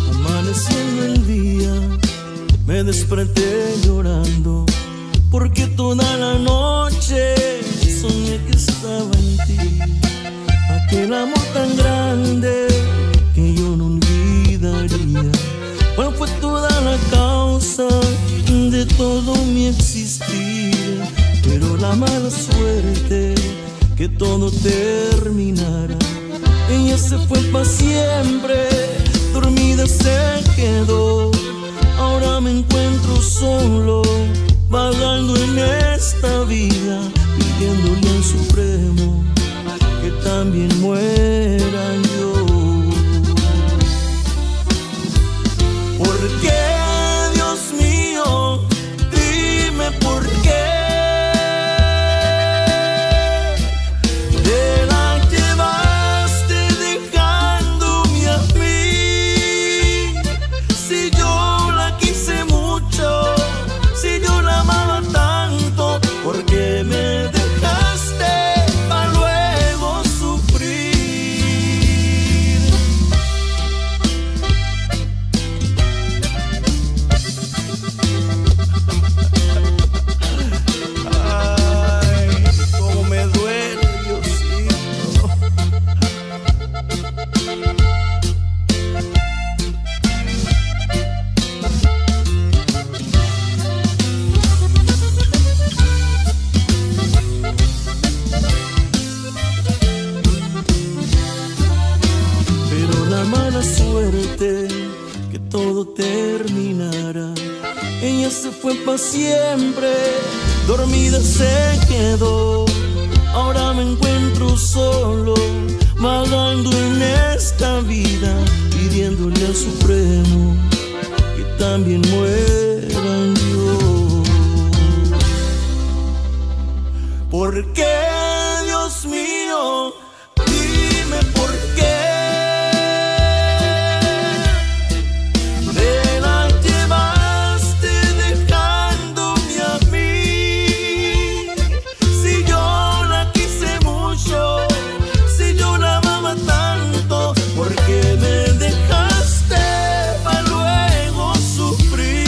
Amaneciendo el día, me desperté llorando, porque toda la noche soñé que estaba en ti. Aquel amor tan grande que yo no olvidaría. ¿Cuál fue toda la causa de todo mi existir? Pero la mala suerte que todo terminara. Ella se fue para siempre, dormida se quedó. Ahora me encuentro solo, vagando en esta vida, pidiéndole al Supremo que también muera yo. ¿Por qué, Dios mío? Dime por qué. Te la llevaste dejándome a mí. Si yo la quise mucho, si yo la amaba tanto, ¿por qué me dejaste para luego sufrir? Ay, cómo me duele, Diosito. Pero la mala suerte que todo terminara. Ella se fue para siempre, dormida se quedó. Ahora me encuentro solo, vagando en esta vida, pidiéndole al Supremo que también muera yo. ¿Por qué, Dios mío? Dime por qué. Te la llevaste dejándome a mí. Si yo la quise mucho, si yo la amaba tanto, ¿por qué me dejaste para luego sufrir?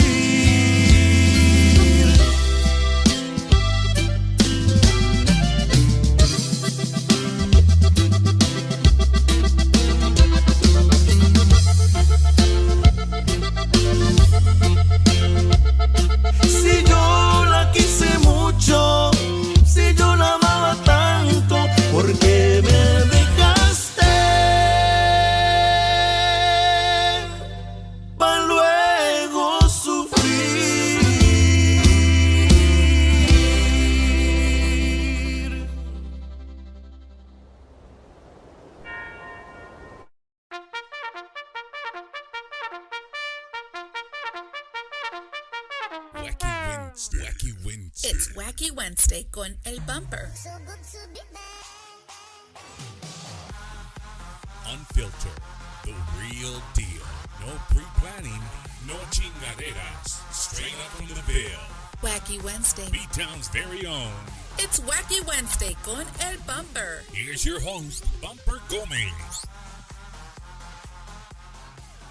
Si yo la quise mucho, si yo la amaba tanto, ¿por qué me dejaste para luego sufrir? Wacky Wednesday. It's Wacky Wednesday con El Bumper. Unfiltered. The real deal. No pre-planning. No chingaderas. Straight up from the bill. Wacky Wednesday. B-Town's very own. It's Wacky Wednesday con El Bumper. Here's your host, Bumper Gomez.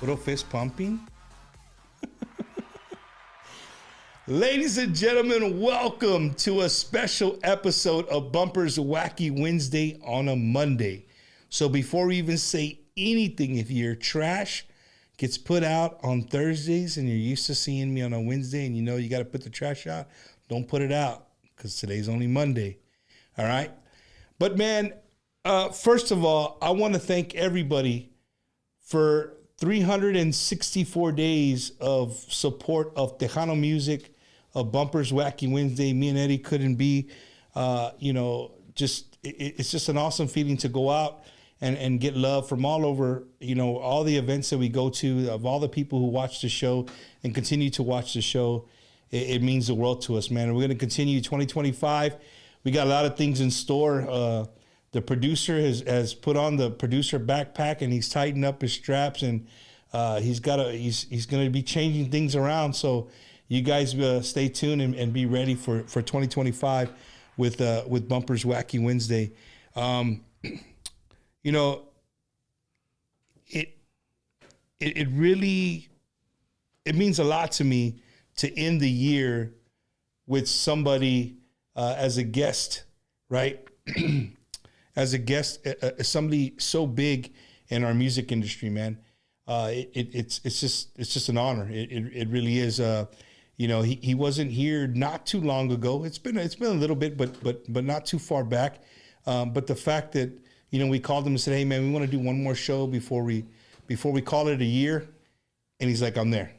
Little fist pumping. Ladies and gentlemen, welcome to a special episode of Bumper's Wacky Wednesday on a Monday. So before we even say anything, if your trash gets put out on Thursdays and you're used to seeing me on a Wednesday and you know you got to put the trash out, don't put it out because today's only Monday. All right? But man, first of all, I want to thank everybody for 364 days of support of Tejano music, of Bumpers Wacky Wednesday. Me and Eddie couldn't be, it's just an awesome feeling to go out and get love from all over, all the events that we go to, of all the people who watch the show and continue to watch the show. It means the world to us, man. We're going to continue 2025. We got a lot of things in store. The producer has put on the producer backpack and he's tightened up his straps, and he's going to be changing things around. So you guys stay tuned and be ready for 2025 with Bumpers Wacky Wednesday. It really means a lot to me to end the year with somebody as a guest, right? As a guest, somebody so big in our music industry, man. It's just an honor. It really is. He wasn't here not too long ago. It's been a little bit, but not too far back. But the fact that we called him and said, "Hey, man, we want to do one more show before we call it a year," and he's like, "I'm there,"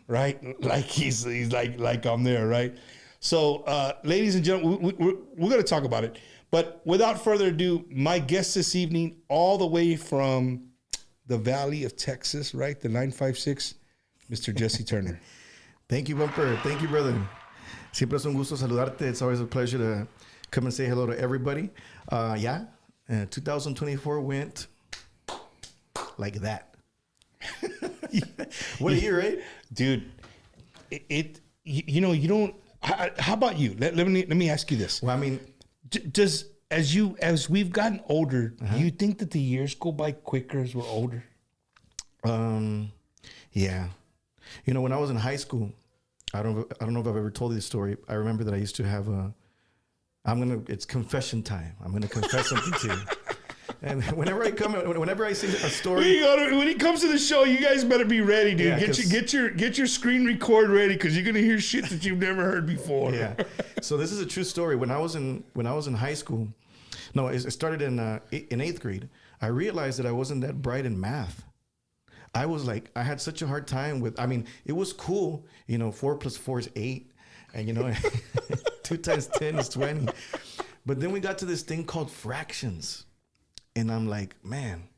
right? Like he's like I'm there, right? So, ladies and gentlemen, we're going to talk about it. But without further ado, my guest this evening, all the way from the Valley of Texas, right? The 956, Mr. Jesse Turner. Thank you, Bumper. Thank you, brother. Siempre es un gusto saludarte. It's always a pleasure to come and say hello to everybody. 2024 went like that. What a year, right? Dude, you don't. How about you? Let me ask you this. Well, I mean, as we've gotten older, do you think that the years go by quicker as we're older? Yeah. When I was in high school, I don't know if I've ever told you this story. I remember that I used to have it's confession time. I'm gonna confess something to you. And whenever I say a story, when he comes to the show, you guys better be ready, dude. Yeah, get your screen record ready, because you're gonna hear shit that you've never heard before. Yeah. So this is a true story. When I was in high school, it started in 8th grade. I realized that I wasn't that bright in math. I had such a hard time with. I mean, it was cool. 4 + 4 is 8, and 2 times 10 is 20. But then we got to this thing called fractions. And I'm like, man,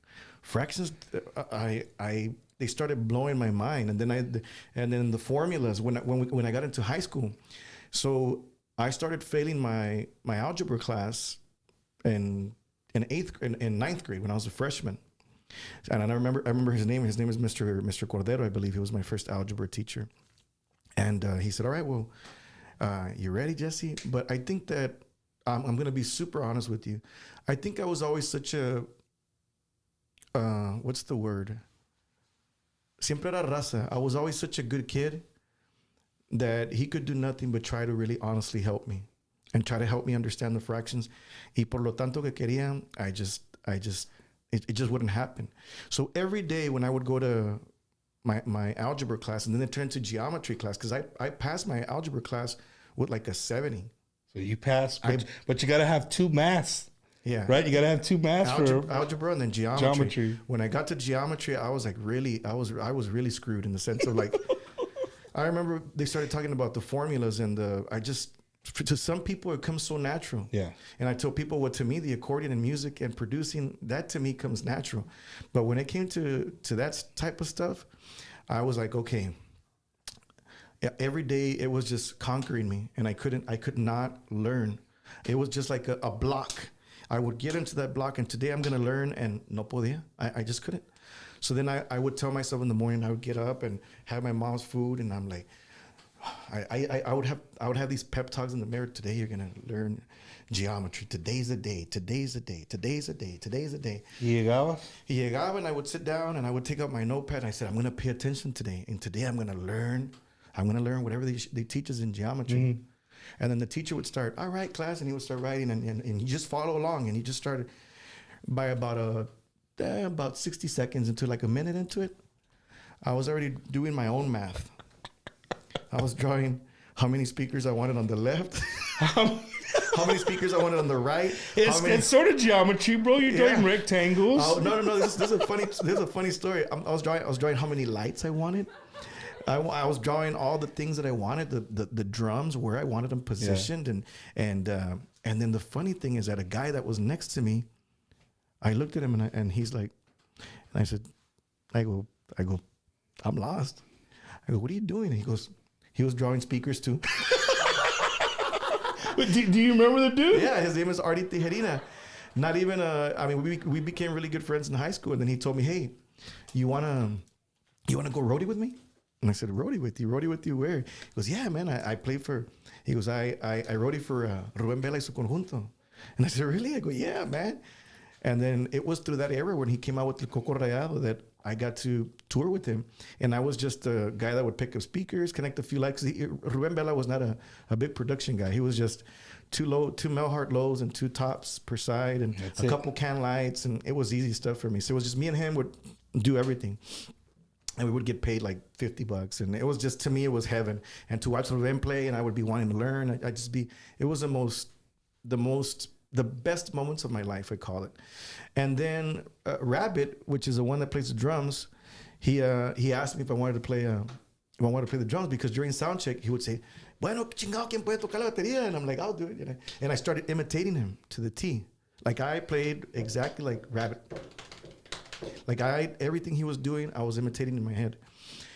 fractions. They started blowing my mind, and then the formulas when I got into high school. So I started failing my algebra class in 9th grade when I was a freshman. And I remember his name. His name is Mr. Cordero, I believe. He was my first algebra teacher. And he said, "All right, well, you ready, Jesse?" But I think that I'm going to be super honest with you. I think I was always such a, what's the word? Siempre era raza. I was always such a good kid that he could do nothing but try to really honestly help me and try to help me understand the fractions. Y por lo tanto que quería, it just wouldn't happen. So every day when I would go to my algebra class, and then it turned to geometry class, because I passed my algebra class with like a 70. So you passed, but you got to have 2 maths. Yeah. Right? You got to have 2 maths for algebra and then geometry. When I got to geometry, I was like I was really screwed, in the sense of like, I remember they started talking about the formulas, and to some people it comes so natural. Yeah. And I told people, to me, the accordion and music and producing, that to me comes natural. But when it came to that type of stuff, I was like, okay. Every day it was just conquering me, and I could not learn. It was just like a block. I would get into that block, and today I'm going to learn, and no podía. I just couldn't. So then I would tell myself in the morning, I would get up and have my mom's food, and I'm like, I would have these pep talks in the mirror. Today you're going to learn geometry. Today's the day. Today's the day. Today's the day. Today's the day. Y llegaba, and I would sit down, and I would take out my notepad, and I said, I'm going to pay attention today, and today I'm going to learn. I'm going to learn whatever they teach us in geometry. Mm-hmm. And then the teacher would start, "All right, class," and he would start writing, and you just follow along. And he just started, by about 60 seconds into like a minute into it, I was already doing my own math. I was drawing how many speakers I wanted on the left, how many speakers I wanted on the right. It's sort of geometry, bro. You're drawing rectangles. No. This is a funny story. I was drawing how many lights I wanted. I was drawing all the things that I wanted, the drums, where I wanted them positioned. And then the funny thing is that a guy that was next to me, I looked at him and he's like, and I said, I go, I'm lost. I go, what are you doing? And he was drawing speakers too. Do you remember the dude? Yeah, his name is Artie Tijerina. Not even we became really good friends in high school. And then he told me, hey, you wanna go roadie with me? And I said, roadie with you? Roadie with you where? He goes, yeah, man, I played for, he goes, I roadie for Rubén Vela y su conjunto. And I said, really? I go, yeah, man. And then it was through that era when he came out with the Coco Rayado that I got to tour with him. And I was just a guy that would pick up speakers, connect a few lights. Rubén Vela was not a big production guy. He was just two Melhart lows and two tops per side and a couple can lights. And it was easy stuff for me. So it was just me and him would do everything. And we would get paid like $50. And it was just, to me, it was heaven. And to watch Rubén play, and I would be wanting to learn. It was the best moments of my life, I call it. And then Rabbit, which is the one that plays the drums, he asked me if I wanted to play the drums, because during sound check he would say, "Bueno, chingado, ¿quién puede tocar la batería?" And I'm like, "I'll do it." You know? And I started imitating him to the T. Like I played exactly like Rabbit. Like everything he was doing, I was imitating in my head.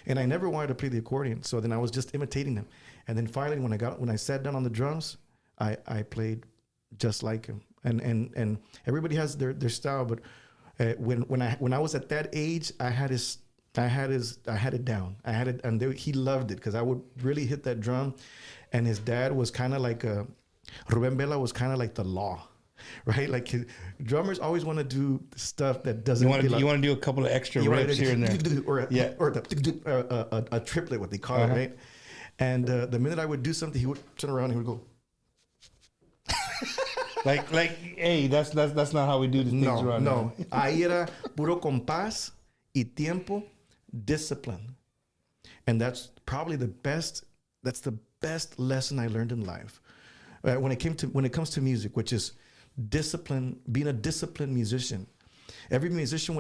And I never wanted to play the accordion, so then I was just imitating him. And then finally, when I sat down on the drums, I played just like him. And everybody has their style, but when I was at that age, I had it down. I had it, and he loved it because I would really hit that drum. And his dad was kind of like Rubén Vela was kind of like the law, right? Like drummers always want to do stuff that doesn't. You want to do a couple of extra rips here and there, or a triplet, what they call it, right? And the minute I would do something, he would turn around and he would go. like, hey, that's not how we do these things around. No, ahí era puro compás y tiempo, discipline, and that's probably the best. That's the best lesson I learned in life when it comes to music, which is discipline. Being a disciplined musician. Every musician,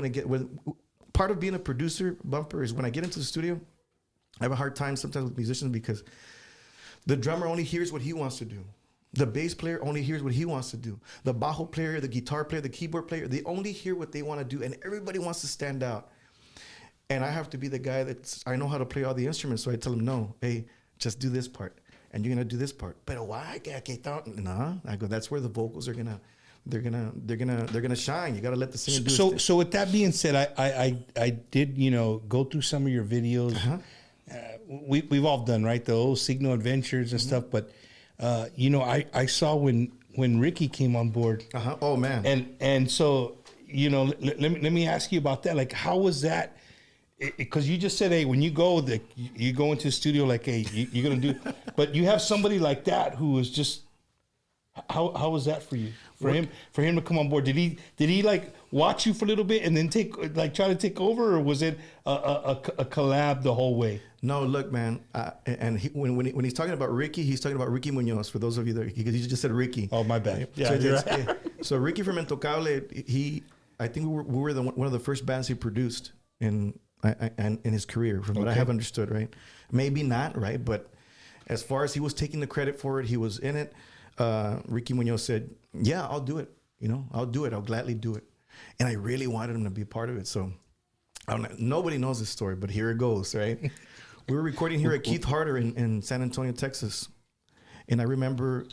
part of being a producer, Bumper, is when I get into the studio, I have a hard time sometimes with musicians because the drummer only hears what he wants to do. The bass player only hears what he wants to do. The bajo player, the guitar player, the keyboard player, they only hear what they want to do, and everybody wants to stand out. And I have to be the guy I know how to play all the instruments, so I tell them, no, hey, just do this part, and you're gonna do this part. Pero why? No, I go. That's where the vocals are they're gonna shine. You gotta let the singer do it. So with that being said, I did go through some of your videos. We've all done, right, the old Signal Adventures and stuff, but. I saw when Ricky came on board. Oh man. And so let me ask you about that. Like, how was that? Because you just said, hey, when you go into the studio, like, hey, you're gonna do. But you have somebody like that who was just. How was that for you? For him to come on board, did he like watch you for a little bit and then try to take over, or was it a collab the whole way? No, look, man. And when he's talking about Ricky, he's talking about Ricky Muñoz. For those of you because he just said Ricky. Oh, my bad. Yeah. So Ricky from Intocable, I think we were one of the first bands he produced in his career, from what I have understood, right? Maybe not, right? But as far as he was taking the credit for it, he was in it. Ricky Muñoz said, yeah, I'll do it. I'll do it. I'll gladly do it. And I really wanted him to be a part of it. So nobody knows this story, but here it goes, right? We were recording here at Keith Harder in San Antonio, Texas. And I remember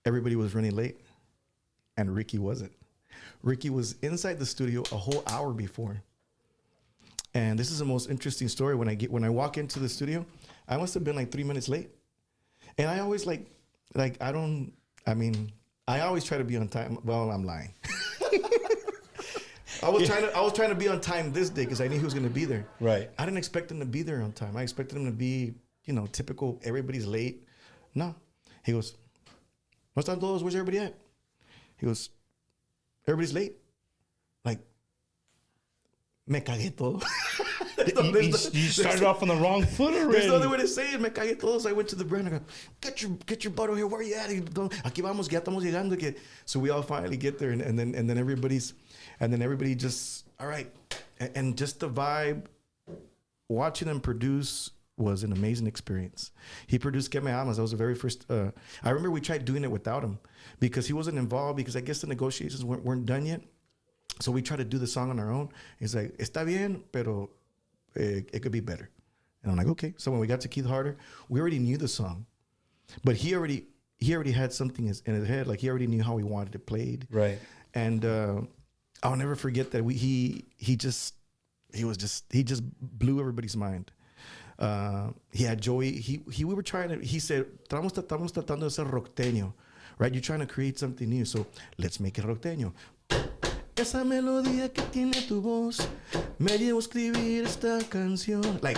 everybody was running late, and Ricky wasn't. Ricky was inside the studio a whole hour before. And this is the most interesting story. When I walk into the studio, I must have been like 3 minutes late. And I always I always try to be on time. Well, I'm lying. I was trying to be on time this day because I knew he was going to be there. Right. I didn't expect him to be there on time. I expected him to be, typical. Everybody's late. No. He goes, "No están todos? Where's everybody at?" He goes, "Everybody's late." Like, me cagué todo. You started off on the wrong foot already. There's no other way to say it. Me cagué todo. So I went to the brand. I go, get your butt over here. Where are you at? Aquí vamos, ya estamos llegando. So we all finally get there, and then everybody just, all right. And just the vibe, watching them produce was an amazing experience. He produced Que Me Amas. That was the very first. I remember we tried doing it without him because he wasn't involved, because I guess the negotiations weren't done yet. So we tried to do the song on our own. He's like, está bien, pero it could be better. And I'm like, okay. So when we got to Keith Harder, we already knew the song, but he already had something in his head. Like, he already knew how he wanted it played. Right. And I'll never forget that he just blew everybody's mind. He had Joey. We were trying to. He said, "Estamos tratando de ser rockteño, right? You're trying to create something new, so let's make it rockteño." Esa melodía que tiene tu voz me llevó a escribir esta canción. Like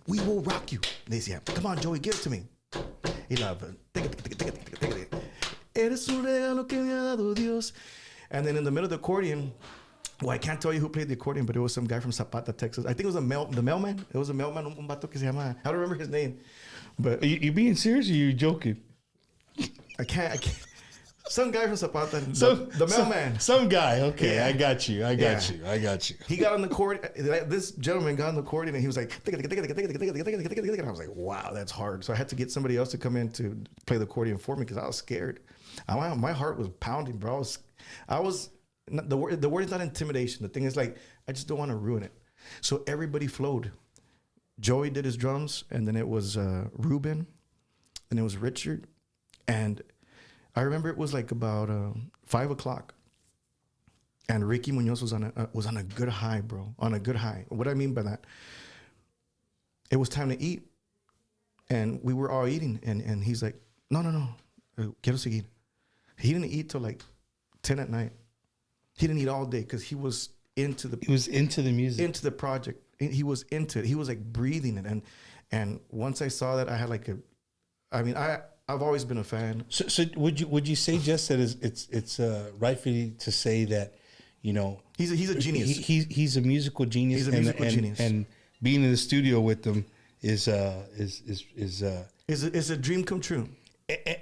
we will rock you. They say, "Come on, Joey, give it to me." He loved it. Eres un regalo que me ha dado Dios. And then in the middle of the accordion. Well, I can't tell you who played the accordion, but it was some guy from Zapata, Texas. I think it was the mailman. It was a mailman, un vato que se llama. I don't remember his name. But You being serious or you joking? I can't. Some guy from Zapata, the mailman. Some guy. Okay, Yeah. I got you. Yeah. He got on the accordion. This gentleman got on the accordion and he was like, and I was like, wow, that's hard. So I had to get somebody else to come in to play the accordion for me because I was scared. My heart was pounding, bro. I was. The word is not intimidation. The thing is, like, I just don't want to ruin it. So everybody flowed. Joey did his drums, and then it was Ruben, and it was Richard, and I remember it was like about 5 o'clock, and Ricky Muñoz was on a good high, bro. On a good high. What I mean by that? It was time to eat, and we were all eating, and he's like, no, quiero seguir. He didn't eat till like 10 at night. He didn't eat all day because he was into the music, into the project. He was into it. He was like breathing it. And once I saw that, I had like I've always been a fan. So would you say, Jess, that it's right for you to say that, you know, he's a genius. He's a musical genius. He's a musical genius. And being in the studio with them is a dream come true.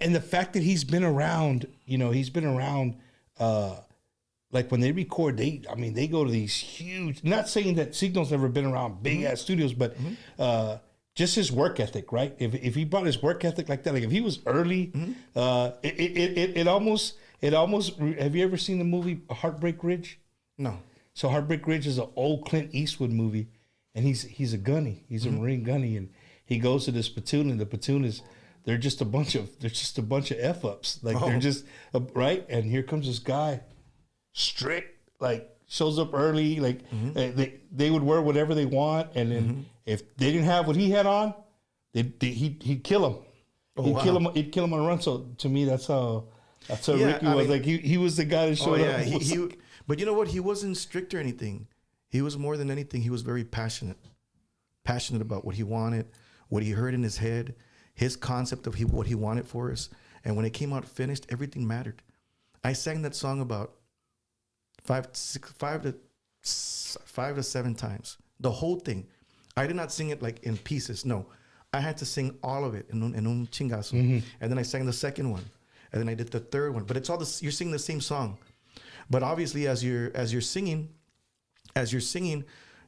And the fact that he's been around, like when they record, they go to these huge, not saying that Signal's never been around big ass studios, but just his work ethic, right? If he brought his work ethic like that, like if he was early, it almost, have you ever seen the movie Heartbreak Ridge? No. So Heartbreak Ridge is an old Clint Eastwood movie, and he's a gunny. He's a Marine gunny, and he goes to this platoon, and the platoon is, they're just a bunch of F ups. Like they're just, right? And here comes this guy, strict, like shows up early, like they would wear whatever they want, and then if they didn't have what he had on, he'd kill him. He'd kill him on a run. So to me, that's how Ricky was. Like he was the guy that showed up. But you know what? He wasn't strict or anything. He was more than anything. He was very passionate about what he wanted, what he heard in his head, his concept of what he wanted for us. And when it came out finished, everything mattered. I sang that song about 5 to 7 times. The whole thing. I did not sing it like in pieces. No, I had to sing all of it in un chingazo. And then I sang the second one, and then I did the third one. But it's all you're singing the same song. But obviously, as you're singing,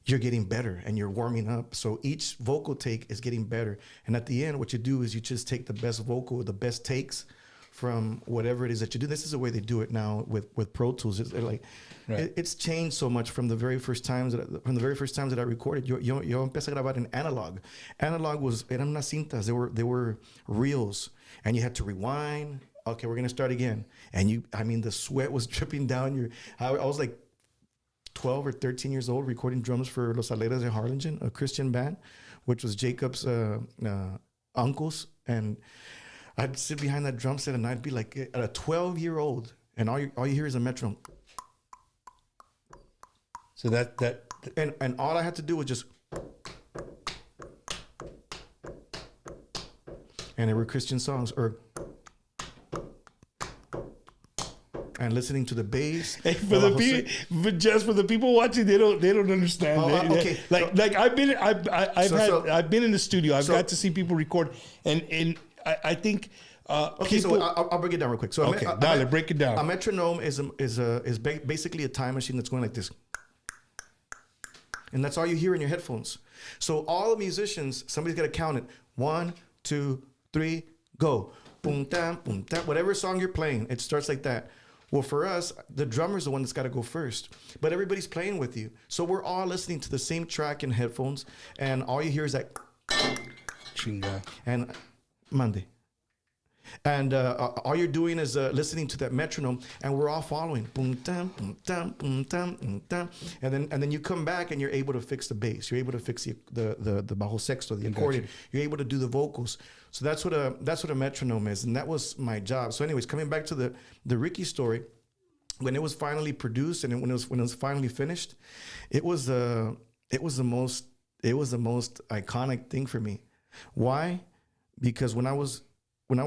you're getting better and you're warming up. So each vocal take is getting better. And at the end, what you do is you just take the best vocal, the best takes from whatever it is that you do. This is the way they do it now with Pro Tools. It's like it's changed so much from the very first times that I recorded. Yo empecé a grabar in analog. Analog eran unas cintas. They were reels, and you had to rewind. Okay, we're gonna start again. And the sweat was dripping down I was like 12 or 13 years old recording drums for Los Aleras de Harlingen, a Christian band, which was Jacob's uncles. And I'd sit behind that drum set and I'd be like a 12-year-old, and all you hear is a metronome. So and all I had to do was just, and they were Christian songs, and listening to the bass. Hey, for the people watching, they don't understand. Okay. Like I've been in the studio. I've got to see people record, and I think. So I'll break it down real quick. So break it down. A metronome is basically a time machine that's going like this. And that's all you hear in your headphones. So all the musicians, somebody's got to count it. 1, 2, 3, go. Boom, tam, whatever song you're playing, it starts like that. Well, for us, the drummer's the one that's got to go first. But everybody's playing with you. So we're all listening to the same track in headphones. And all you hear is that. Chinga. And Monday. And all you're doing is listening to that metronome, and we're all following. Boom, tam, boom, tam, boom, tam, boom, tam. And then you come back and you're able to fix the bass. You're able to fix the bajo sexto, the accordion. You're able to do the vocals. So that's what a metronome is, and that was my job. So, anyways, coming back to the Ricky story, when it was finally produced and when it was finally finished, it was the most iconic thing for me. Why? Because when I was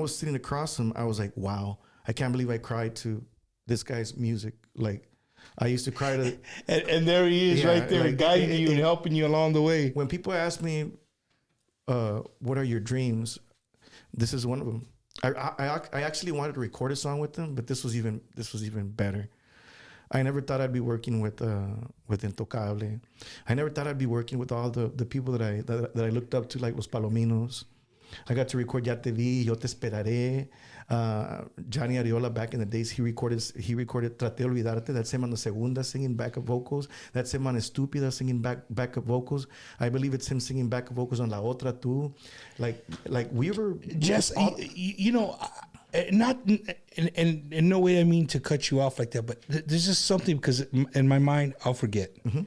sitting across him, I was like, wow, I can't believe I cried to this guy's music. Like, I used to cry to... and there he is, right there, like, guiding you and helping you along the way. When people ask me, what are your dreams? This is one of them. I actually wanted to record a song with them, but this was even better. I never thought I'd be working with Intocable. I never thought I'd be working with all the people that I looked up to, like Los Palominos. I got to record Ya Te Vi, Yo Te Esperaré. Johnny Ariola, back in the days, he recorded Traté de Olvidarte. That's him on the segunda singing backup vocals. That's him on Estúpida singing backup vocals. I believe it's him singing backup vocals on La Otra Tu. Like we were just not in no way I mean to cut you off like that, but there's just something, because in my mind I'll forget. Mm-hmm.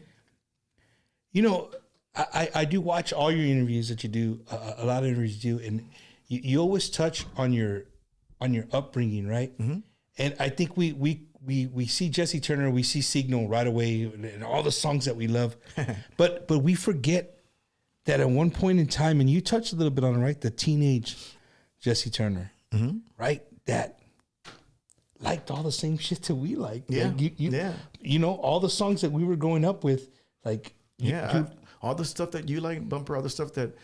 You know, I do watch all your interviews that you do, a lot of interviews you do, and you always touch on your upbringing, right? Mm-hmm. And I think we see Jesse Turner, we see Signal right away, and all the songs that we love, but we forget that at one point in time, and you touched a little bit on it, right? The teenage Jesse Turner, mm-hmm. right? That liked all the same shit that we like. Yeah, like you know, all the songs that we were growing up with, like all the stuff that you like, Bumper, all the stuff that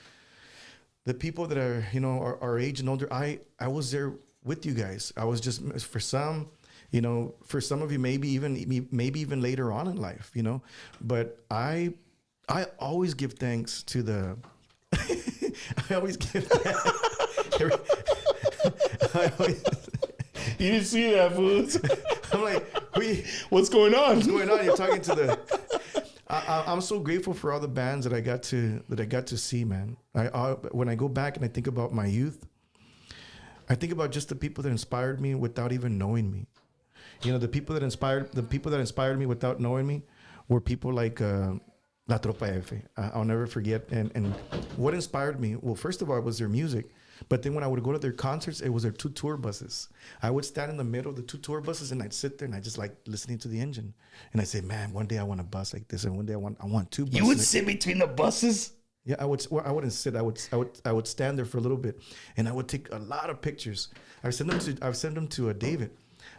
the people that are, you know, our age and older, I was there with you guys. I was just, for some of you, maybe even later on in life, you know, but I always give thanks to the, I always give You didn't see that, fools. I'm like, what's going on? What's going on? You're talking to the, I'm so grateful for all the bands that I got to see, man. When I go back and I think about my youth, I think about just the people that inspired me without even knowing me. You know, the people that inspired me without knowing me were people like La Tropa F. I'll never forget. And what inspired me? Well, first of all, it was their music. But then when I would go to their concerts, it was their 2 tour buses. I would stand in the middle of the 2 tour buses and I'd sit there and I just like listening to the engine. And I say, man, one day I want a bus like this, and one day I want 2 buses. You would sit between the buses? Yeah, I would. Well, I wouldn't sit. I would stand there for a little bit, and I would take a lot of pictures. I've sent them to David.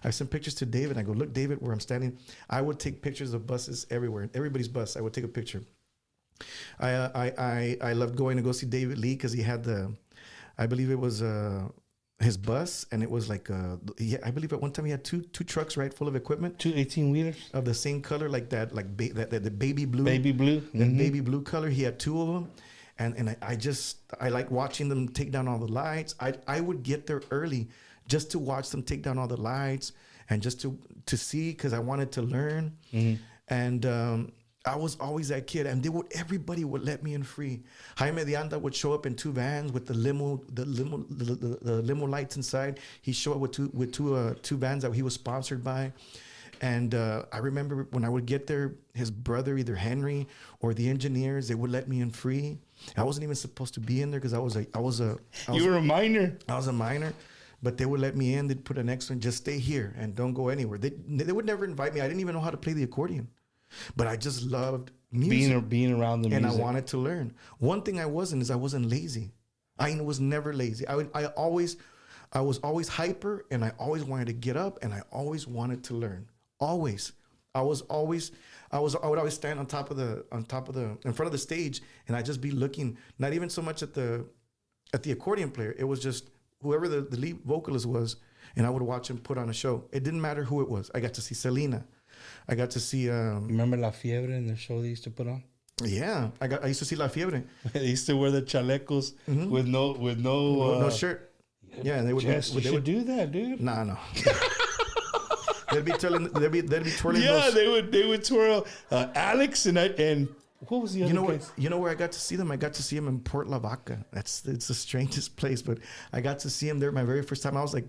I sent pictures to David. I go, look, David, where I'm standing. I would take pictures of buses everywhere. Everybody's bus, I would take a picture. I loved going to go see David Lee because he had I believe it was his bus, and it was like I believe at one time he had two trucks right full of equipment, 2 18-wheelers of the same color, like that, the baby blue, mm-hmm. baby blue color. He had 2 of them, and I like watching them take down all the lights. I would get there early just to watch them take down all the lights and just to see, because I wanted to learn. Mm-hmm. And I was always that kid, and everybody would let me in free. Jaime de Anda would show up in 2 vans with the limo lights inside. He'd show up with two vans that he was sponsored by. And I remember when I would get there, his brother, either Henry or the engineers, they would let me in free. I wasn't even supposed to be in there because you were a minor. I was a minor, but they would let me in. They'd put an extra, just stay here and don't go anywhere. They would never invite me. I didn't even know how to play the accordion. But I just loved music. Being around the music. And I wanted to learn. One thing I wasn't lazy. I was never lazy. I was always hyper, and I always wanted to get up, and I always wanted to learn. Always. I would always stand in front of the stage, and I'd just be looking, not even so much at the accordion player. It was just whoever the lead vocalist was, and I would watch him put on a show. It didn't matter who it was. I got to see Selena. I got to see... Remember La Fiebre and the show they used to put on? Yeah, I used to see La Fiebre. They used to wear the chalecos with no shirt. Yeah, and they would. Jess, you they should would do that, dude. Nah, no. they'd be twirling. Yeah, those. they would twirl. Alex and what was the other place? You know where I got to see them? I got to see them in Port La Vaca. It's the strangest place, but I got to see them there my very first time. I was like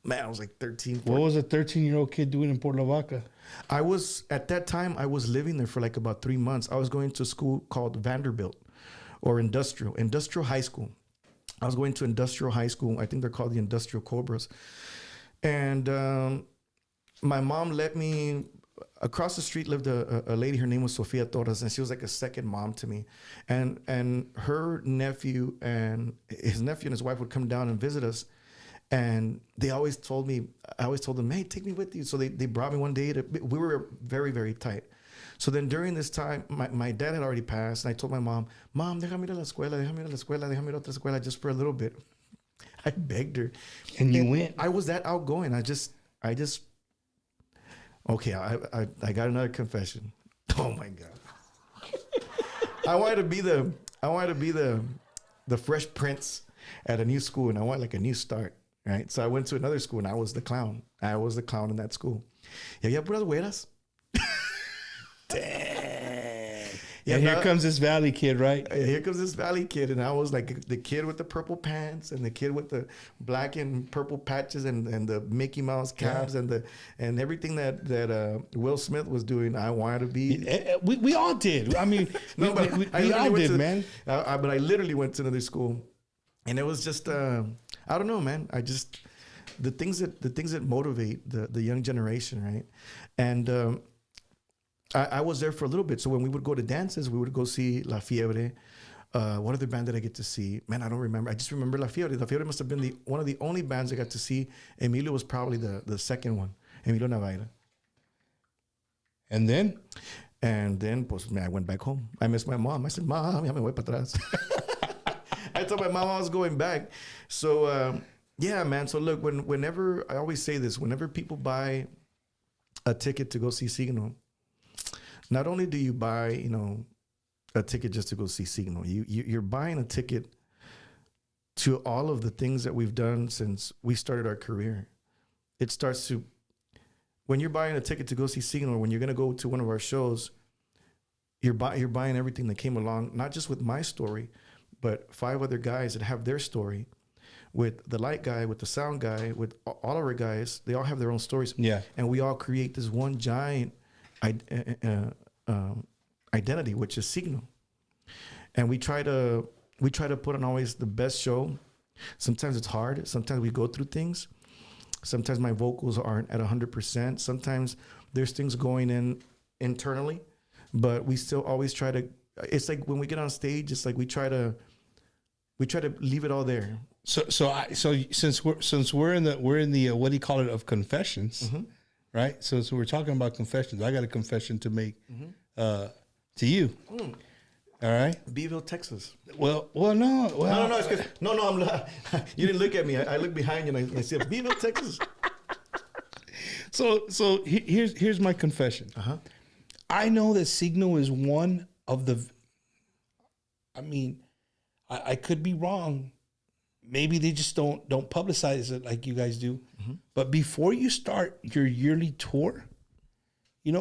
13. 14. What was a 13-year-old kid doing in Port La Vaca? At that time, I was living there for like about 3 months. I was going to a school called Vanderbilt or Industrial High School. I was going to Industrial High School. I think they're called the Industrial Cobras. And my mom let me, across the street lived a lady, her name was Sofia Torres, and she was like a second mom to me. And her nephew and his wife would come down and visit us. And I always told them, hey, take me with you. So they brought me one day. We were very, very tight. So then during this time, my dad had already passed. And I told my mom, déjame ir a la escuela, déjame ir a la escuela, déjame ir a otra escuela just for a little bit. I begged her. And you went. I was that outgoing. Okay, I got another confession. Oh my God. I wanted to be the Fresh Prince at a new school, and I wanted like a new start. Right, so I went to another school, and I was the clown. I was the clown in that school. Y había puras güeras. Dang. Yeah, and here comes this Valley kid, right? Here comes this Valley kid, and I was like the kid with the purple pants, and the kid with the black and purple patches, and the Mickey Mouse caps, and everything that Will Smith was doing. I wanted to be. We all did. I mean, we all did, man. But I literally went to another school, and it was just. I don't know, man. The things that motivate the young generation, right? And I was there for a little bit. So when we would go to dances, we would go see La Fiebre. What other band did I get to see? Man, I don't remember. I just remember La Fiebre. La Fiebre must have been one of the only bands I got to see. Emilio was probably the second one. Emilio Navaira. And then? Pues, man, I went back home. I missed my mom. I said, Mom, ya me voy para atrás. I told my mom I was going back. So, yeah, man. So, look, whenever, I always say this, whenever people buy a ticket to go see Signo, not only do you buy, a ticket just to go see Signo, you're buying a ticket to all of the things that we've done since we started our career. It starts to, when you're buying a ticket to go see Signo, when you're going to go to one of our shows, you're buying everything that came along, not just with my story, but 5 other guys that have their story, with the light guy, with the sound guy, with all of our guys. They all have their own stories. Yeah. And we all create this one giant identity, which is Signo. And we try to put on always the best show. Sometimes it's hard. Sometimes we go through things. Sometimes my vocals aren't at 100%. Sometimes there's things going in internally, but we still always try to. It's like when we get on stage, it's like we try to leave it all there. So since we're in the what do you call it, of confessions, right? So we're talking about confessions. I got a confession to make to you. All right, Beeville, Texas. No. It's good. No. You didn't look at me. I looked behind you and I said Beeville, Texas. So here's my confession. I know that Signo is one of the. I mean, I could be wrong. Maybe they just don't publicize it like you guys do. But before you start your yearly tour,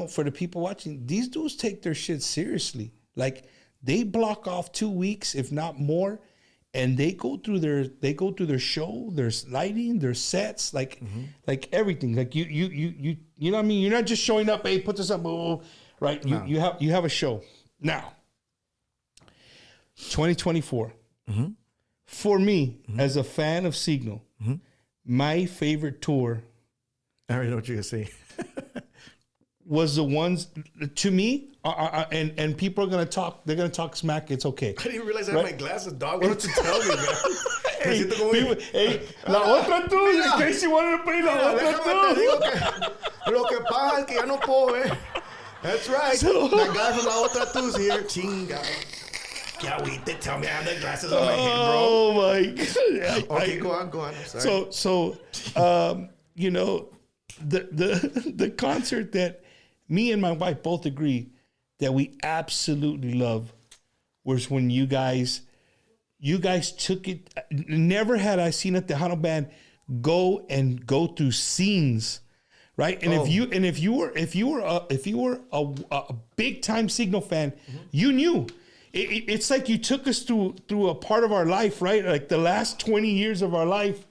for the people watching, these dudes take their shit seriously. Like, they block off 2 weeks, if not more, and they go through their show, their lighting, their sets, like everything. Like you know what I mean? You're not just showing up, hey, put this up, right? No. You have a show. Now, 2024. For me, as a fan of Signo, my favorite tour, I already know what you're gonna say, was the ones, to me, and people are gonna talk. They're gonna talk smack. It's okay. I didn't realize I had my glasses, dog. Why don't you tell me, man? La otra tú. In case you wanted to play la otra tú. Lo que pasa es que ya no puedo ver. That's right. That guy from la otra tú's here. Chinga. They tell me I have the glasses on my head, bro. Oh my God. Okay, go on. I'm sorry. So, the concert that me and my wife both agree that we absolutely love was when you guys took it. Never had I seen a Tejano band go through scenes, right? And if you were a big time Signal fan, you knew. It's like you took us through a part of our life, right? Like the last 20 years of our life,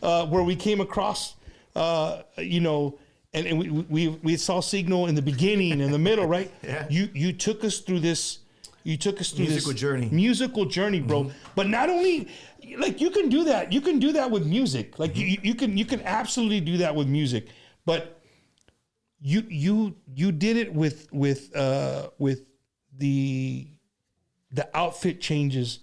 where we came across, and we saw Signal in the beginning, in the middle, right? Yeah. You took us through this. You took us through musical journey, bro. But not only, like, you can do that. You can do that with music. Like you can absolutely do that with music. But you did it with the outfit changes.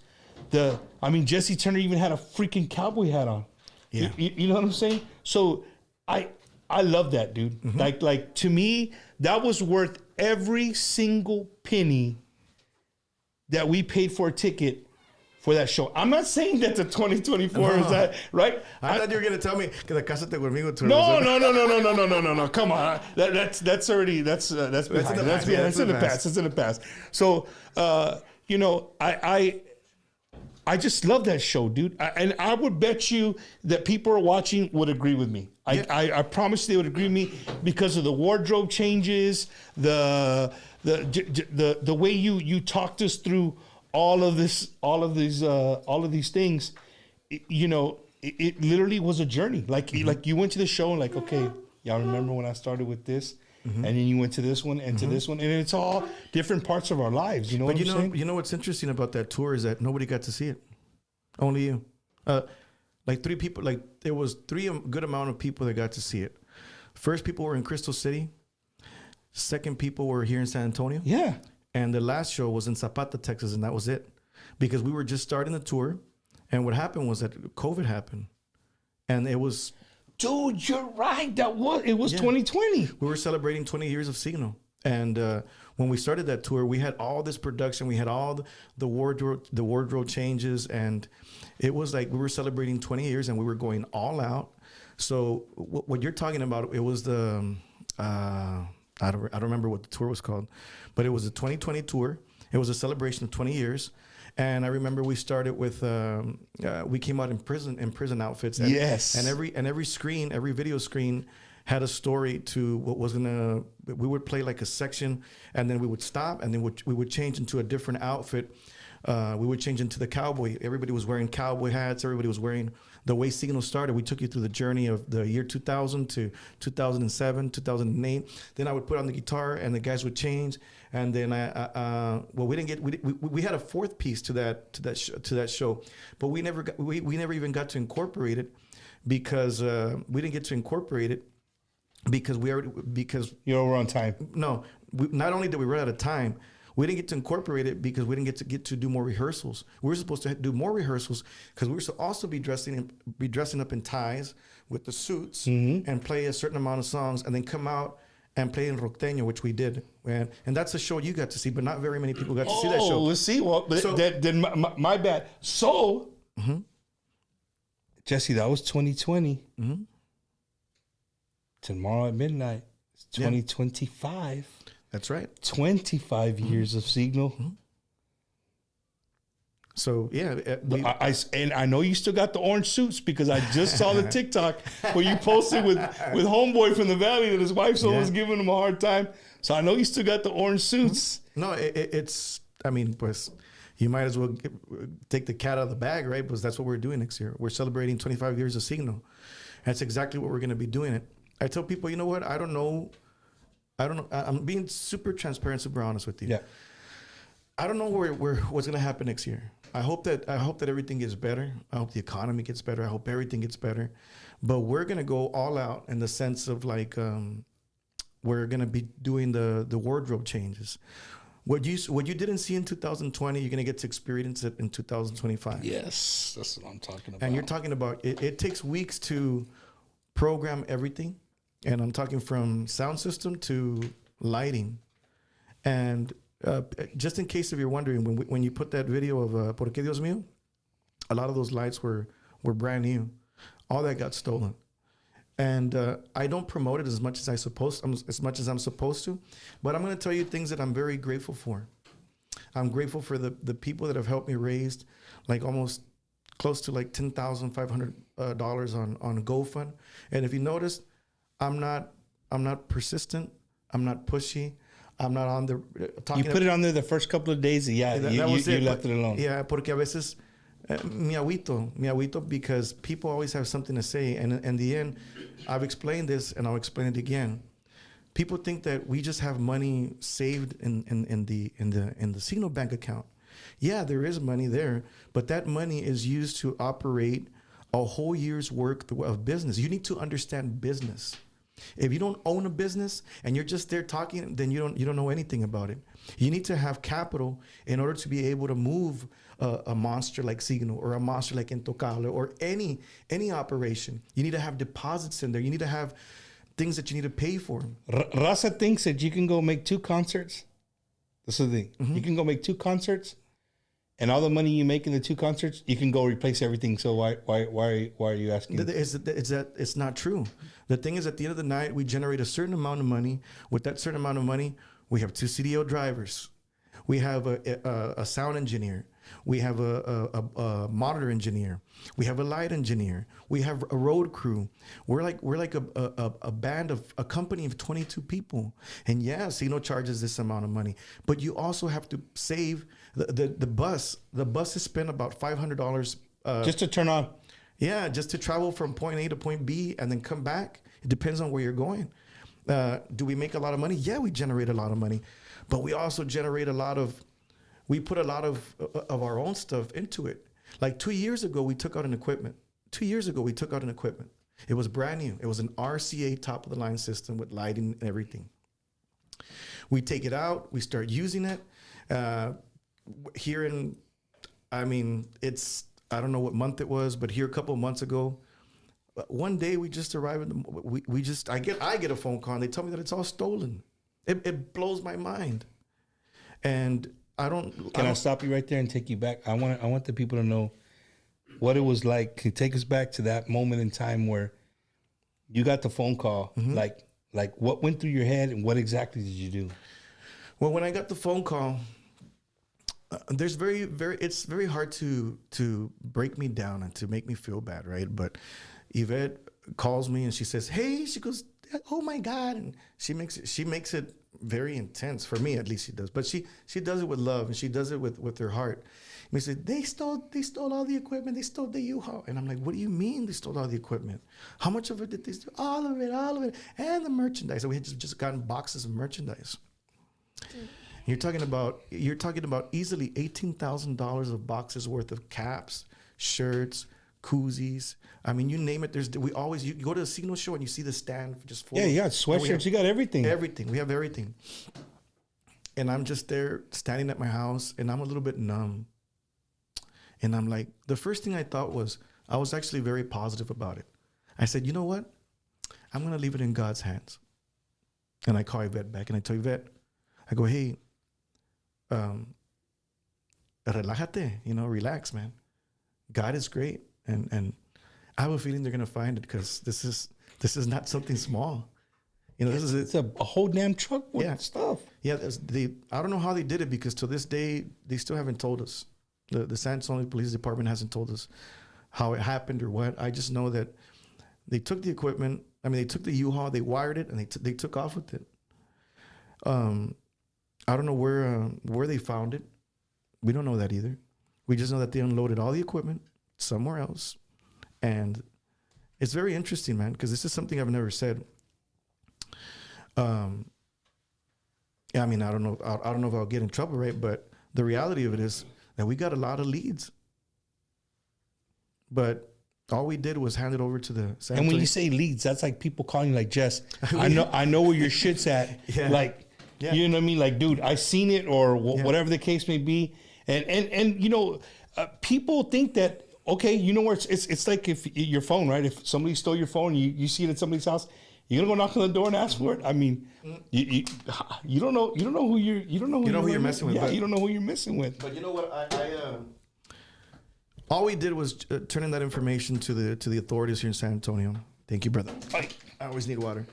Jesse Turner even had a freaking cowboy hat on. Yeah. You know what I'm saying? So I love that, dude. Like to me, that was worth every single penny that we paid for a ticket for that show. I'm not saying that the 2024 is that, right? I thought you were gonna tell me que the Cásate Conmigo tour. No. Come on, that's already that's in the past. It's in the past. So I just love that show, dude. And I would bet you that people are watching would agree with me. I promise they would agree with me because of the wardrobe changes, the way you talked us through all of these things. It literally was a journey. Like you went to the show and like, okay, y'all remember when I started with this, and then you went to this one and to this one, and it's all different parts of our lives. You know what I'm saying? You know what's interesting about that tour is that nobody got to see it. Only you. Like three people. Like there was good amount of people that got to see it. First people were in Crystal City. Second people were here in San Antonio. Yeah. And the last show was in Zapata, Texas, and that was it. Because we were just starting the tour, and what happened was that COVID happened. And it was... Dude, you're right. It was 2020. We were celebrating 20 years of Signal. And when we started that tour, we had all this production. We had all the wardrobe changes. And it was like we were celebrating 20 years, and we were going all out. So what you're talking about, it was the... I don't remember what the tour was called, but it was a 2020 tour. It was a celebration of 20 years. And I remember we started with, we came out in prison outfits. And, yes. And every video screen had a story to what was we would play like a section, and then we would stop, and then we would change into a different outfit. We would change into the cowboy. Everybody was wearing cowboy hats. Everybody was wearing the way Signal started. We took you through the journey of the year 2000 to 2007, 2008. Then I would put on the guitar, and the guys would change. And then we had a fourth piece to that show, but we never even got to incorporate it because we didn't get to incorporate it because you're over on time. No, not only did we run out of time. We didn't get to incorporate it because we didn't get to do more rehearsals. We were supposed to do more rehearsals because we were supposed to also be dressing up in ties with the suits and play a certain amount of songs and then come out and play in Roqueño, which we did. And that's a show you got to see, but not very many people got to see that show. Oh, let's see. Well, then my bad. So, Jesse, that was 2020. Tomorrow at midnight, it's 2025. Yeah. That's right. 25 years of Signal. So yeah, I know you still got the orange suits because I just saw the TikTok where you posted with homeboy from the Valley that his wife's always giving him a hard time. So I know you still got the orange suits. No, it's. I mean, pues, you might as well take the cat out of the bag, right? Because that's what we're doing next year. We're celebrating 25 years of Signal. That's exactly what we're going to be doing. It. I tell people, you know what? I don't know. I'm being super transparent, super honest with you. Yeah. I don't know what's going to happen next year. I hope that everything gets better. I hope the economy gets better. I hope everything gets better. But we're going to go all out in the sense of like we're going to be doing the wardrobe changes. What you didn't see in 2020, you're going to get to experience it in 2025. Yes, that's what I'm talking about. And you're talking about it takes weeks to program everything. And I'm talking from sound system to lighting. And just in case if you're wondering, when you put that video of Por qué Dios mío, a lot of those lights were brand new. All that got stolen. And I don't promote it as much as I'm supposed to, but I'm going to tell you things that I'm very grateful for. I'm grateful for the people that have helped me raise like almost close to like $10,500 on GoFund. And if you notice, I'm not persistent. I'm not pushy. I'm not on the talking. You put it on there the first couple of days. Yeah, you left it alone. Yeah, porque a veces mi agüito, because people always have something to say. And in the end, I've explained this and I'll explain it again. People think that we just have money saved in the Signal bank account. Yeah, there is money there, but that money is used to operate a whole year's work of business. You need to understand business. If you don't own a business and you're just there talking, then you don't know anything about it. You need to have capital in order to be able to move a monster like Signal or a monster like Intocable or any operation. You need to have deposits in there. You need to have things that you need to pay for. Raza thinks that you can go make 2 concerts. This is the thing. Mm-hmm. You can go make 2 concerts, and all the money you make in the 2 concerts, you can go replace everything. So why are you asking? It's not true. The thing is, at the end of the night, we generate a certain amount of money. With that certain amount of money, we have 2 CDO drivers. We have a sound engineer. We have a monitor engineer. We have a light engineer. We have a road crew. We're like a band of a company of 22 people. And yeah, Signal charges this amount of money, but you also have to save the bus. The bus is spent about $500 just to turn on. Yeah, just to travel from point A to point B and then come back. It depends on where you're going. Do we make a lot of money? Yeah, we generate a lot of money, but we also generate we put a lot of our own stuff into it. Like 2 years ago, we took out an equipment. It was brand new. It was an RCA top of the line system with lighting and everything. We take it out. We start using it. I don't know what month it was, but here a couple of months ago, one day we just arrived. I get a phone call and they tell me that it's all stolen. It blows my mind. And Can I stop you right there and take you back? I want the people to know what it was like. Can you take us back to that moment in time where you got the phone call? Mm-hmm. Like what went through your head and what exactly did you do? Well, when I got the phone call, it's very hard to break me down and to make me feel bad, right? But Yvette calls me and she says, "Hey," she goes, "Oh my God," and she makes it very intense. For me, at least she does. But she does it with love and she does it with her heart. And we said, they stole all the equipment. They stole the U-Haul. And I'm like, what do you mean they stole all the equipment? How much of it did they steal? All of it. And the merchandise. And we had just gotten boxes of merchandise. You're talking about easily $18,000 of boxes worth of caps, shirts, koozies. I mean, you name it. You go to a Signal show and you see the stand just full. Yeah, you got sweatshirts. You got everything. Everything. We have everything. And I'm just there standing at my house and I'm a little bit numb. And I'm like, the first thing I thought was, I was actually very positive about it. I said, you know what? I'm going to leave it in God's hands. And I call Yvette back and I tell Yvette, I go, hey, relájate, relax, man. God is great. And I have a feeling they're going to find it because this is not something small. It's a whole damn truck with stuff. Yeah, I don't know how they did it because to this day, they still haven't told us. The San Antonio Police Department hasn't told us how it happened or what. I just know that they took the equipment. I mean, they took the U-Haul, they wired it, and they took off with it. I don't know where they found it. We don't know that either. We just know that they unloaded all the equipment somewhere else. And it's very interesting, man, because this is something I've never said. I mean, I don't know if I'll get in trouble, right? But the reality of it is that we got a lot of leads. But all we did was hand it over to the San And when you say leads, that's like people calling you like, Jess, I know where your shit's at. Yeah. Like, yeah. You know what I mean? Like, dude, I seen it or whatever the case may be. And people think that, okay, you know where it's like if your phone, right? If somebody stole your phone, you see it at somebody's house, you're gonna go knock on the door and ask for it. I mean, you don't know who you're messing with. Yeah, you don't know who you're messing with. But you know what? All we did was turn in that information to the authorities here in San Antonio. Thank you, brother. Ay. I always need water.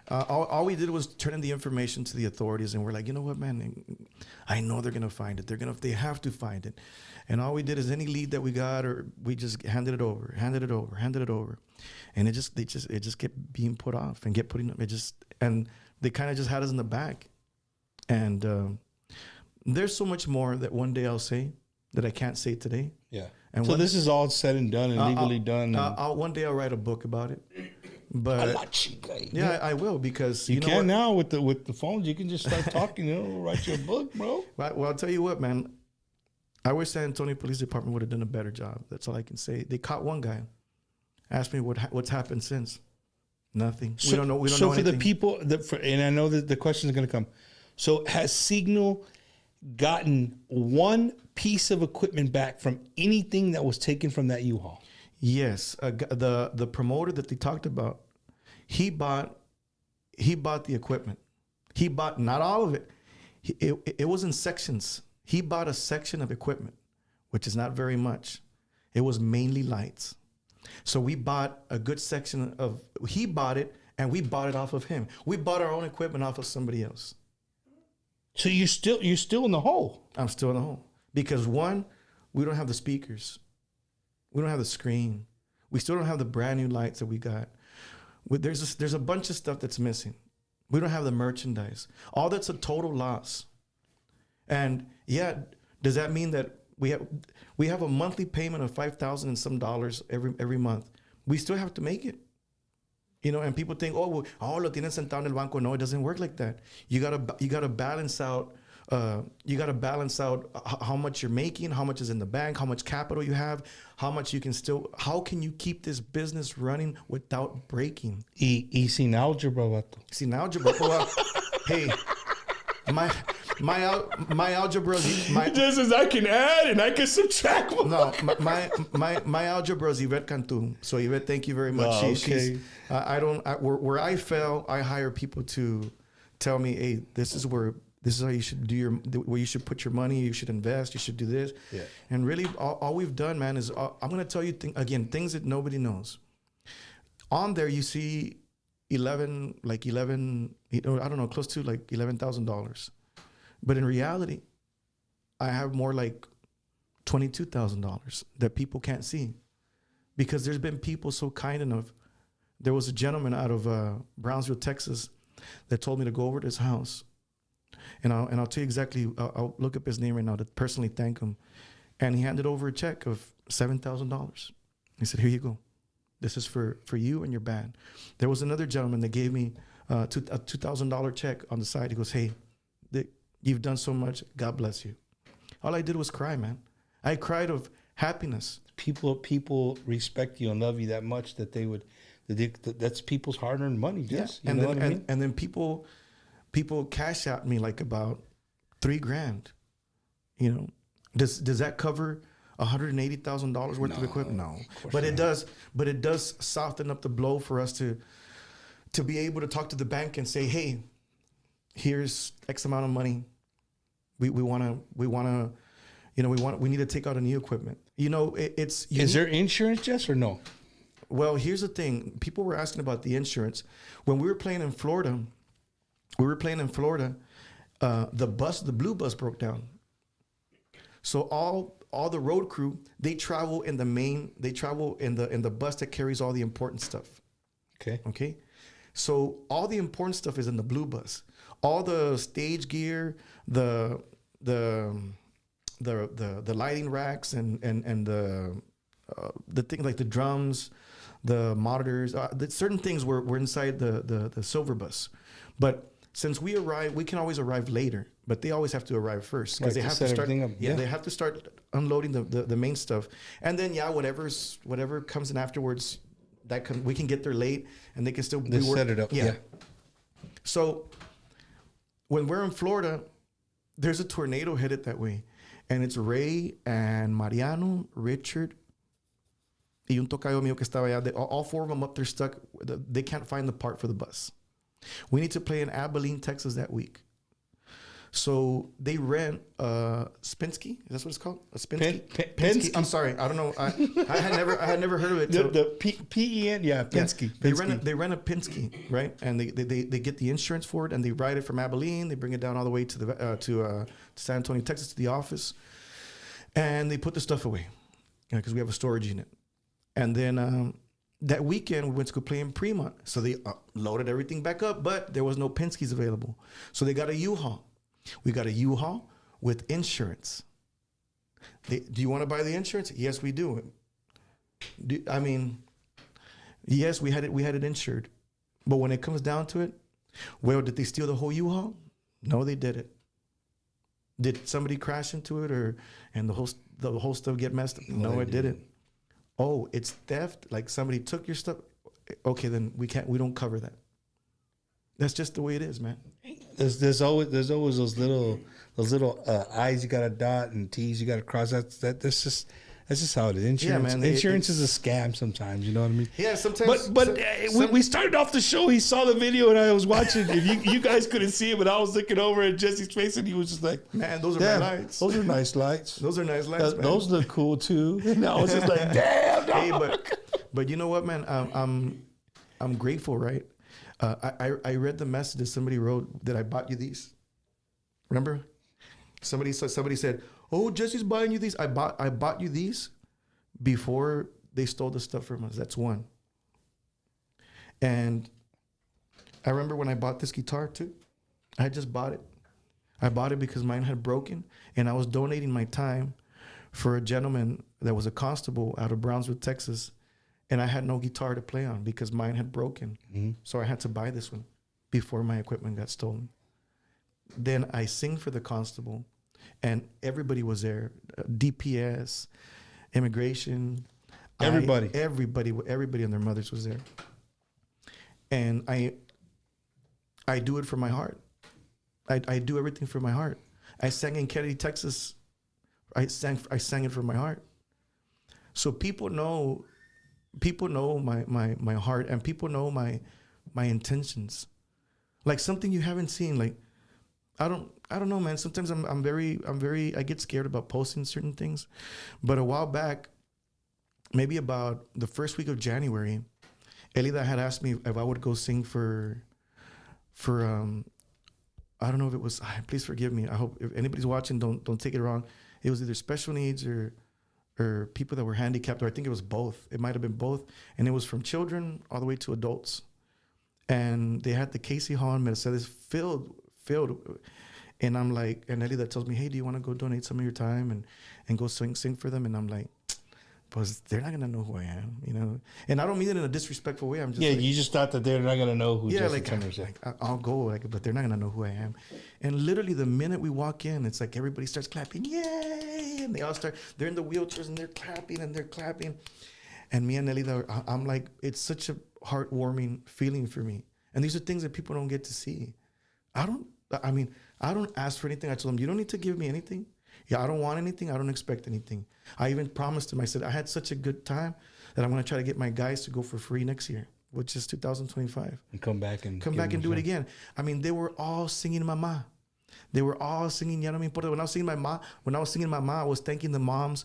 All we did was turn in the information to the authorities, and we're like, you know what, man? I know they're gonna find it. They have to find it. And all we did is any lead that we got, or we just handed it over, and it just kept being put off and and they kind of just had us in the back. And there's so much more that one day I'll say that I can't say today. Yeah. And so this is all said and done and legally done. One day I'll write a book about it. But yeah, I will, because you know can what? now with the phones. You can just start talking. Write your book, bro. Well, I'll tell you what, man. I wish San Antonio Police Department would have done a better job. That's all I can say. They caught one guy. Asked me what's happened since. Nothing. We don't know. We don't know for anything. the people and I know that the question is going to come. So has Signal gotten one piece of equipment back from anything that was taken from that U-Haul? Yes, the promoter that they talked about, he bought the equipment. He bought not all of it. It was in sections. He bought a section of equipment, which is not very much. It was mainly lights. So we bought a good section of. He bought it, and we bought it off of him. We bought our own equipment off of somebody else. So you're still in the hole. I'm still in the hole because one, we don't have the speakers. We don't have the screen. We still don't have the brand new lights that we got. There's a bunch of stuff that's missing. We don't have the merchandise. All that's a total loss. And yeah, does that mean that we have a monthly payment of $5,000 and some dollars every month? We still have to make it. And people think, lo tienen sentado en el banco. No, it doesn't work like that. You gotta balance out. How much you're making, how much is in the bank, how much capital you have, how can you keep this business running without breaking? Y sin algebra, vato. Sin algebra. Well, hey, my algebra is just as I can add and I can subtract. No, my algebra is Yvette Cantu. So Yvette, thank you very much. Oh, okay. Where I fail, I hire people to tell me, hey, this is how you should where you should put your money. You should invest. You should do this. Yeah. And really, all we've done, man, is I'm going to tell you things that nobody knows. On there, you see 11, I don't know, close to like $11,000. But in reality, I have more like $22,000 that people can't see, because there's been people so kind enough. There was a gentleman out of Brownsville, Texas, that told me to go over to his house. And I'll tell you exactly, I'll look up his name right now to personally thank him. And he handed over a check of $7,000. He said, here you go. This is for you and your band. There was another gentleman that gave me a $2,000 check on the side. He goes, hey, you've done so much. God bless you. All I did was cry, man. I cried of happiness. People respect you and love you that much that that's people's hard-earned money. Yes. Yeah. And then people cash out me like about $3,000. Does that cover $180,000 worth of equipment? No, but it does. But it does soften up the blow for us to be able to talk to the bank and say, hey, here's X amount of money. We need to take out a new equipment. Is there insurance, Jess, or no? Well, here's the thing. People were asking about the insurance. When we were playing in Florida, the blue bus broke down. So all the road crew, they travel in the bus that carries all the important stuff. Okay. So all the important stuff is in the blue bus. All the stage gear, the lighting racks and the things like the drums, the monitors, certain things were inside the silver bus. But since we arrived, we can always arrive later, but they always have to arrive first because they have to start. They have to start unloading the main stuff, and then whatever comes in afterwards, we can get there late, and they can still set it up. Yeah. So when we're in Florida, there's a tornado headed that way, and it's Ray and Mariano, Richard, y un tocayo mío que estaba allá. All four of them up there stuck. They can't find the part for the bus. We need to play in Abilene, Texas that week. So they rent Spinsky. That's what it's called. A Spinsky. Penske? I'm sorry. I don't know. I had never heard of it. The PEN, yeah, Penske. They Penske. rent a Penske, right? And they get the insurance for it, and they ride it from Abilene. They bring it down all the way to the to San Antonio, Texas, to the office, and they put the stuff away because we have a storage unit. And then that weekend we went to go play in Fremont, so they loaded everything back up, but there was no Penskes available, so they got a U-Haul. We got a U-Haul with insurance. Do you want to buy the insurance? Yes, we do. Yes, we had it insured. But when it comes down to it, well, did they steal the whole U-Haul? No, they didn't. Did somebody crash into it and the whole stuff get messed up? No, it didn't. Oh, it's theft? Like somebody took your stuff? Okay, then we don't cover that. That's just the way it is, man. There's always those little I's you gotta dot and T's you gotta cross. That's just how it is. Insurance, man, insurance is a scam sometimes. You know what I mean? Yeah, sometimes. But we started off the show. He saw the video and I was watching. If you guys couldn't see it, but I was looking over at Jesse's face and he was just like, "Man, those are my lights. Those are nice lights. Those are nice lights. Man. Those look cool too." And I was just like, "Damn, dog." Hey, but you know what, man? I'm grateful, right? I read the message that somebody wrote that I bought you these. Remember? Somebody said, "Oh, Jesse's buying you these." I bought you these before they stole the stuff from us. That's one. And I remember when I bought this guitar too. I just bought it. I bought it because mine had broken, and I was donating my time for a gentleman that was a constable out of Brownsville, Texas. And I had no guitar to play on because mine had broken. Mm-hmm. So I had to buy this one before my equipment got stolen. Then I sing for the constable, and everybody was there. DPS, immigration. Everybody and their mothers was there. And I do it from my heart. I do everything from my heart. I sang in Kennedy, Texas. I sang it from my heart. So people know my heart, and people know my intentions. Like something you haven't seen. Like I don't know, man. Sometimes I get scared about posting certain things. But a while back, maybe about the first week of January, Elida had asked me if I would go sing for I don't know if it was, please forgive me. I hope if anybody's watching, don't take it wrong. It was either special needs or people that were handicapped, or I think it was both. It might have been both. And it was from children all the way to adults. And they had the Casey Hall in Mercedes filled. And I'm like, and Eddie that tells me, "Hey, do you want to go donate some of your time and go sing for them?" And I'm like, "Because they're not gonna know who I am, you know." And I don't mean it in a disrespectful way. I'm just you just thought that they're not gonna know who. Yeah, Jesse Turner is. I'll go, but they're not gonna know who I am. And literally, the minute we walk in, it's like everybody starts clapping, yay! And they all start. They're in the wheelchairs and they're clapping. And me and Elida, I'm like, it's such a heartwarming feeling for me. And these are things that people don't get to see. I don't ask for anything. I told them, you don't need to give me anything. Yeah, I don't want anything. I don't expect anything. I even promised them, I said, I had such a good time that I'm going to try to get my guys to go for free next year, which is 2025. And come back and do it again. I mean, they were all singing Mama. They were all singing, ya no me importa. When I was singing Mama, I was thanking the moms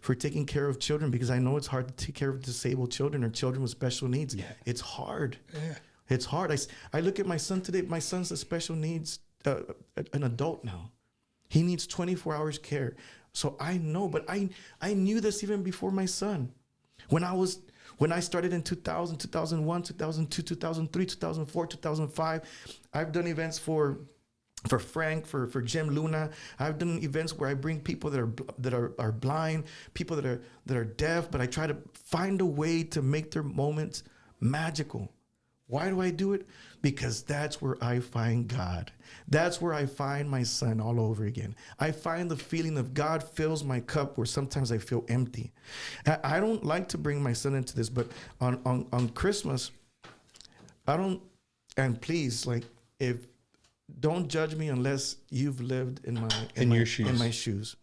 for taking care of children, because I know it's hard to take care of disabled children or children with special needs. Yeah. It's hard. Yeah. It's hard. I look at my son today. My son's a special needs, an adult now. He needs 24 hours care. So I know, but I knew this even before my son. When I started in 2000, 2001, 2002, 2003, 2004, 2005, I've done events for Frank, for Jim Luna. I've done events where I bring people that are blind, people that are deaf, but I try to find a way to make their moments magical. Why do I do it? Because that's where I find God. That's where I find my son all over again. I find the feeling of God fills my cup where sometimes I feel empty. I don't like to bring my son into this, but on Christmas, I don't, and please, like, don't judge me unless you've lived in my shoes.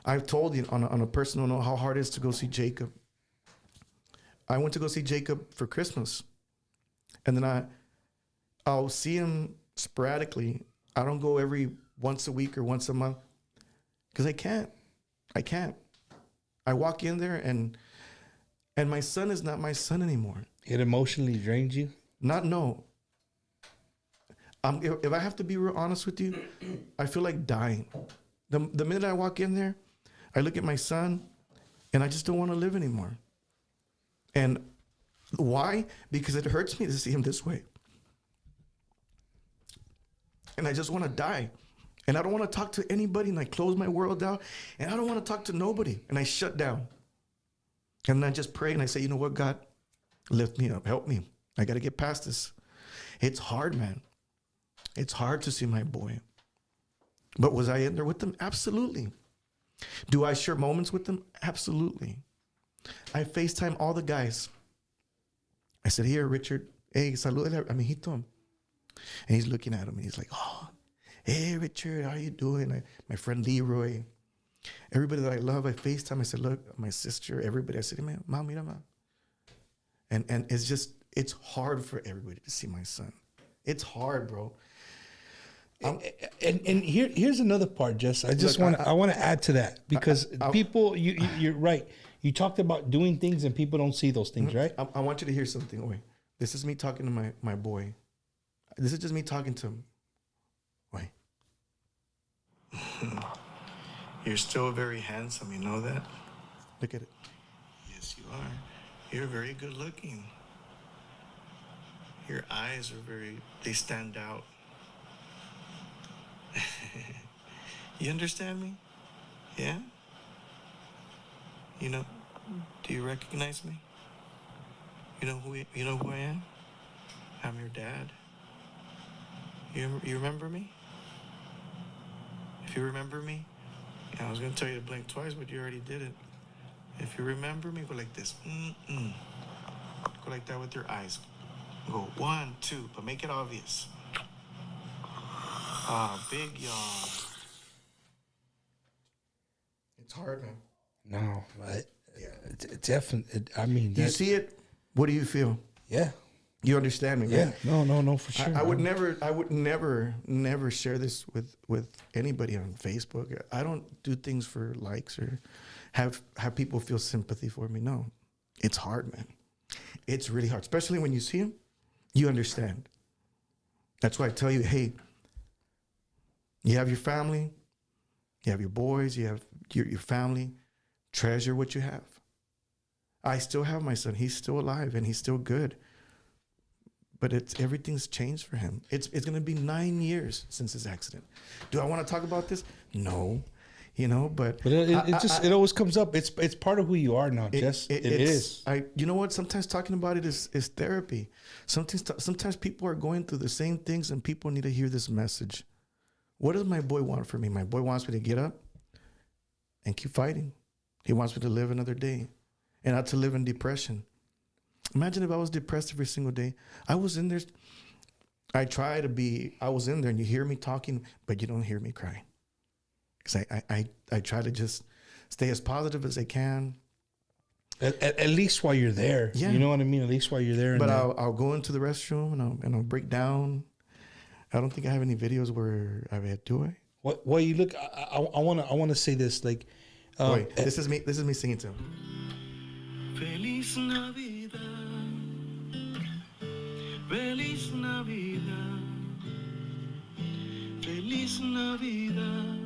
I've told you on a personal note how hard it is to go see Jacob. I went to go see Jacob for Christmas. And then I'll see him sporadically. I don't go every once a week or once a month because I can't. I walk in there and my son is not my son anymore. It emotionally drains you? No. If I have to be real honest with you, I feel like dying. The minute I walk in there, I look at my son and I just don't want to live anymore. And why? Because it hurts me to see him this way. And I just want to die. And I don't want to talk to anybody, and I close my world down. And I don't want to talk to nobody, and I shut down. And then I just pray, and I say, you know what, God? Lift me up. Help me. I got to get past this. It's hard, man. It's hard to see my boy. But was I in there with them? Absolutely. Do I share moments with them? Absolutely. I FaceTime all the guys. I said, here, Richard. Hey, salud, amiguito. And he's looking at him, and he's like, oh, hey, Richard, how you doing? My friend Leroy. Everybody that I love, I FaceTime. I said, look, my sister, everybody. I said, man, mom, mira, ma. And it's hard for everybody to see my son. It's hard, bro. And here's another part, Jess. I want to add to that because people, you're right. You talked about doing things and people don't see those things, right? I want you to hear something. Wait, this is me talking to my boy. This is just me talking to him. Wait. You're still very handsome, you know that? Look at it. Yes, you are. You're very good looking. Your eyes are they stand out. You understand me? Yeah? You know, do you recognize me? You know who I am? I'm your dad. You remember me? If you remember me, I was going to tell you to blink twice, but you already did it. If you remember me, go like this. Go like that with your eyes. Go 1, 2, but make it obvious. Big yawn. It's hard, man. No, definitely. I mean, you see it? What do you feel? Yeah. You understand me? Yeah. Right? No, for sure. I would never share this with anybody on Facebook. I don't do things for likes or have people feel sympathy for me. No, it's hard, man. It's really hard, especially when you see them. You understand. That's why I tell you, hey, you have your family, you have your boys, you have your family. Treasure what you have. I still have my son. He's still alive and he's still good. But everything's changed for him. It's going to be 9 years since his accident. Do I want to talk about this? No. But it always comes up. It's part of who you are now, Jess. It is. You know what? Sometimes talking about it is therapy. Sometimes people are going through the same things and people need to hear this message. What does my boy want from me? My boy wants me to get up and keep fighting. He wants me to live another day and not to live in depression. Imagine if I was depressed every single day. I was in there. I was in there and you hear me talking, but you don't hear me cry. Because I try to just stay as positive as I can. At least while you're there. Yeah. You know what I mean? At least while you're there. But I'll go into the restroom and I'll break down. I don't think I have any videos where do I? Well, you look, I want to say this, like, wait, this is me singing to him. Feliz Navidad, Feliz Navidad, Feliz Navidad,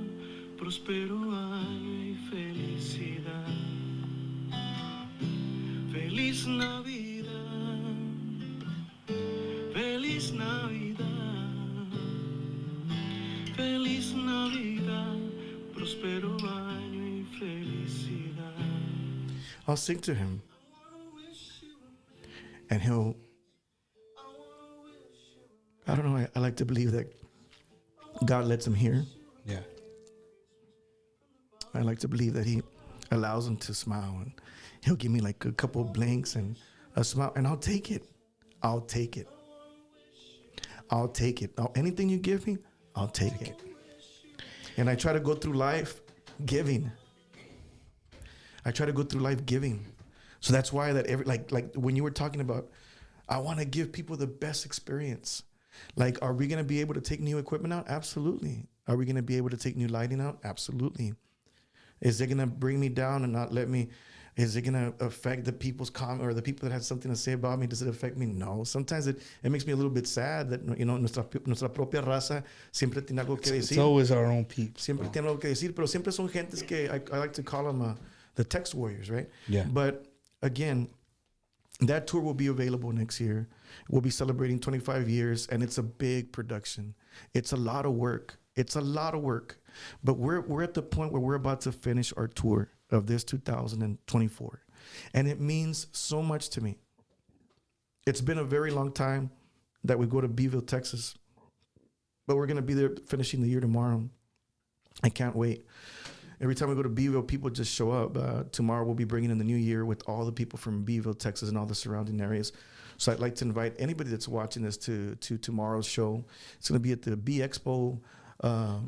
próspero año y felicidad. Feliz Navidad, Feliz Navidad, Feliz Navidad, próspero año y felicidad. I'll sing to him. And I don't know, I like to believe that God lets him hear. Yeah. I like to believe that he allows him to smile and he'll give me like a couple of blinks and a smile and I'll take it. I'll take it. Anything you give me, I'll take it. And I try to go through life giving. So that's why that like when you were talking about, I want to give people the best experience. Like, are we going to be able to take new equipment out? Absolutely. Are we going to be able to take new lighting out? Absolutely. Is it going to bring me down and not let me? Is it going to affect the people's comment or the people that have something to say about me? Does it affect me? No. Sometimes it makes me a little bit sad that, nuestra propia raza siempre tiene algo que decir. It's always our own peeps. Siempre tiene algo que decir, pero siempre son gentes que I like to call them the text warriors, right? Yeah. But again, that tour will be available next year. We'll be celebrating 25 years, and it's a big production. It's a lot of work. But we're at the point where we're about to finish our tour of this 2024. And it means so much to me. It's been a very long time that we go to Beeville, Texas. But we're going to be there finishing the year tomorrow. I can't wait. Every time we go to Beeville, people just show up. Tomorrow we'll be bringing in the new year with all the people from Beeville, Texas, and all the surrounding areas. So I'd like to invite anybody that's watching this to tomorrow's show. It's going to be at the B Expo.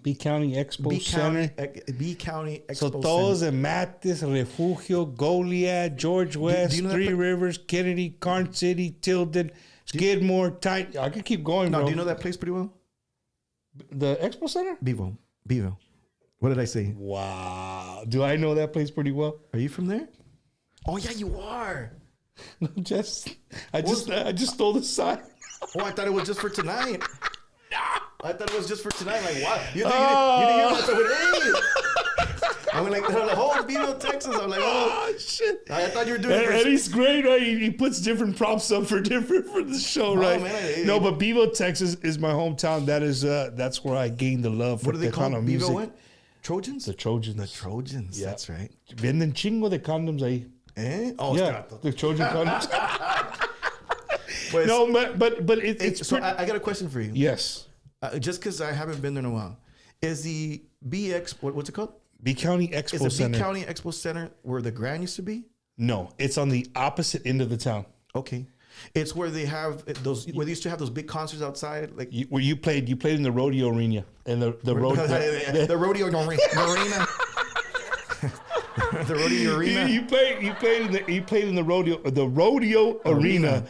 B County Expo Center. B County Expo So todos Center. en Mathis, Refugio, Goliad, George West, you know that Three pla- Rivers, Kennedy, Carn City, Tilden, Skidmore, I could keep going, No, bro. do you know that place pretty well? The Expo Center? Beeville. What did I say? Wow. Do I know that place pretty well? Are you from there? Oh yeah, you are. No, I just stole the sign. Oh, I thought it was just for tonight. I thought it was just for tonight. Like, what? You didn't hear that? So I went, hey. I went like, the whole Beeville, Texas. I'm like, oh, shit. I thought you were doing it for... And he's great, right? He puts different props up for the show, right? Man, no, but Beeville, Texas is my hometown. That's where I gained the love for What do they the call kind of Beeville music. what? Trojans? The Trojans. The Trojans, Yeah. that's right. Venden chingo de condoms ahí. Eh? Oh, Yeah, the Trojan condoms. Pues, No, but it's so pretty- I got a question for you. Yes. Just because I haven't been there in a while. Is the BX, what's it called? B County Expo Is the Center. B County Expo Center where the Grand used to be? No, it's on the opposite end of the town. Okay. It's where they have where they used to have those big concerts outside. Like Where you played in the rodeo arena and the rodeo. the rodeo arena. The rodeo arena. You played in the rodeo arena.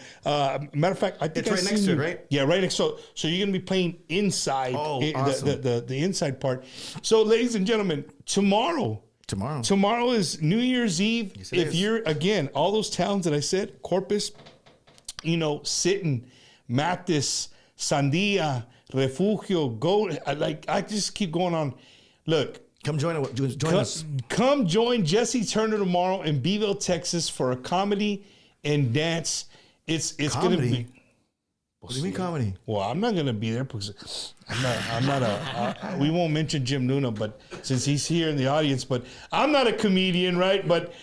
Matter of fact, I think It's right next to it, right? Yeah, right next. So you're gonna be playing inside. Oh, awesome. the inside part. So, ladies and gentlemen, tomorrow is New Year's Eve. Yes, it If is. you're again all those towns that I said, Corpus, Sitten, Mathis, Sandia, Refugio, I just keep going on. Look. Come join us. Come join Jesse Turner tomorrow in Beeville, Texas for a comedy and dance. It's going to Comedy? be. What do you mean comedy? Well, I'm not going to be there because I'm not we won't mention Jim Luna, but since he's here in the audience, but I'm not a comedian, right? But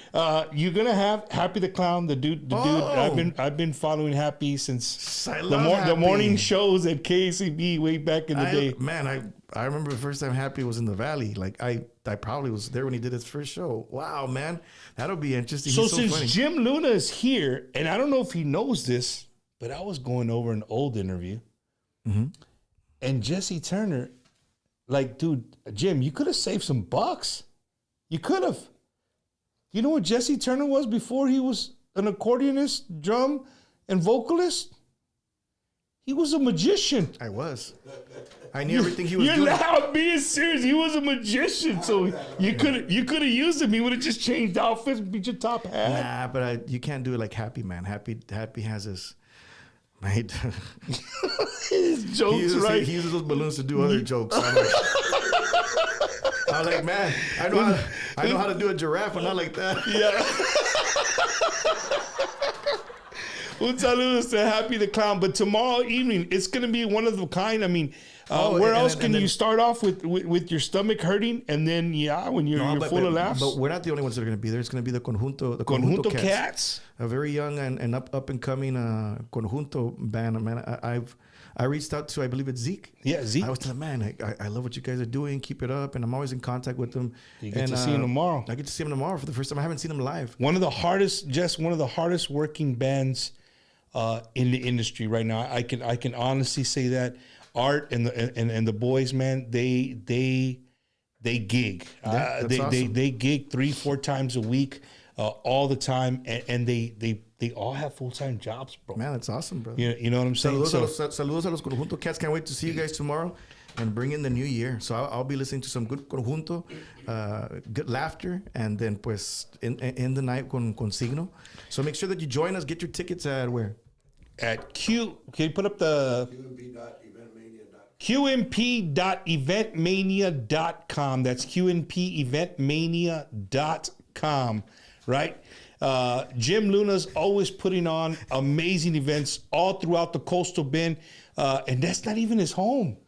you're going to have Happy the Clown, the dude. I've been following Happy since I the love Happy. morning shows at KCB way back in the day. Man, I remember the first time Happy was in the Valley. Like I probably was there when he did his first show. Wow, man, that'll be interesting. So He's so since funny. Jim Luna is here, and I don't know if he knows this, but I was going over an old interview, and Jesse Turner, like, dude, Jim, you could have saved some bucks. You could have. You know what Jesse Turner was before he was an accordionist, drum, and vocalist? He was a magician. I knew everything he was You're doing. loud, being serious. He was a magician, so you could have used him. He would have just changed outfits, beat your top hat. Nah, but you can't do it like Happy, man. Happy has his. Mate. His jokes, right? He uses those balloons to do other jokes. I'm like, man, I know how to do a giraffe, but not like that. Yeah. Un saludos to Happy the Clown. But tomorrow evening, it's going to be one of a kind. I mean, where else can you start off with your stomach hurting? And then, when you're full of laughs. But we're not the only ones that are going to be there. It's going to be the Conjunto Cats. A very young and up and coming Conjunto band. Man, I reached out to, I believe it's Zeke. Yeah, Zeke. I was telling him, man, I love what you guys are doing. Keep it up. And I'm always in contact with them. You get to see him tomorrow. I get to see him tomorrow for the first time. I haven't seen him live. One of the hardest working bands in the industry right now. I can honestly say that. Art and the boys, man, they gig. Yeah, that's awesome. They gig 3-4 times a week, all the time, and they they all have full-time jobs, bro. Man, that's awesome, bro. You know what I'm saying? Saludos a los Conjunto Cats. Can't wait to see you guys tomorrow and bring in the new year. So I'll be listening to some good Conjunto, good laughter, and then pues in the night con Signo. So make sure that you join us. Get your tickets at where? At Q, can you put up the qnp.eventmania.com. That's qnpeventmania.com, right? Jim Luna's always putting on amazing events all throughout the coastal bend, and that's not even his home.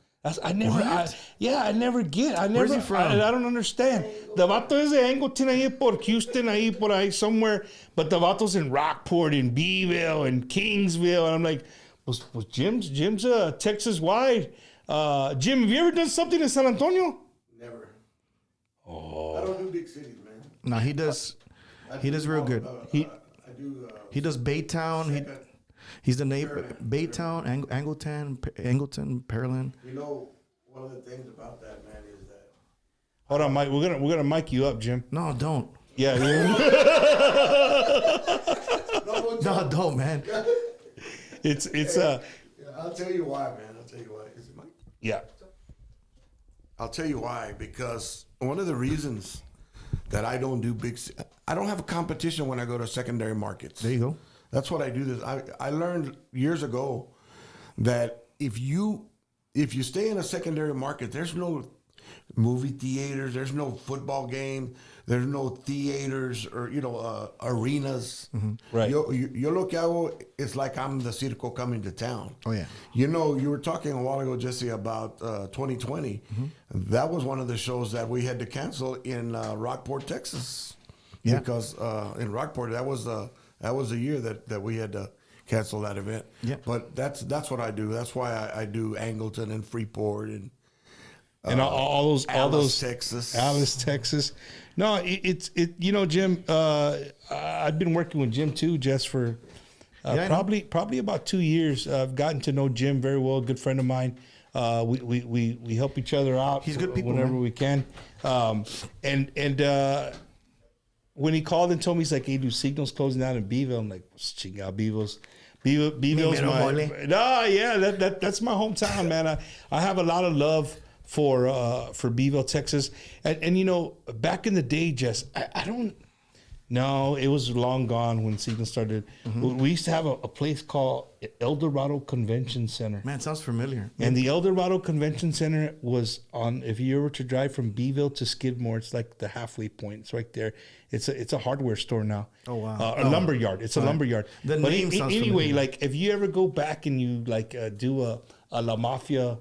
I never get. Where's he from? I don't understand. The vato is de Angleton, ahí por Houston, ahí por ahí somewhere, but the vato's in Rockport, and Beeville, and Kingsville, and I'm like, was Jim's Texas wide. Jim, have you ever done something in San Antonio? Never. Oh. I don't do big cities, man. No, he does. He does real good. I do. He does Baytown. He's the neighbor. Baytown, Angleton, Pearland. You know, one of the things about that, man, is that. Hold on, Mike. We're gonna mic you up, Jim. No, don't. Yeah. No, don't, man. It's I'll tell you why, man. Is it Mike? Yeah. I'll tell you why, because one of the reasons that I don't do I don't have a competition when I go to secondary markets. There you go. That's what I do. I learned years ago that if you stay in a secondary market, there's no movie theaters, there's no football game, there's no theaters or arenas. Mm-hmm. Right. Yo lo que hago is like I'm the circo coming to town. Oh yeah. You were talking a while ago, Jesse, about 2020. Mm-hmm. That was one of the shows that we had to cancel in Rockport, Texas. Yeah. Because in Rockport, that was the year that we had to cancel that event. Yeah. But that's what I do. That's why I do Angleton and Freeport and all those Texas. Alice, Texas. No, Jim. I've been working with Jim too, just for probably about 2 years. I've gotten to know Jim very well. Good friend of mine. We help each other out. He's good people, whenever man. we can. When he called and told me, he's like, "Hey, do Signal's closing down in Beeville?" I'm like, "Ching out, Beeville's that's my hometown, man. I have a lot of love for Beeville, Texas, and back in the day, Jess, I don't. No, it was long gone when Signal started. Mm-hmm. We used to have a place called El Dorado Convention Center. Man, it sounds familiar. And the El Dorado Convention Center was on, if you were to drive from Beeville to Skidmore, it's like the halfway point. It's right there. It's a hardware store now. Oh, wow. A lumber yard. It's a lumber yard. The name sounds anyway, familiar. like if you ever go back and you do a La Mafia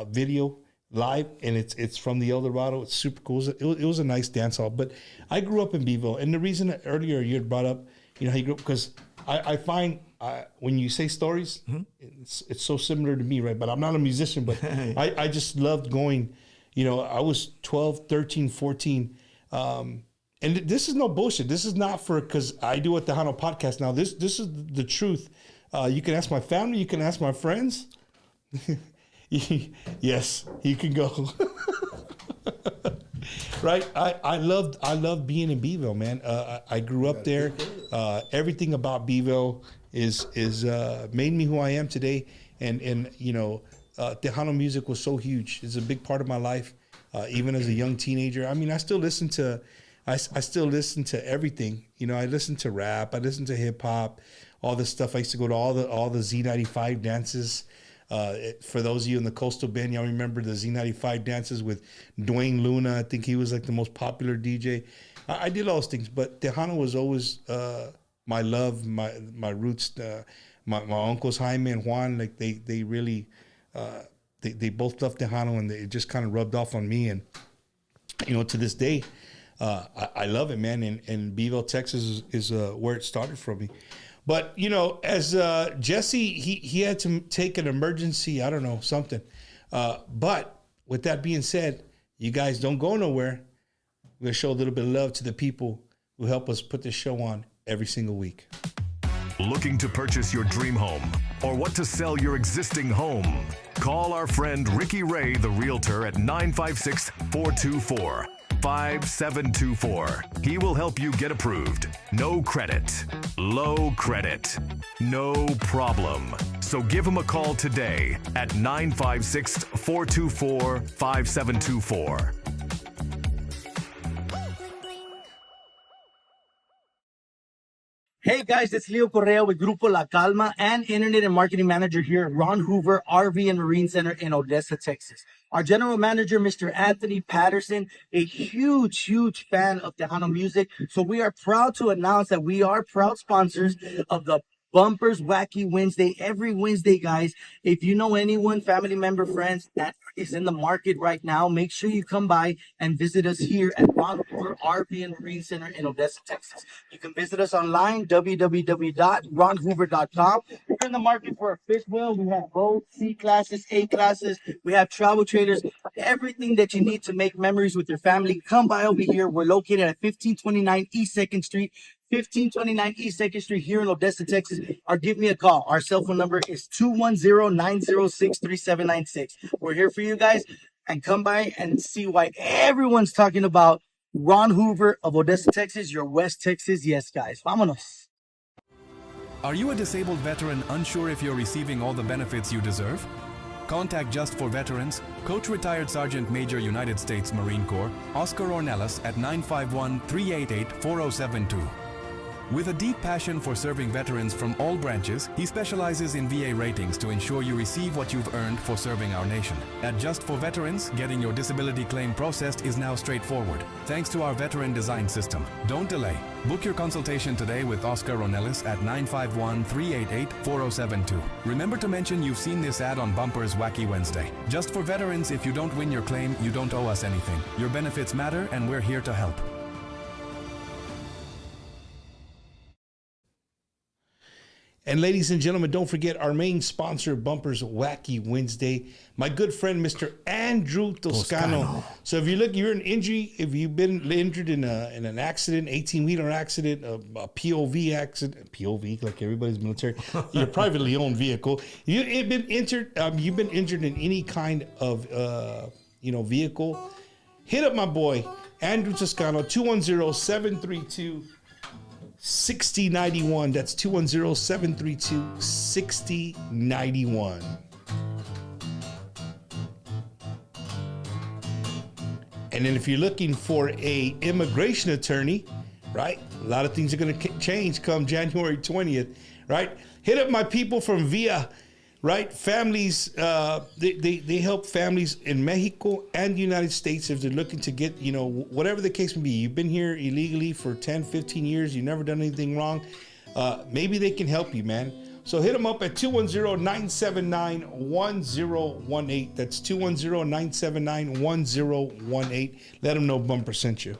video live, and it's from the El Dorado, it's super cool. It was a nice dance hall. But I grew up in Beeville, and the reason that earlier you had brought up, how you grew up, because I find when you say stories, mm-hmm. it's so similar to me, right? But I'm not a musician, but I just loved going. I was 12, 13, 14. And this is no bullshit. This is not because I do a Tejano podcast now. This is the truth. You can ask my family. You can ask my friends. Yes, you can go. Right? I loved being in Beeville, man. I grew up there. Everything about Beeville is made me who I am today. And Tejano music was so huge. It's a big part of my life. Even as a young teenager. I mean, I still listen to everything. I listen to rap. I listen to hip hop, all this stuff. I used to go to all the Z95 dances. For those of you in the coastal bend, y'all remember the Z95 dances with Dwayne Luna. I think he was like the most popular DJ. I did all those things, but Tejano was always my love, my roots. My uncles Jaime and Juan, like they really they both loved Tejano, and it just kind of rubbed off on me. And to this day, I love it, man. And Beeville, Texas is where it started for me. But, as Jesse, he had to take an emergency, I don't know, something. But with that being said, you guys don't go nowhere. We're going to show a little bit of love to the people who help us put this show on every single week. Looking to purchase your dream home or what to sell your existing home? Call our friend Ricky Ray, the realtor, at 956-424-4600. 5724. He will help you get approved. No credit, low credit, no problem. So give him a call today at 956-424-5724. Hey guys, it's Leo Correa with Grupo La Calma and Internet and Marketing Manager here at Ron Hoover RV and Marine Center in Odessa, Texas. Our General Manager, Mr. Anthony Patterson, a huge fan of Tejano music. So we are proud to announce that we are proud sponsors of the Bumpers Wacky Wednesday. Every Wednesday, guys, if you know anyone, family member, friends that is in the market right now, make sure you come by and visit us here at Ron Hoover RV and Marine Center in Odessa, Texas. You can visit us online, www.ronhoover.com. If you're in the market for a fifth wheel, we have both C classes, A classes. We have travel trailers, everything that you need to make memories with your family. Come by over here. We're located at 1529 East 2nd Street. 1529 East 2nd Street here in Odessa, Texas, or give me a call. Our cell phone number is 210-906-3796. We're here for you guys, and come by and see why everyone's talking about Ron Hoover of Odessa, Texas, your West Texas. Yes, guys. Vámonos. Are you a disabled veteran unsure if you're receiving all the benefits you deserve? Contact Just for Veterans, Coach Retired Sergeant Major United States Marine Corps, Oscar Ornelas at 951-388-4072. With a deep passion for serving veterans from all branches, he specializes in VA ratings to ensure you receive what you've earned for serving our nation. At Just for Veterans, getting your disability claim processed is now straightforward, thanks to our veteran design system. Don't delay. Book your consultation today with Oscar Ornelas at 951-388-4072. Remember to mention you've seen this ad on Bumper's Wacky Wednesday. Just for Veterans, if you don't win your claim, you don't owe us anything. Your benefits matter, and we're here to help. And ladies and gentlemen, don't forget our main sponsor of Bumpers Wacky Wednesday, my good friend, Mr. Andrew Toscano. So if you're an injury, if you've been injured in an accident, 18-wheeler accident, a POV accident, POV, like everybody's military, your privately owned vehicle, you've been injured in any kind of, vehicle, hit up my boy, Andrew Toscano, 210-732-6091. That's 210-732-6091. And then if you're looking for a immigration attorney, right? A lot of things are going to change come January 20th, right? Hit up my people from VIA, right? Families, they help families in Mexico and the United States if they're looking to get, whatever the case may be. You've been here illegally for 10, 15 years. You've never done anything wrong. Maybe they can help you, man. So hit them up at 210-979-1018. That's 210-979-1018. Let them know Bumper sent you.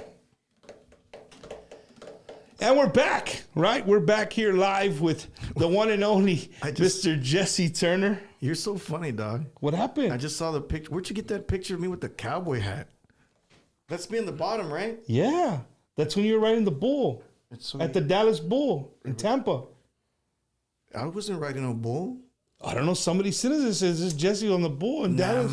And we're back, right? We're back here live with the one and only Mr. Jesse Turner. You're so funny, dog. What happened? I just saw the picture. Where'd you get that picture of me with the cowboy hat? That's me in the bottom, right? Yeah. That's when you were riding the bull at the Dallas Bull in Tampa. I wasn't riding a bull. I don't know. Somebody sent us and says, this is Jesse on the bull in Dallas.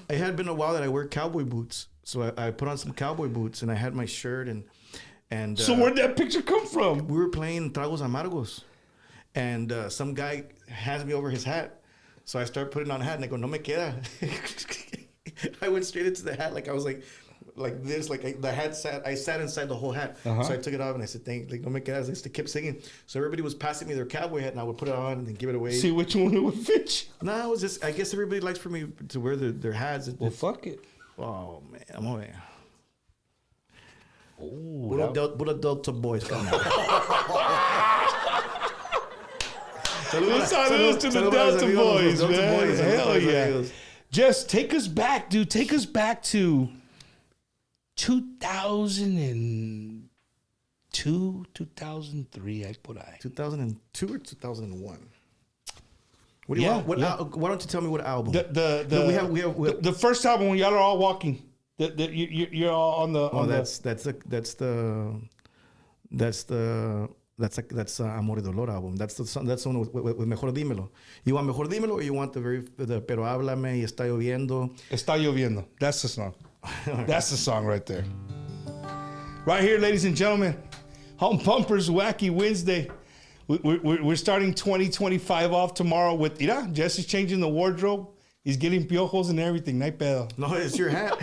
It had been a while that I wear cowboy boots. So I put on some cowboy boots and I had my shirt and so where'd that picture come from? We were playing Tragos Amargos and some guy hands me over his hat. So I start putting on a hat and I go, no me queda. I went straight into the hat like I was like this, the hat I sat inside the whole hat. So I took it off and I said, no me queda. I just kept singing. So everybody was passing me their cowboy hat and I would put it on and then give it away. See which one would fit you. No, it was just, I guess everybody likes for me to wear their hats. Well, fuck it. Oh, man. I'm over here. Oh, Delta boys coming out. Salud to the Delta boys, man. Hell yeah. Just take us back, dude. Take us back to 2002, 2003, I put I. 2002 or 2001? What do you want? Why don't you tell me what album? The first album when y'all are all walking. You're all on the. That's the That's Amor y Dolor album. That's the song. That's the one with Mejor Dímelo. You want Mejor Dímelo, or you want the Pero Háblame y Está Lloviendo? Está Lloviendo. That's the song. That's the song right there. Right here, ladies and gentlemen, Home Bumpers Wacky Wednesday. We're starting 2025 off tomorrow with, Jesse's changing the wardrobe. He's getting piojos and everything. No hay pedo. No, it's your hat.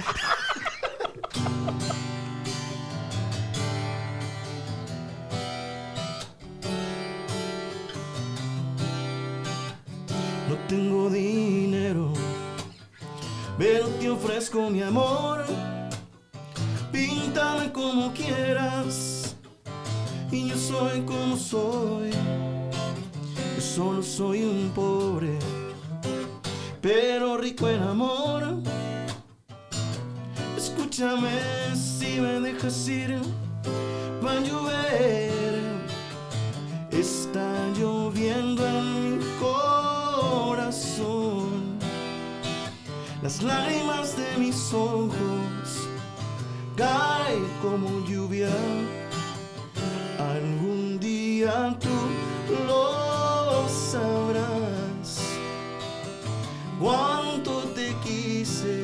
No tengo dinero, pero te ofrezco mi amor. Píntame como quieras y yo soy como soy. Yo solo soy un pobre, pero rico en amor. Escúchame si me dejas ir, va a llover. Está lloviendo en mi corazón. Las lágrimas de mis ojos caen como lluvia. Algún día tú lo sabrás. Cuánto te quise,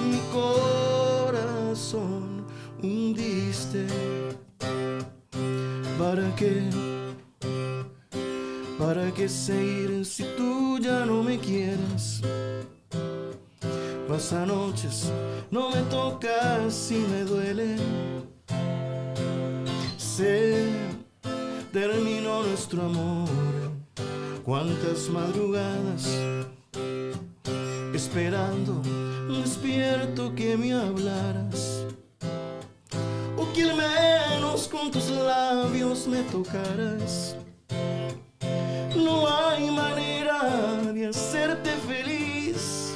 mi corazón hundiste. ¿Para qué seguir si tú ya no me quieres? Pasa noches, no me tocas y me duele. Se terminó nuestro amor. Cuántas madrugadas esperando despierto que me hablaras, o que al menos con tus labios me tocaras. No hay manera de hacerte feliz.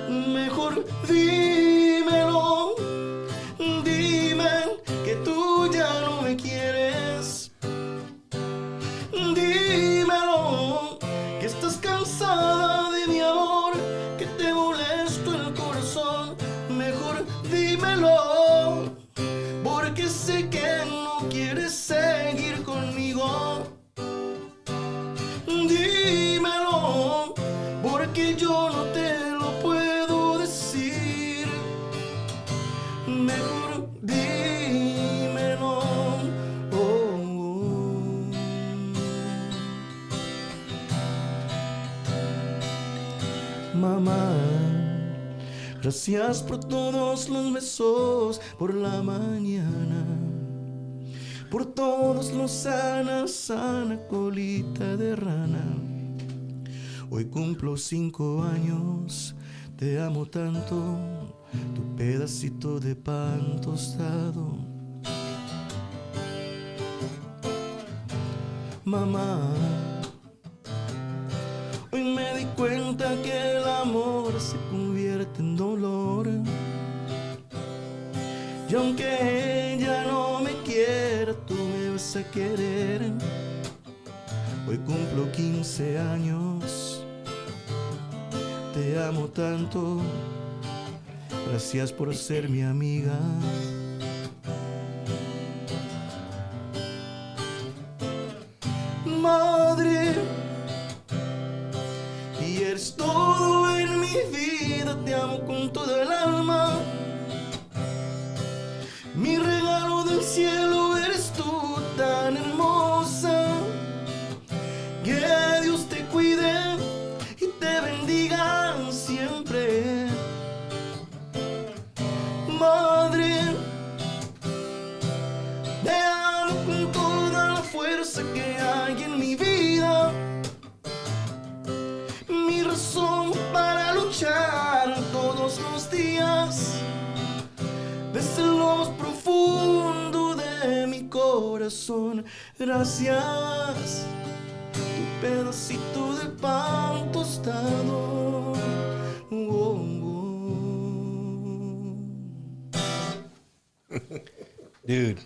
Mejor dímelo, dime que tú ya no me quieres. Dímelo, que estás cansada de mi amor, que te molesto el corazón. Mejor dímelo, porque sé que no quieres seguir conmigo. Dímelo, porque yo no te lo puedo decir. Mejor dímelo. Mamá, gracias por todos los besos por la mañana, por todos los sana colita de rana. Hoy cumplo 5 años, te amo tanto, tu pedacito de pan tostado. Mamá, hoy me di cuenta que el amor se convierte en dolor. Y aunque ella no me quiera, tú me vas a querer. Hoy cumplo 15 años, te amo tanto, gracias por ser mi amiga. Madre, y eres todo en mi vida, te amo con toda el alma. Mi regalo del cielo eres tú, tan hermosa. Que Dios te cuide y te bendiga siempre. Madre, te amo con toda la fuerza que hay en mi vida. Mi razón para luchar todos los días. Desde lo más profundo de mi corazón, gracias. Tu pedacito de pan tostado. Dude,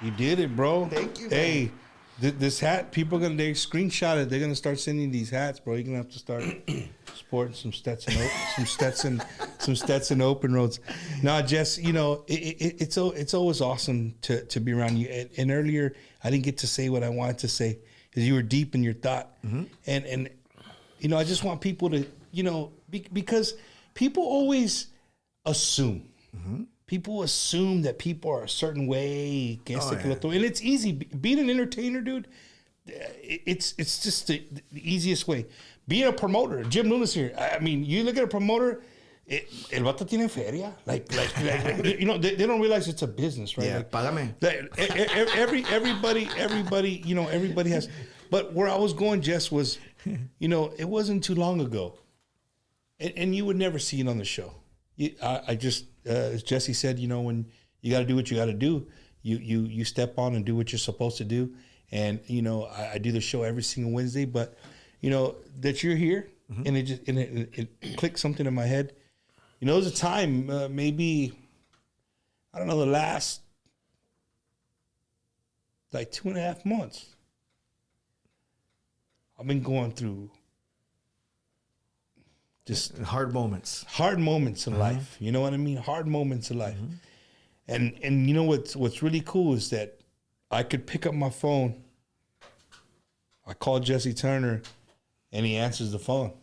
you did it, bro. Thank you, man. Hey, this hat, people are gonna screenshot it. They're gonna start sending these hats, bro. You're gonna have to start sporting some Stetson, some Stetson open roads. No, Jess, you know, it's always awesome to be around you. And earlier, I didn't get to say what I wanted to say because you were deep in your thought. And you know, I just want people to, you know, because people always assume. People assume that people are a certain way. And it's easy. Being an entertainer, dude, it's just the easiest way. Being a promoter, Jim Luna's here. I mean, you look at a promoter, el vato tiene feria. Like you know, they don't realize it's a business, right? Yeah, like, págame. Everybody, you know, everybody has. But where I was going, Jess, was, you know, it wasn't too long ago, and you would never see it on the show. I just, as Jesse said, you know, when you got to do what you got to do, you step on and do what you're supposed to do. And, you know, I do the show every single Wednesday, but, you know, that you're here and it clicked something in my head. You know, there's a time, maybe, I don't know, the last like 2.5 months, I've been going through just hard moments in life. You know what I mean? Hard moments in life. And you know what's really cool is that I could pick up my phone. I call Jesse Turner, and he answers the phone.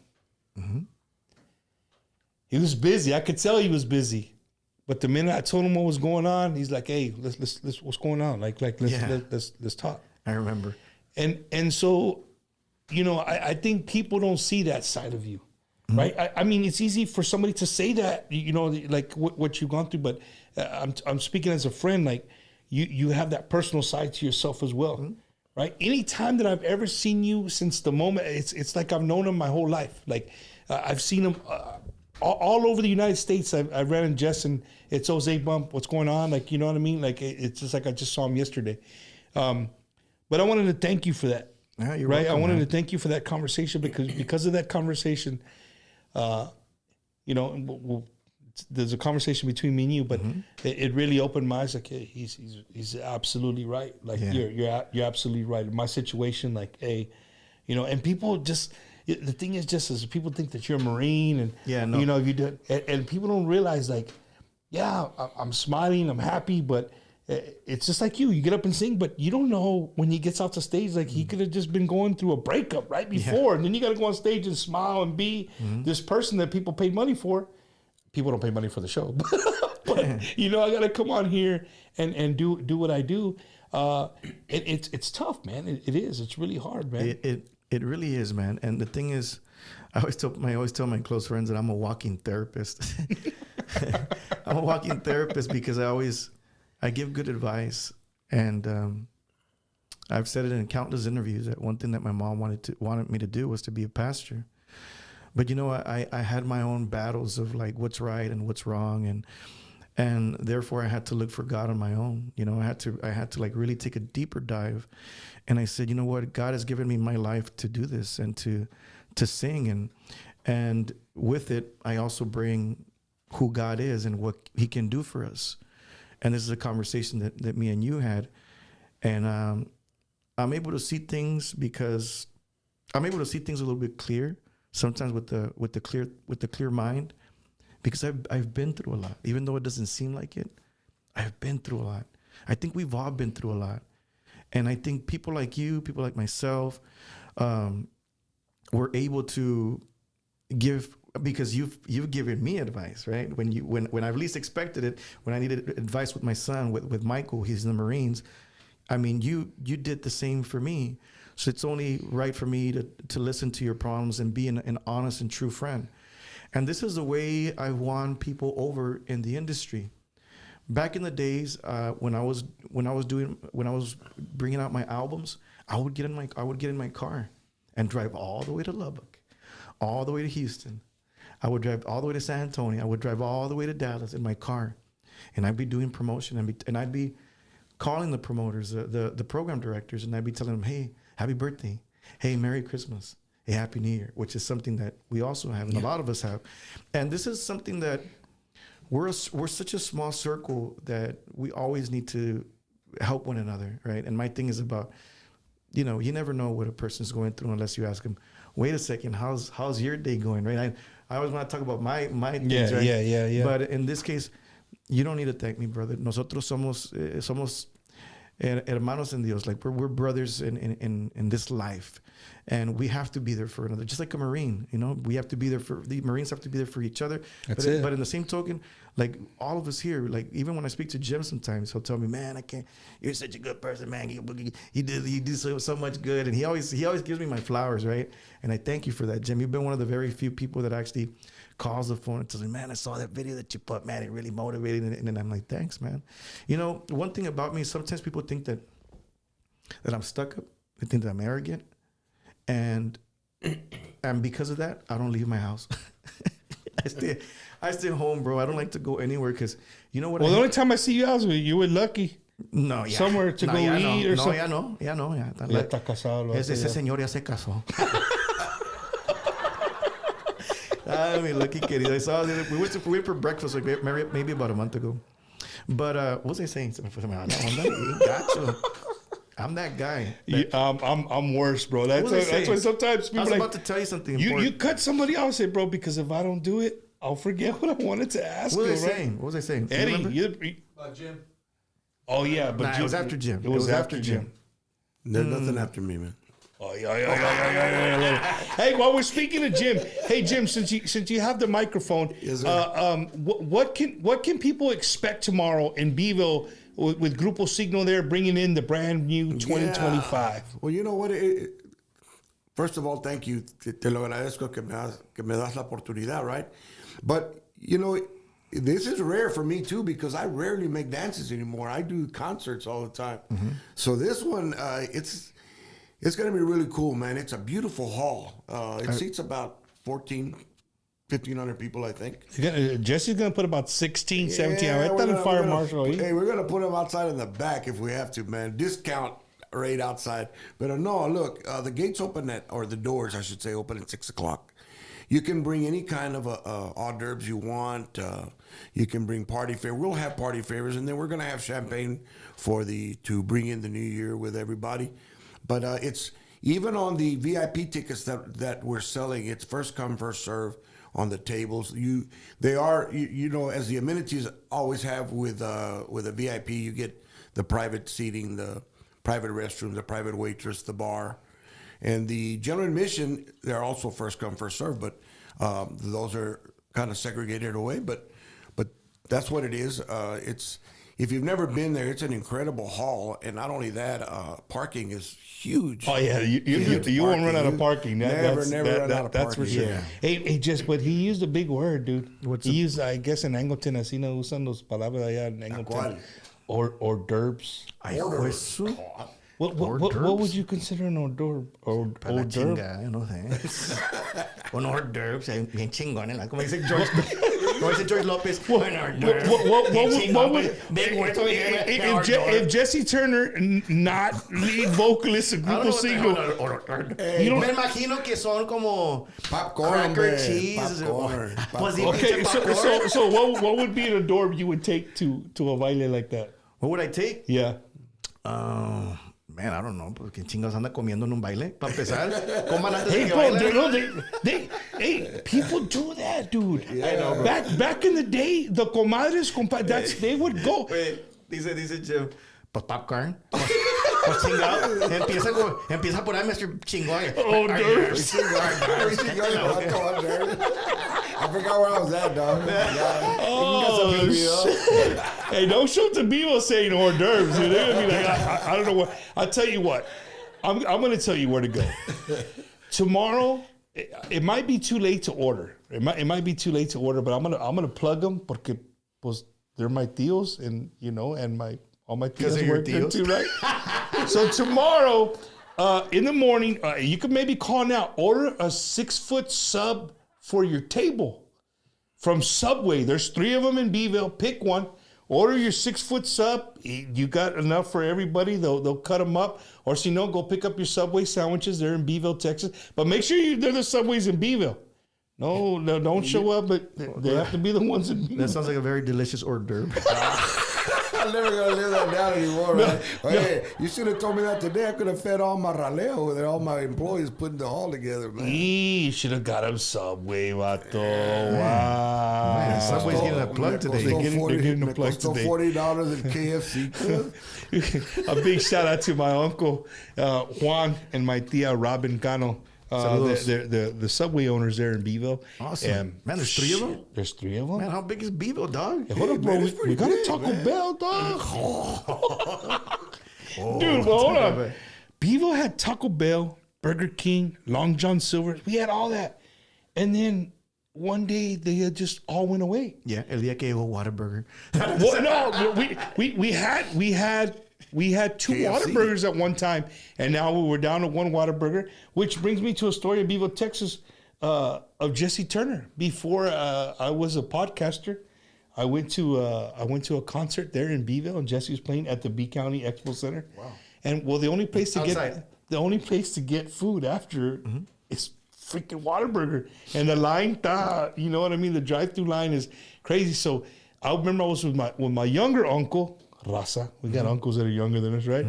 He was busy. I could tell he was busy. But the minute I told him what was going on, he's like, "Hey, let's what's going on? Like let's talk." I remember. And so, you know, I think people don't see that side of you. Right. I mean, it's easy for somebody to say that, you know, like what you've gone through. But I'm speaking as a friend, like you have that personal side to yourself as well. Right. Any time that I've ever seen you since the moment, it's like I've known him my whole life. Like I've seen him all over the United States. I ran in Jess and it's Jose Bump. What's going on? Like, you know what I mean? Like it's just like I just saw him yesterday. But I wanted to thank you for that. Yeah, you're right. welcome, I wanted man. to thank you for that conversation because of that conversation. You know, there's a conversation between me and you, but it really opened my eyes. Like, hey, he's absolutely right. Like, you're absolutely right. In my situation, like, hey, you know, and people just, the thing is just as people think that you're a Marine and, you know, you do, and people don't realize, like, yeah, I'm smiling, I'm happy, but it's just like you get up and sing, but you don't know when he gets off the stage, like he could have just been going through a breakup right before. And then you got to go on stage and smile and be this person that people paid money for. People don't pay money for the show, but you know, I got to come on here and do what I do. It's tough, man. It is. It's really hard, man. It really is, man. And the thing is, I always tell my close friends that I'm a walking therapist. I'm a walking therapist because I give good advice, and I've said it in countless interviews that one thing that my mom wanted me to do was to be a pastor. But you know, I had my own battles of like what's right and what's wrong, and therefore I had to look for God on my own. You know, I had to like really take a deeper dive, and I said, you know what, God has given me my life to do this and to sing, and with it, I also bring who God is and what He can do for us. And this is a conversation that me and you had. And I'm able to see things because I'm able to see things a little bit clear, sometimes with the clear mind, because I've been through a lot. Even though it doesn't seem like it, I've been through a lot. I think we've all been through a lot. And I think people like you, people like myself, were able to give, because you've given me advice, right? When I least expected it, when I needed advice with my son, with Michael, he's in the Marines. I mean, you did the same for me. So it's only right for me to listen to your problems and be an honest and true friend. And this is the way I won people over in the industry. Back in the days, when I was bringing out my albums, I would get in my car and drive all the way to Lubbock, all the way to Houston. I would drive all the way to San Antonio. I would drive all the way to Dallas in my car, and I'd be doing promotion, and I'd be calling the promoters, the program directors, and I'd be telling them, hey, happy birthday. Hey, Merry Christmas. Hey, Happy New Year, which is something that we also have, and a lot of us have. And this is something that we're such a small circle that we always need to help one another, right? And my thing is about you know, you never know what a person's going through unless you ask them, wait a second, how's your day going, right? I always want to talk about my things, right? Yeah. But in this case, you don't need to thank me, brother. Nosotros somos hermanos en Dios. Like we're brothers in this life, and we have to be there for another. Just like a Marine, you know, we have to be there for the Marines. Have to be there for each other. But in the same token, like all of us here, like even when I speak to Jim, sometimes he'll tell me, "Man, I can't. You're such a good person, man. You do so much good." And he always gives me my flowers, right? And I thank you for that, Jim. You've been one of the very few people that actually calls the phone and tells me, "Man, I saw that video that you put, man. It really motivated." And then I'm like, "Thanks, man." You know, one thing about me, sometimes people think that I'm stuck up. They think that I'm arrogant, and because of that, I don't leave my house. I stay home, bro. I don't like to go anywhere because you know what? Well, the only time I see you out, you were lucky. No, yeah. Somewhere to go eat or something. Ya no. Ya está casado. Ese señor ya se casó. I mean, lucky querido. I saw that we went for breakfast like maybe about a month ago. But what was I saying? I'm that guy. I'm worse, bro. That's why sometimes people I was about to tell you something important. You cut somebody off, say, bro, because if I don't do it, I'll forget what I wanted to ask. What was I saying? Eddie, Jim. Oh yeah, but it was after Jim. It was after Jim. There's nothing after me, man. Oh yeah. Hey, while we're speaking of Jim, hey Jim, since you have the microphone, yes, what can people expect tomorrow in Beeville with Grupo Signo there bringing in the brand new 2025? Yeah. Well, you know what? First of all, thank you. Te lo agradezco que me das la oportunidad, right? But you know, this is rare for me too because I rarely make dances anymore. I do concerts all the time. Mm-hmm. So this one, it's going to be really cool, man. It's a beautiful hall. It seats about 1,500 people, I think. Jesse's going to put about 16, 17. I thought in Fire Marshal. Hey, we're going to put them outside in the back if we have to, man. Discount rate outside. But no, look, the gates open or the doors, I should say, open at 6 o'clock. You can bring any kind of hors d'oeuvres you want. You can bring party favor. We'll have party favors, and then we're going to have champagne to bring in the new year with everybody. But it's even on the VIP tickets that we're selling. It's first come, first serve on the tables. They are as the amenities always have with a VIP. You get the private seating, the private restroom, the private waitress, the bar, and the general admission. They're also first come, first serve. But those are kind of segregated away. But that's what it is. If you've never been there, it's an incredible hall, and not only that, parking is huge. Oh yeah, you won't run out of parking. Never run out of parking. That's for sure. Yeah. Hey, but he used a big word, dude. What's he used? I guess in Angleton, así no usan los palabras allá en Angleton. Hors d'oeuvres. What would you consider an hors d'oeuvre? Hors d'oeuvre? No sé. Un hors d'oeuvre, bien chingón, ¿no? Como dice George. Como dice George Lopez. If Jesse Turner, not lead vocalist of Grupo Signo, me imagino que son como popcorn, cracker cheese. Okay, so what would be an hors d'oeuvre you would take to a baile like that? What would I take? Yeah. Man, I don't know. Porque chingados anda comiendo en un baile. Para empezar, coman antes de que bailen. Hey, people do that, dude. Yeah. I know, bro. Back in the day, the comadres, they would go. Wait, dice Jim, pues popcorn. Pues chingado. Empieza por ahí, Mr. Chingón. Oh, nerves. I forgot where I was at, dog. Oh, shit. Hey, don't show the people saying hors d'oeuvres. They're gonna be like, I don't know what. I'll tell you what. I'm going to tell you where to go. Tomorrow, it might be too late to order. It might be too late to order, but I'm gonna plug them porque pues they're my tíos and all my tíos work there too, right? So tomorrow, in the morning, you can maybe call now. Order a 6-foot sub for your table from Subway. There's 3 of them in Beeville. Pick one. Order your 6-foot sub. You got enough for everybody. They'll cut them up. Or si no, go pick up your Subway sandwiches. They're in Beeville, Texas. But make sure they're the Subways in Beeville. No, don't show up, but they have to be the ones in Beeville. That sounds like a very delicious hors d'oeuvre. I'm never gonna live that down anymore, man. Hey, you should have told me that today. I could have fed all my raleo with all my employees putting the hall together, man. You should have got him Subway, vato. Wow. Man, Subway's getting a plug today. They're getting a plug today. $40 at KFC. A big shout out to my uncle Juan and my tia Robin Cano. The Subway owners there in Beeville. Awesome. Man, there's 3 of them? There's 3 of them. Man, how big is Beeville, dog? Hey, hold up, bro. We got a Taco Bell, dog. Dude, well, hold on. Beeville had Taco Bell, Burger King, Long John Silver's. We had all that. And then one day they just all went away. Yeah, el día que llegó Whataburger. Well, no, we had 2 KFC. Whataburgers at one time, and now we were down to 1 Whataburger, which brings me to a story in Beeville, Texas, of Jesse Turner. Before I was a podcaster, I went to a concert there in Beeville, and Jesse was playing at the B County Expo Center. Wow! And well, the only place to get food after is freaking Whataburger, and the line, you know what I mean? The drive-through line is crazy. So I remember I was with my younger uncle. Raza. We got uncles that are younger than us, right?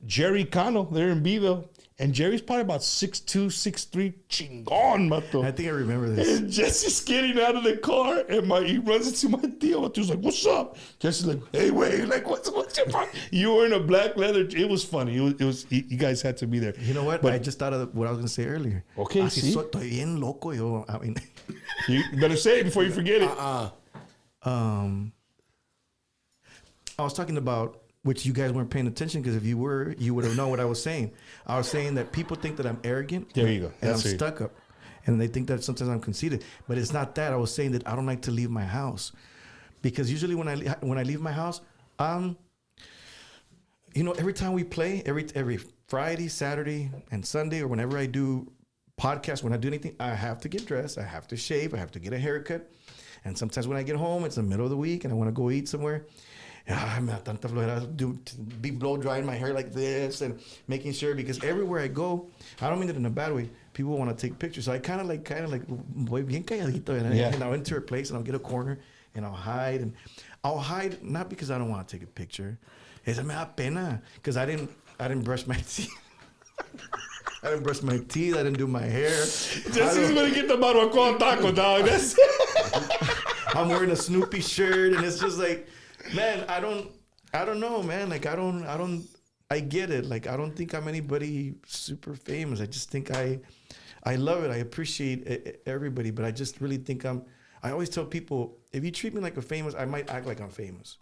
Jerry Cano there in Beeville. And Jerry's probably about 6'2", 6'3", chingon, mato. I think I remember this. And Jesse's getting out of the car, and he runs into my tío. He's like, "What's up?" Jesse's like, "Hey, wait, like, what's your problem?" You were in a black leather. It was funny. It was. You guys had to be there. You know what? But I just thought of what I was going to say earlier. Okay, see? Estoy bien loco, yo. I mean, you better say it before you forget it. I was talking about, which you guys weren't paying attention, because if you were, you would have known what I was saying. I was saying that people think that I'm arrogant. There you go. And I'm stuck up. And they think that sometimes I'm conceited. But it's not that. I was saying that I don't like to leave my house. Because usually when I leave my house, every time we play, every Friday, Saturday, and Sunday, or whenever I do podcasts, when I do anything, I have to get dressed. I have to shave. I have to get a haircut. And sometimes when I get home, it's the middle of the week, and I want to go eat somewhere. Me da tanta flojera to be blow drying my hair like this and making sure, because everywhere I go, I don't mean it in a bad way, people want to take pictures. So I kind of like voy bien calladito, and I'll enter a place and I'll get a corner and I'll hide. And I'll hide not because I don't want to take a picture. Es me da pena because I didn't brush my teeth. I didn't brush my teeth. I didn't do my hair. Jesse's gonna get the barbacoa taco, dog. That's I'm wearing a Snoopy shirt, and it's just like, man, I don't know, man. Like, I get it. Like, I don't think I'm anybody super famous. I just think I love it. I appreciate everybody, but I just really think I always tell people, if you treat me like a famous, I might act like I'm famous.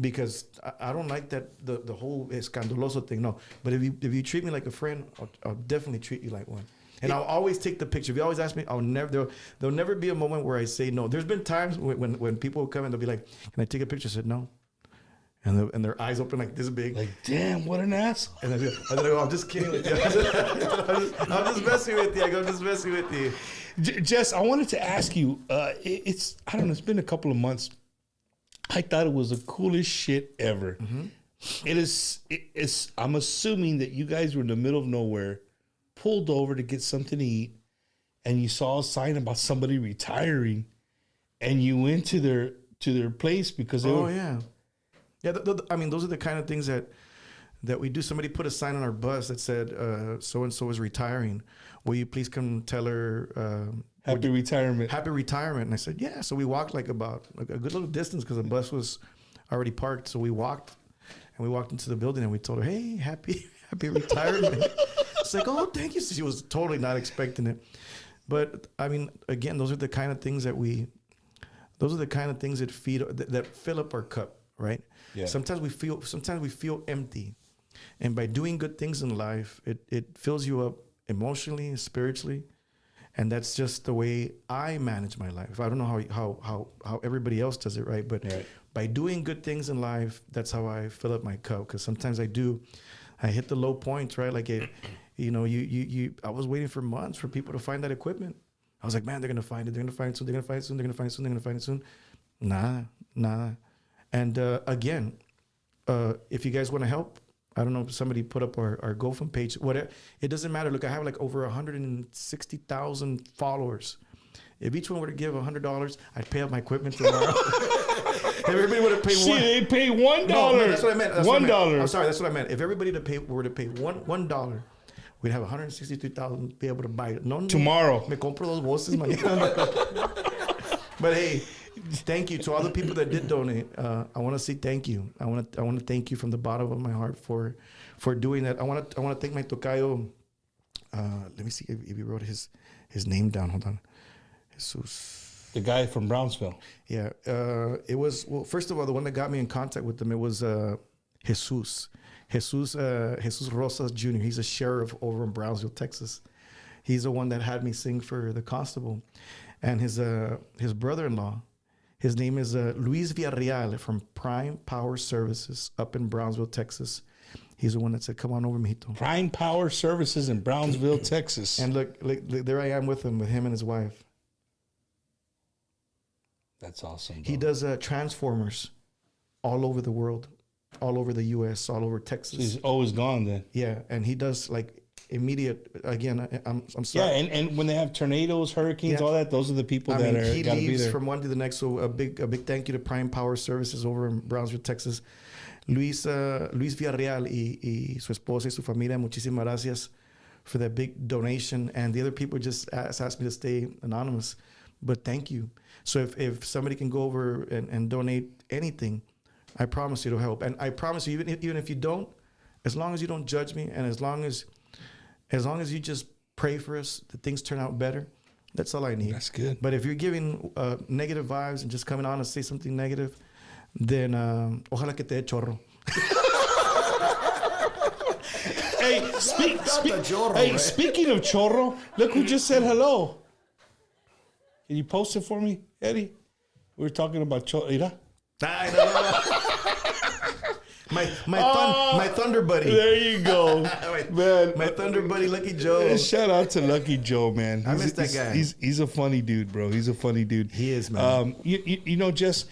Because I don't like that, the whole escandaloso thing, no. But if you treat me like a friend, I'll definitely treat you like one. And I'll always take the picture. If you always ask me, there'll never be a moment where I say no. There's been times when people will come and they'll be like, "Can I take a picture?" I said no. And their eyes open like this big. like, damn, what an asshole. And then I go, "I'm just kidding with you. I'm just messing with you. I'm just messing with you." Jess, I wanted to ask you, I don't know, it's been a couple of months. I thought it was the coolest shit ever. Mm-hmm. I'm assuming that you guys were in the middle of nowhere, pulled over to get something to eat, and you saw a sign about somebody retiring, and you went to their place because they were... yeah. I mean, those are the kind of things that we do. Somebody put a sign on our bus that said, so and so is retiring. Will you please come tell her Happy retirement. Happy retirement. And I said, yeah. So we walked like about a good little distance because the bus was already parked. So we walked into the building and we told her, hey, happy retirement. It's like, oh, thank you. So she was totally not expecting it. But I mean, again, those are the kind of things that that fill up our cup, right? Yeah. Sometimes we feel empty. And by doing good things in life, it fills you up emotionally, spiritually. And that's just the way I manage my life. I don't know how everybody else does it, right? But by doing good things in life, that's how I fill up my cup. Because sometimes I hit the low points, right? Like I was waiting for months for people to find that equipment. I was like, man, they're gonna find it. They're gonna find it soon. They're gonna find it soon. They're gonna find it soon. They're gonna find it soon. Nah. And again, if you guys want to help, I don't know if somebody put up our GoFundMe page, whatever. It doesn't matter. Look, I have like over 160,000 followers. If each one were to give $100, I'd pay up my equipment tomorrow. everybody would have paid Shit, they pay $1. No, that's what I meant. That's what I meant. $1. I'm sorry, that's what I meant. If everybody were to pay $1, we'd have 163,000 be able to buy it. No, Tomorrow. Me compro dos voces mañana. But hey, thank you to all the people that did donate. I want to say thank you. I want to thank you from the bottom of my heart for doing that. I want to thank my tocayo. Let me see if he wrote his name down. Hold on. Jesus. The guy from Brownsville. Yeah. It was, well, first of all, the one that got me in contact with them, it was Jesus. Jesus Rosas Jr. He's a sheriff over in Brownsville, Texas. He's the one that had me sing for the constable. And his brother-in-law, his name is Luis Villarreal from Prime Power Services up in Brownsville, Texas. He's the one that said, come on over, mijito. Prime Power Services in Brownsville, Texas. And look, there I am with him and his wife. That's awesome. Bro. He does transformers all over the world, all over the U.S., all over Texas. So he's always gone then. Yeah, and he does like immediate. Again, I'm sorry. Yeah, and when they have tornadoes, hurricanes, all that, those are the people that are he gotta be leaves there. from one to the next. So a big thank you to Prime Power Services over in Brownsville, Texas. Luis Villarreal y su esposa y su familia, muchísimas gracias for that big donation. And the other people just asked me to stay anonymous, but thank you. So if somebody can go over and donate anything, I promise you it'll help. And I promise you, even if you don't, as long as you don't judge me, and as long as you just pray for us that things turn out better, that's all I need. That's good. But if you're giving negative vibes and just coming on and say something negative, then ojalá que te dé chorro. Hey, speaking of chorro, look who just said hello. Can you post it for me, Eddie? We were talking about chorro. Mira. My Thunder Buddy. There you go, man. My Thunder Buddy, Lucky Joe. Shout out to Lucky Joe, man. I miss that guy. He's a funny dude, bro. He's a funny dude. He is, man. You know, just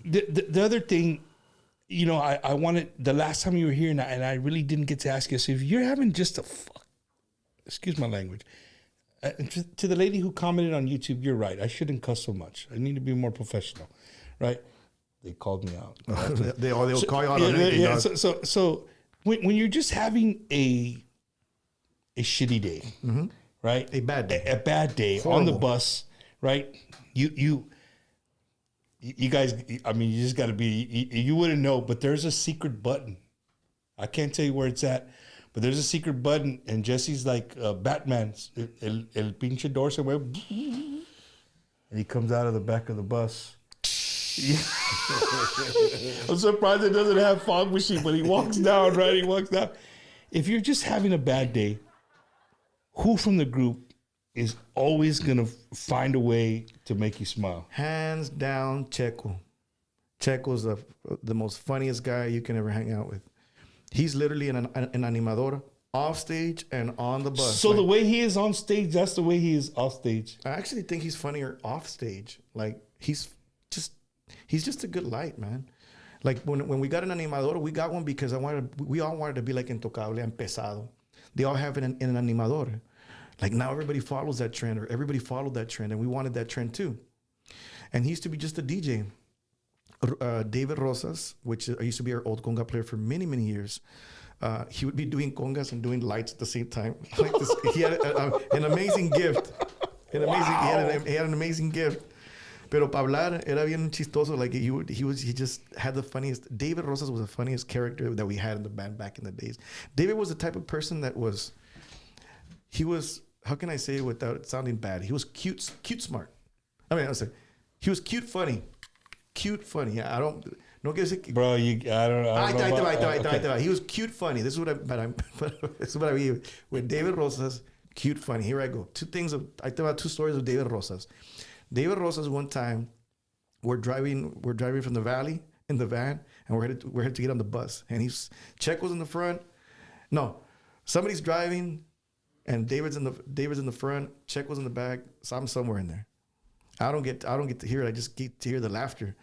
the other thing, you know, I wanted, the last time you were here, and I really didn't get to ask you, so if you're having just excuse my language, to the lady who commented on YouTube, you're right. I shouldn't cuss so much. I need to be more professional, right? They called me out. They'll call you out on anything. Yeah, so when you're just having a shitty day, right? A bad day. Horrible. On the bus, right? You guys, I mean, you just got to be, you wouldn't know, but there's a secret button. I can't tell you where it's at, but there's a secret button, and Jesse's like Batman. El pinche door se mueve, and he comes out of the back of the bus. I'm surprised it doesn't have fog machine, but he walks down, right? He walks down. If you're just having a bad day, who from the group is always going to find a way to make you smile? Hands down, Checo. Checo's the most funniest guy you can ever hang out with. He's literally an animador off stage and on the bus. So the way he is on stage, that's the way he is off stage. I actually think he's funnier off stage. Like he's just a good light, man. Like when we got an animador, we got one because we all wanted to be like Intocable and Pesado. They all have an animador. Like now everybody follows that trend, or everybody followed that trend, and we wanted that trend too. And he used to be just a DJ. David Rosas, which used to be our old conga player for many, many years. He would be doing congas and doing lights at the same time. Like this, he had an amazing gift. He had an amazing gift. Pero para hablar era bien chistoso. Like he just had the funniest. David Rosas was the funniest character that we had in the band back in the days. David was the type of person that was. He was, how can I say it without it sounding bad? He was cute smart. I mean, I was like, he was cute funny. Yeah, no quiero decir. Bro, I don't know. He was cute funny. This is what I mean with David Rosas. Cute funny. Here I go. I tell about two stories of David Rosas. David Rosas, one time, we're driving from the valley in the van, and we're headed to get on the bus. And Checo's in the front. No, somebody's driving, and David's in the front. Checo's in the back. So I'm somewhere in there. I don't get to hear it. I just get to hear the laughter.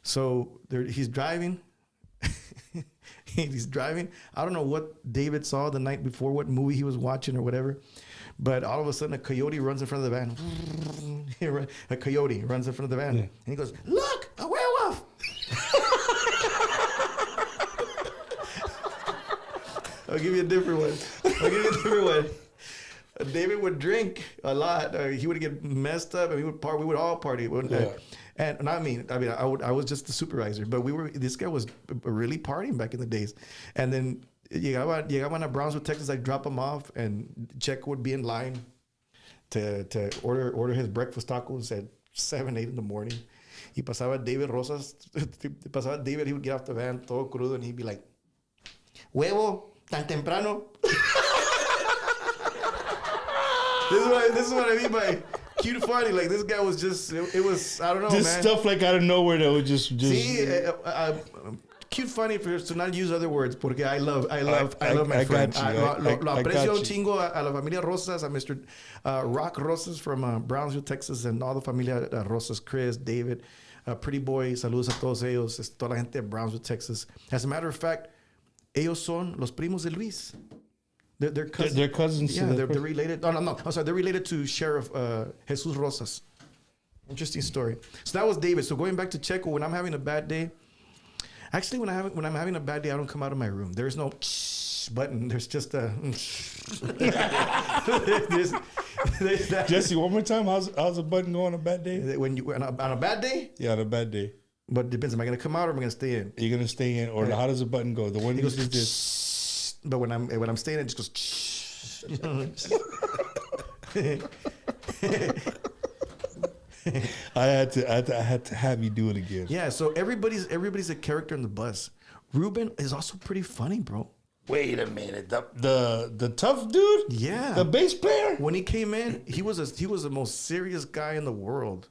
So he's driving. He's driving. I don't know what David saw the night before, what movie he was watching or whatever. But all of a sudden, a coyote runs in front of the van. A coyote runs in front of the van. Yeah. And he goes, "Look, a werewolf!" I'll give you a different one. David would drink a lot. He would get messed up, and we would all party. And not me. I was just the supervisor, but this guy was really partying back in the days. And then llegaban a Brownsville, Texas. I'd drop him off, and Checo would be in line to order his breakfast tacos at 7, 8 in the morning. Y pasaba David Rosas. David, he would get off the van todo crudo, and he'd be like, "Huevo, tan temprano." This is what I mean by cute funny. Like, this guy was just, it was, I don't know, just man. stuff like out of nowhere that would just. See, cute funny to not use other words, porque I love my friend. Lo aprecio un chingo a la familia Rosas, a Mr. Rock Rosas from Brownsville, Texas, and all the familia Rosas, Chris, David, Pretty Boy, saludos a todos ellos, toda la gente de Brownsville, Texas. As a matter of fact, ellos son los primos de Luis. They're cousins. They're cousins. Yeah, they're related. Oh, no. I'm sorry. They're related to Sheriff Jesus Rosas. Interesting story. So that was David. So going back to Checo, when I'm having a bad day, actually, when I'm having a bad day, I don't come out of my room. There's no button. There's just a. there's that. Jesse, one more time. How's the button go on a bad day? When you on a bad day? Yeah, on a bad day. But it depends. Am I going to come out or am I going to stay in? You're gonna stay in, or how does the button go? The one that goes this. But when I'm staying, it just goes. I had to have you do it again. Yeah. So everybody's a character in the bus. Ruben is also pretty funny, bro. Wait a minute. The tough dude? Yeah. The bass player? When he came in, he was the most serious guy in the world.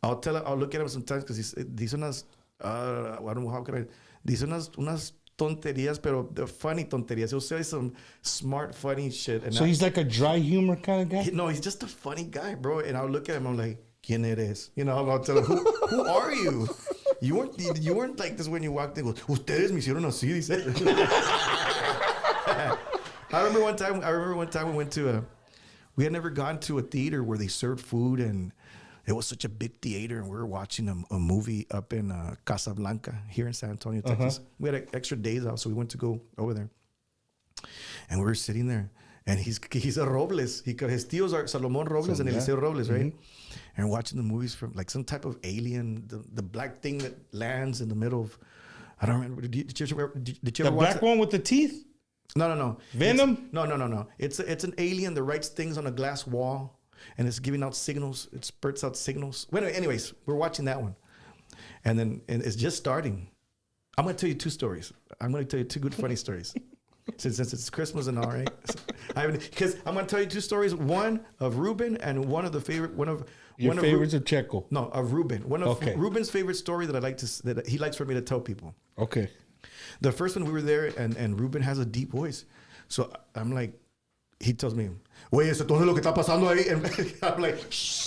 I'll look at him sometimes because these unas I don't know how can I. These unas tonterías, pero the funny tonterías. He'll say some smart, funny shit. And so he's like a dry humor kind of guy? No, he's just a funny guy, bro. And I'll look at him, I'm like, ¿Quién eres? You know, I'll tell him, who are you? You weren't like this when you walked in. Goes, Ustedes me hicieron así, dice. I remember one time we went to we had never gone to a theater where they served food, and it was such a big theater, and we were watching a movie up in Casablanca here in San Antonio, Texas. We had extra days off, so we went to go over there. And we were sitting there, and he's a Robles. His tios are Salomon Robles and Eliseo Robles, right? And watching the movies from like some type of alien, the black thing that lands in the middle of, I don't remember. Did you ever the watch black one with the teeth? No. Venom? No. It's an alien that writes things on a glass wall, and it's giving out signals. It spurts out signals. Well, anyways, we're watching that one, and it's just starting. I'm going to tell you two stories. I'm going to tell you two good funny stories. Since it's Christmas and all, right? Because I'm going to tell you two stories. One of Ruben and one of favorites of Checo. No, of Ruben. Ruben's favorite story that he likes for me to tell people. Okay. The first one, we were there, and Ruben has a deep voice. So I'm like, he tells me, oye, eso todo lo que está pasando ahí. And I'm like, shh.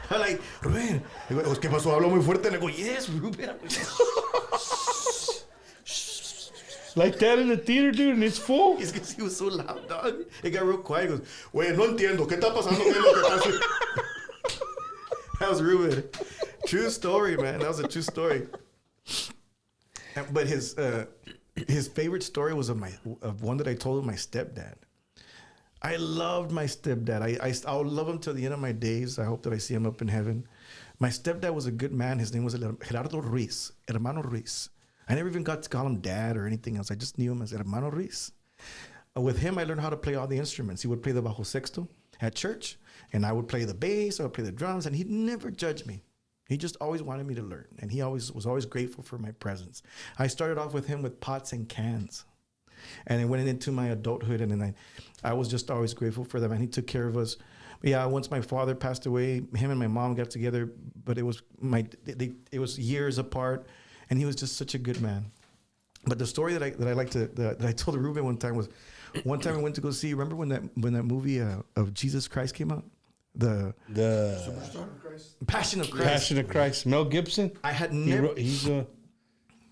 I'm like, Ruben, ¿qué pasó? Hablo muy fuerte. And I go, yes, Ruben. Like that in the theater, dude, and it's full? It's because he was so loud, dog. It got real quiet. He goes, oye, no entiendo. ¿Qué está pasando? ¿Qué es lo que pasa? That was Ruben. True story, man. That was a true story. But his favorite story was of one that I told my stepdad. I loved my stepdad. I'll love him till the end of my days. I hope that I see him up in heaven. My stepdad was a good man. His name was Gerardo Ruiz, Hermano Ruiz. I never even got to call him dad or anything else. I just knew him as Hermano Ruiz. With him, I learned how to play all the instruments. He would play the bajo sexto at church, and I would play the bass, I would play the drums, and he'd never judge me. He just always wanted me to learn, and he was always grateful for my presence. I started off with him with pots and cans, and then went into my adulthood, and then I was just always grateful for them, and he took care of us. But yeah, once my father passed away, him and my mom got together, but it was years apart, and he was just such a good man. But the story that I told Ruben one time was, one time I went to go see. Remember when that movie of Jesus Christ came out? The Superstar of Christ? Passion of Christ. Passion of Christ. Mel Gibson. I had never. He's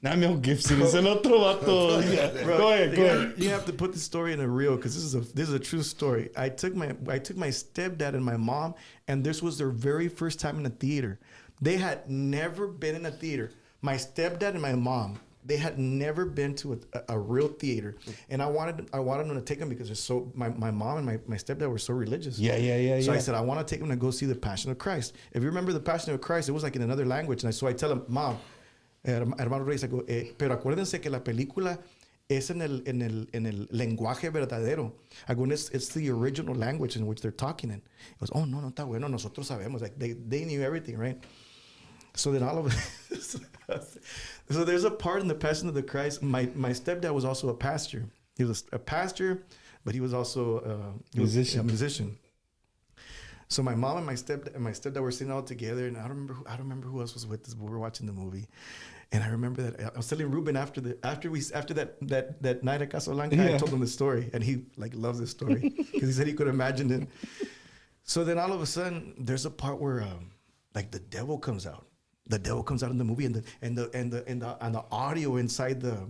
not Mel Gibson. It's el otro vato. Go ahead. You have to put the story in a reel because this is a true story. I took my stepdad and my mom, and this was their very first time in a theater. They had never been in a theater. My stepdad and my mom, They had never been to a real theater, and I wanted them to take them because they're so. My mom and my stepdad were so religious. Yeah. So I said I want to take them to go see the Passion of Christ. If you remember the Passion of Christ, it was like in another language, and so I tell them, Mom, hermano Reyes, I go, pero acuérdense que la película es en el lenguaje verdadero. I go, it's the original language in which they're talking in. He goes, oh, no está bueno, nosotros sabemos. Like, they knew everything, right? So then all of so there's a part in the Passion of the Christ. My stepdad was also a pastor. He was a pastor, but he was also a musician. So my mom and my stepdad were sitting all together, and I don't remember who else was with us, but we were watching the movie. And I remember that I was telling Ruben after that night at Casablanca, I told him the story, and he like loves this story because he said he could imagine it. So then all of a sudden, there's a part where like the devil comes out. The devil comes out in the movie, and the audio inside the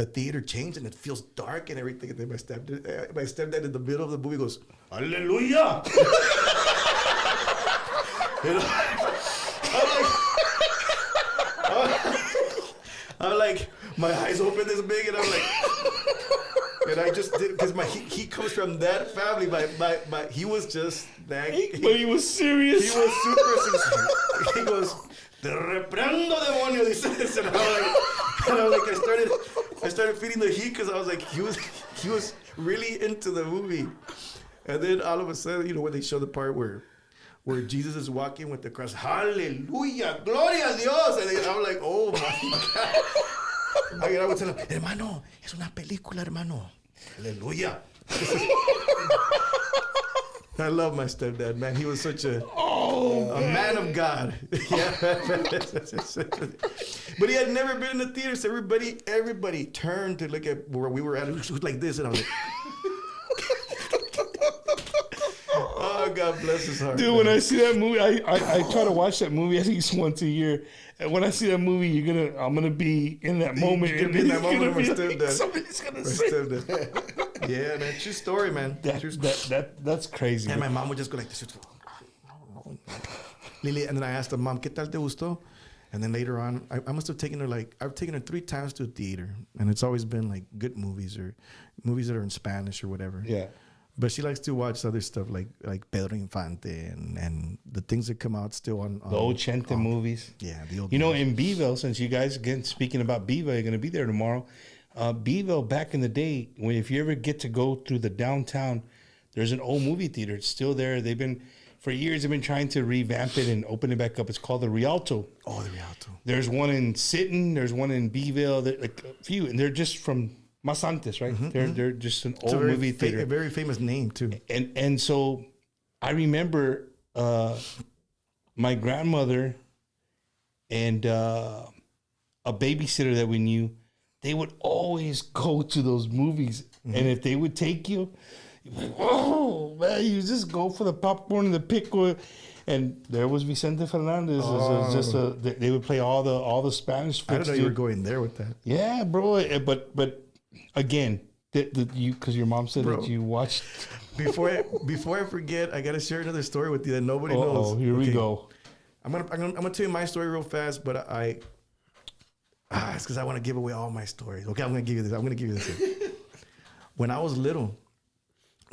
theater changed, and it feels dark and everything. And then my stepdad in the middle of the movie goes, "Hallelujah!" You know? I'm like, my eyes open this big, and I'm like, and I just did because he comes from that family. He was just that. But he was serious. He was super serious. He goes, "Te reprendo, demonio," dice, and I'm like, I started feeling the heat because I was like, he was really into the movie, and then all of a sudden, you know, when they show the part where Jesus is walking with the cross, hallelujah, gloria a Dios. And I'm like, oh my God. I would tell him, hermano, es una película, hermano. Hallelujah. I love my stepdad, man. He was such a man of God. Yeah. But he had never been in the theater, so everybody turned to look at where we were at. It was like this, and I was like, oh, God bless his heart. Dude, man. When I see that movie, I try to watch that movie at least once a year. And when I see that movie, I'm gonna be in that moment. You're gonna be in that moment with my stepdad. Somebody's gonna say. Yeah, man. True story, man. That's crazy. And my mom would just go like this. Lily, and then I asked her, Mom, ¿qué tal te gustó? And then later on, I must have taken her I've taken her 3 times to a theater, and it's always been like good movies or movies that are in Spanish or whatever. Yeah. But she likes to watch other stuff like Pedro Infante and the things that come out still on the old Chente movies. Yeah, the old. You know, in Beeville, since you guys again speaking about Beeville, you're going to be there tomorrow. Beeville, back in the day, if you ever get to go through the downtown, there's an old movie theater. It's still there. For years, they've been trying to revamp it and open it back up. It's called the Rialto. Oh, the Rialto. There's one in Sinton. There's one in Beeville. Like a few, and they're just from Mas Antes, right? Mm-hmm, They're just an old movie theater. A very famous name too. And so I remember my grandmother and a babysitter that we knew, they would always go to those movies. Mm-hmm. And if they would take you, you'd be like, oh, man, you just go for the popcorn and the pickle. And there was Vicente Fernandez. They would play all the Spanish flicks. I didn't know you were going there with that. Yeah, bro. But again, because your mom said that you watched. Before I forget, I gotta share another story with you that nobody knows. Oh, here we go. I'm gonna tell you my story real fast, but it's because I want to give away all my stories. Okay, I'm gonna give you this. When I was little,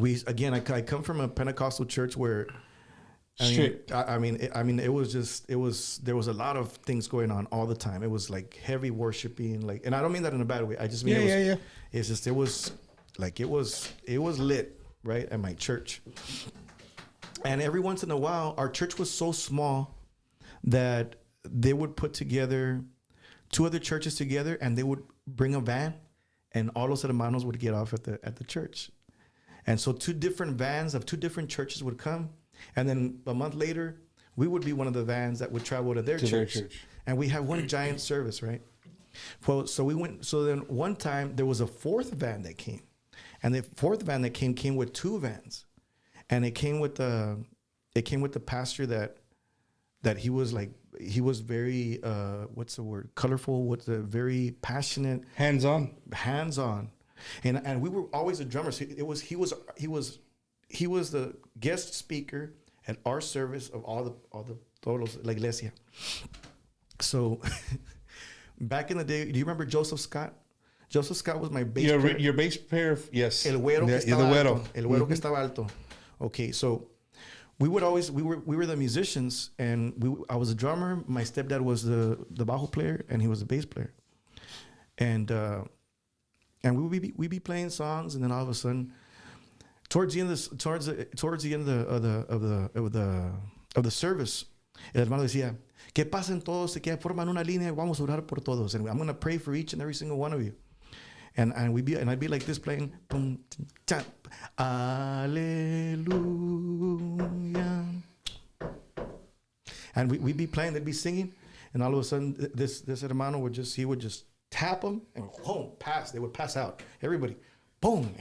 I come from a Pentecostal church where. I mean, there was a lot of things going on all the time. It was like heavy worshiping, and I don't mean that in a bad way. I just mean It's just it was lit, right, at my church. And every once in a while, our church was so small that they would put together 2 other churches together, and they would bring a van, and all los hermanos would get off at the church. And so 2 different vans of 2 different churches would come. And then a month later, we would be one of the vans that would travel to their church. And we have one giant service, right? Well, so then one time there was a 4th van that came. And the 4th van that came with 2 vans. And it came with the pastor that he was very, what's the word? Colorful, very passionate. Hands-on. And we were always the drummers. He was the guest speaker at our service of all the todos la iglesia. So Back in the day, do you remember Joseph Scott? Joseph Scott was my bass Your, player. your bass player, yes. El güero que The estaba güero. alto. El güero que estaba alto. Okay, so we were the musicians, and I was a drummer. My stepdad was the bajo player, and he was the bass player. And we'd be playing songs, and then all of a sudden, towards the end of the service, el hermano decía, que pasen todos, que forman una línea, vamos a orar por todos, and I'm going to pray for each and every single one of you. And I'd be like this playing, boom, tap, Alleluia. And we'd be playing, they'd be singing, and all of a sudden this hermano would just tap them, and boom, pass. They would pass out. Everybody, boom,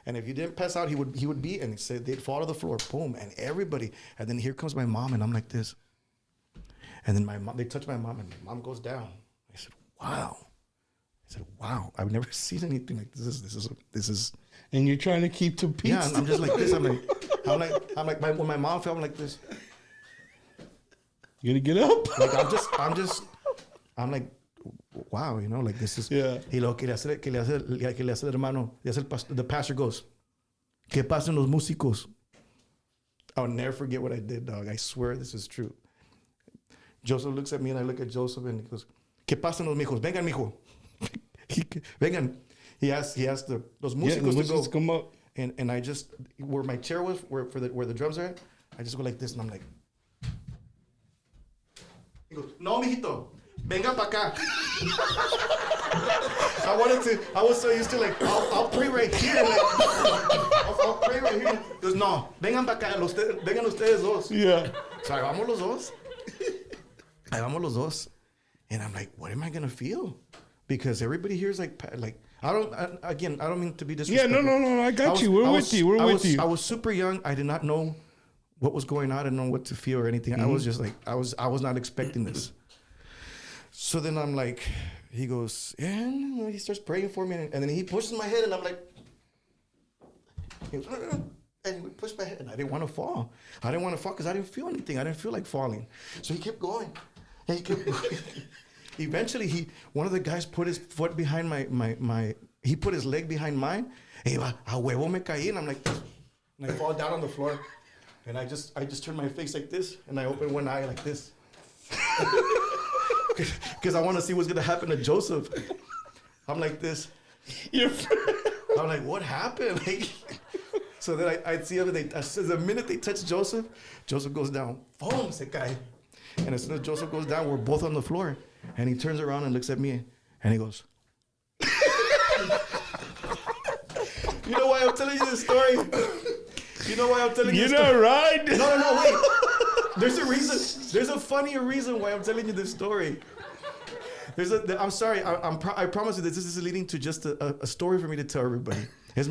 and if you didn't pass out, he would be, and he said they'd fall to the floor, boom, and everybody. And then here comes my mom, and I'm like this. And then they touch my mom, and my mom goes down. I said, wow. I've never seen anything like this. This is. And you're trying to keep to peace. Yeah, I'm just like this. I'm like when my mom fell, I'm like this. You gonna get up? Like I'm like, wow, you know, like this is. Yeah. Y lo que le hace el hermano, the pastor goes, que pasen los músicos. I'll never forget what I did, dog. I swear this is true. Joseph looks at me, and I look at Joseph, and he goes, que pasen los mijos, vengan, mijo. Vengan. He asked those músicos to go. Come up. And I just, where my chair was, where the drums are at, I just go like this, and I'm like, he goes, no, mijito, venga pa' acá. I was so used to like, I'll pray right here. Like, I'll pray right here. He goes, no, vengan pa' acá, vengan ustedes dos. Yeah. So hagamos los dos. And I'm like, what am I gonna feel? Because everybody here is like I don't mean to be disrespectful. Yeah, no, I got you. We're with you. I was super young. I did not know what was going on. I didn't know what to feel or anything. I was just like, I was not expecting this. So then I'm like, he goes, and he starts praying for me, and then he pushes my head, and I'm like, he goes, and he pushed my head, and I didn't want to fall. I didn't want to fall because I didn't feel anything. I didn't feel like falling. So he kept going, and he kept going. Eventually, one of the guys put his foot behind he put his leg behind mine, and he went, a huevo me caí, and I'm like, and I fall down on the floor, and I just turn my face like this, and I open one eye like this. Because I want to see what's going to happen to Joseph. I'm like this. I'm like, what happened? Like, so then I'd see the minute they touch Joseph goes down. Boom, se cae. And as soon as Joseph goes down, we're both on the floor. And he turns around and looks at me, and he goes, you know why I'm telling you this story? You know why I'm telling you this story? You're not right. No, wait. There's a reason. There's a funnier reason why I'm telling you this story. I'm sorry. I promise you this is leading to just a story for me to tell everybody. I